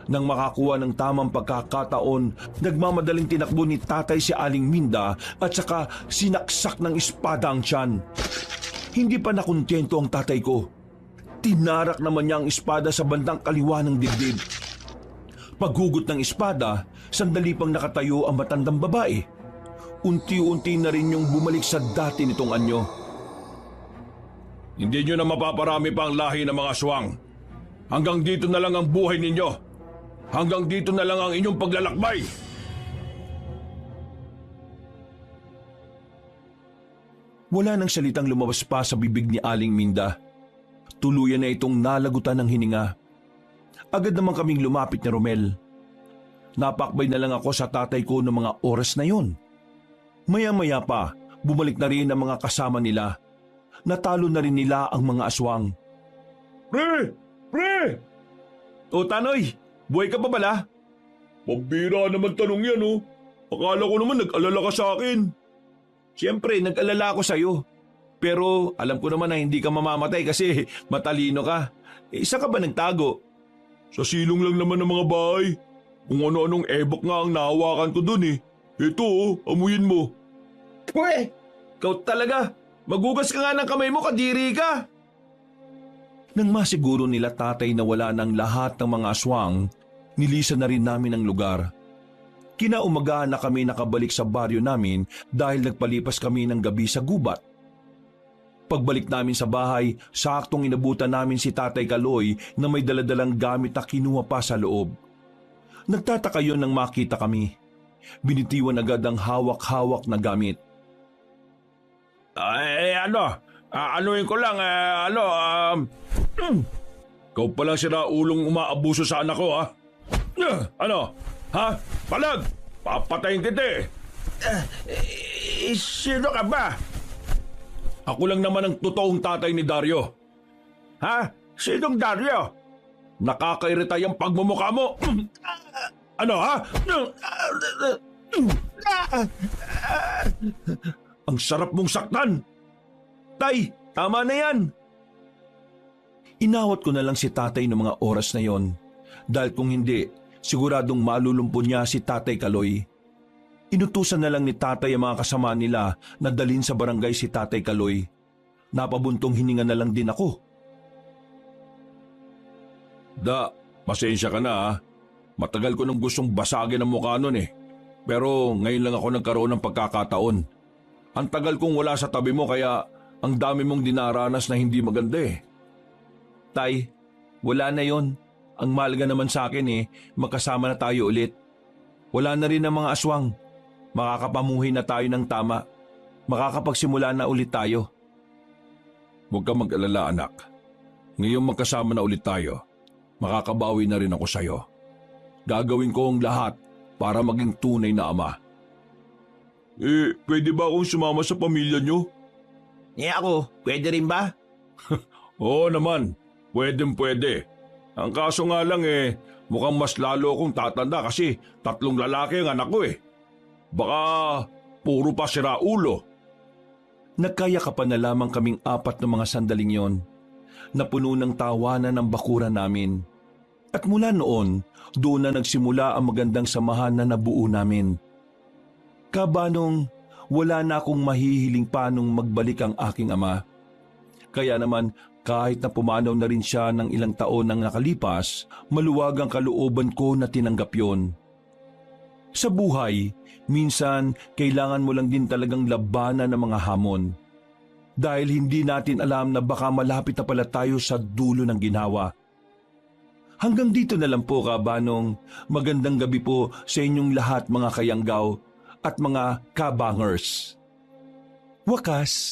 Nang makakuha ng tamang pagkakataon, nagmamadaling tinakbo ni Tatay si Aling Minda at saka sinaksak ng espada ang tiyan. Hindi pa nakontento ang tatay ko. Tinarak naman niya ang espada sa bandang kaliwa ng dibdib. Paghugot ng espada, sandali pang nakatayo ang matandang babae. Unti-unti na rin yung bumalik sa dati nitong anyo. Hindi nyo na mapaparami pa ang lahi ng mga aswang. Hanggang dito na lang ang buhay ninyo. Hanggang dito na lang ang inyong paglalakbay. Wala nang salitang lumabas pa sa bibig ni Aling Minda. Tuluyan na itong nalagutan ng hininga. Agad naman kaming lumapit ni Romel. Napakbay na lang ako sa tatay ko ng mga oras na yon. Maya-maya pa, bumalik na rin ang mga kasama nila. Natalo na rin nila ang mga aswang. Pre! Pre! O Tanoy, buhay ka pa pala? Pambira naman tanong yan oh. Akala ko naman nag-alala ka sa akin. Siyempre, nag-alala ako sa'yo. Pero alam ko naman na hindi ka mamamatay kasi matalino ka. Isa ka ba nagtago? Sa silong lang naman ng mga bahay. Kung ano-anong ebok nga ang nahawakan ko dun eh. Ito oh, amuyin mo. Pwe! Ikaw talaga! Magugas ka nga ng kamay mo, kadiri ka! Nang masiguro nila tatay na wala ng lahat ng mga aswang, nilisan na rin namin ang lugar. Kinaumagahan na kami nakabalik sa baryo namin dahil nagpalipas kami ng gabi sa gubat. Pagbalik namin sa bahay, saktong inabutan namin si Tatay Kaloy na may daladalang gamit na kinuha pa sa loob. Nagtataka yun nang makita kami. Binitiwan agad ang hawak-hawak na gamit. Anuin ko lang, Ikaw palang sinaulong umaabuso sa anak ko, ha? Ano? Ha? Palag! Papatayin kita eh! Sino ka ba? Ako lang naman ang totoong tatay ni Dario. Ha? Sinong Dario? Nakakairita yung pagmumukha mo! Ano, ha? Ang sarap mong saktan! Tay, tama na yan! Inawat ko na lang si tatay ng mga oras na yon. Dahil kung hindi, siguradong malulumpo niya si Tatay Kaloy. Inutusan na lang ni tatay ang mga kasama nila na dalhin sa barangay si Tatay Kaloy. Napabuntong hininga na lang din ako. Pasensya ka na, ha? Matagal ko nang gustong basagin ang mukha nun eh. Pero ngayon lang ako nagkaroon ng pagkakataon. Ang tagal kong wala sa tabi mo kaya ang dami mong dinaranas na hindi maganda eh. Tay, wala na yon. Ang mahalaga naman sa akin magkasama na tayo ulit. Wala na rin ang mga aswang. Makakapamuhay na tayo ng tama. Makakapagsimula na ulit tayo. Huwag kang mag-alala, anak. Ngayong magkasama na ulit tayo, makakabawi na rin ako sa'yo. Gagawin ko ang lahat para maging tunay na ama. Pwede ba akong sumama sa pamilya niyo? Ako, pwede rin ba? Oo naman, pwede. Ang kaso nga lang mukhang mas lalo akong tatanda kasi 3 lalaki ang anak ko eh. Baka puro pa sira ulo. Nagkayakapan na lamang kaming 4 na mga sandaling yon. Napuno ng tawanan ng bakuran namin. At mula noon, doon na nagsimula ang magandang samahan na nabuo namin. Kabanong, wala na akong mahihiling pa nung magbalik ang aking ama. Kaya naman, kahit na pumanaw na rin siya ng ilang taon nang nakalipas, maluwag ang kalooban ko na tinanggap yon. Sa buhay, minsan kailangan mo lang din talagang labanan ng mga hamon. Dahil hindi natin alam na baka malapit na pala tayo sa dulo ng ginawa. Hanggang dito na lang po, Kabanong. Magandang gabi po sa inyong lahat mga kayanggaw at mga kabangers. Wakas.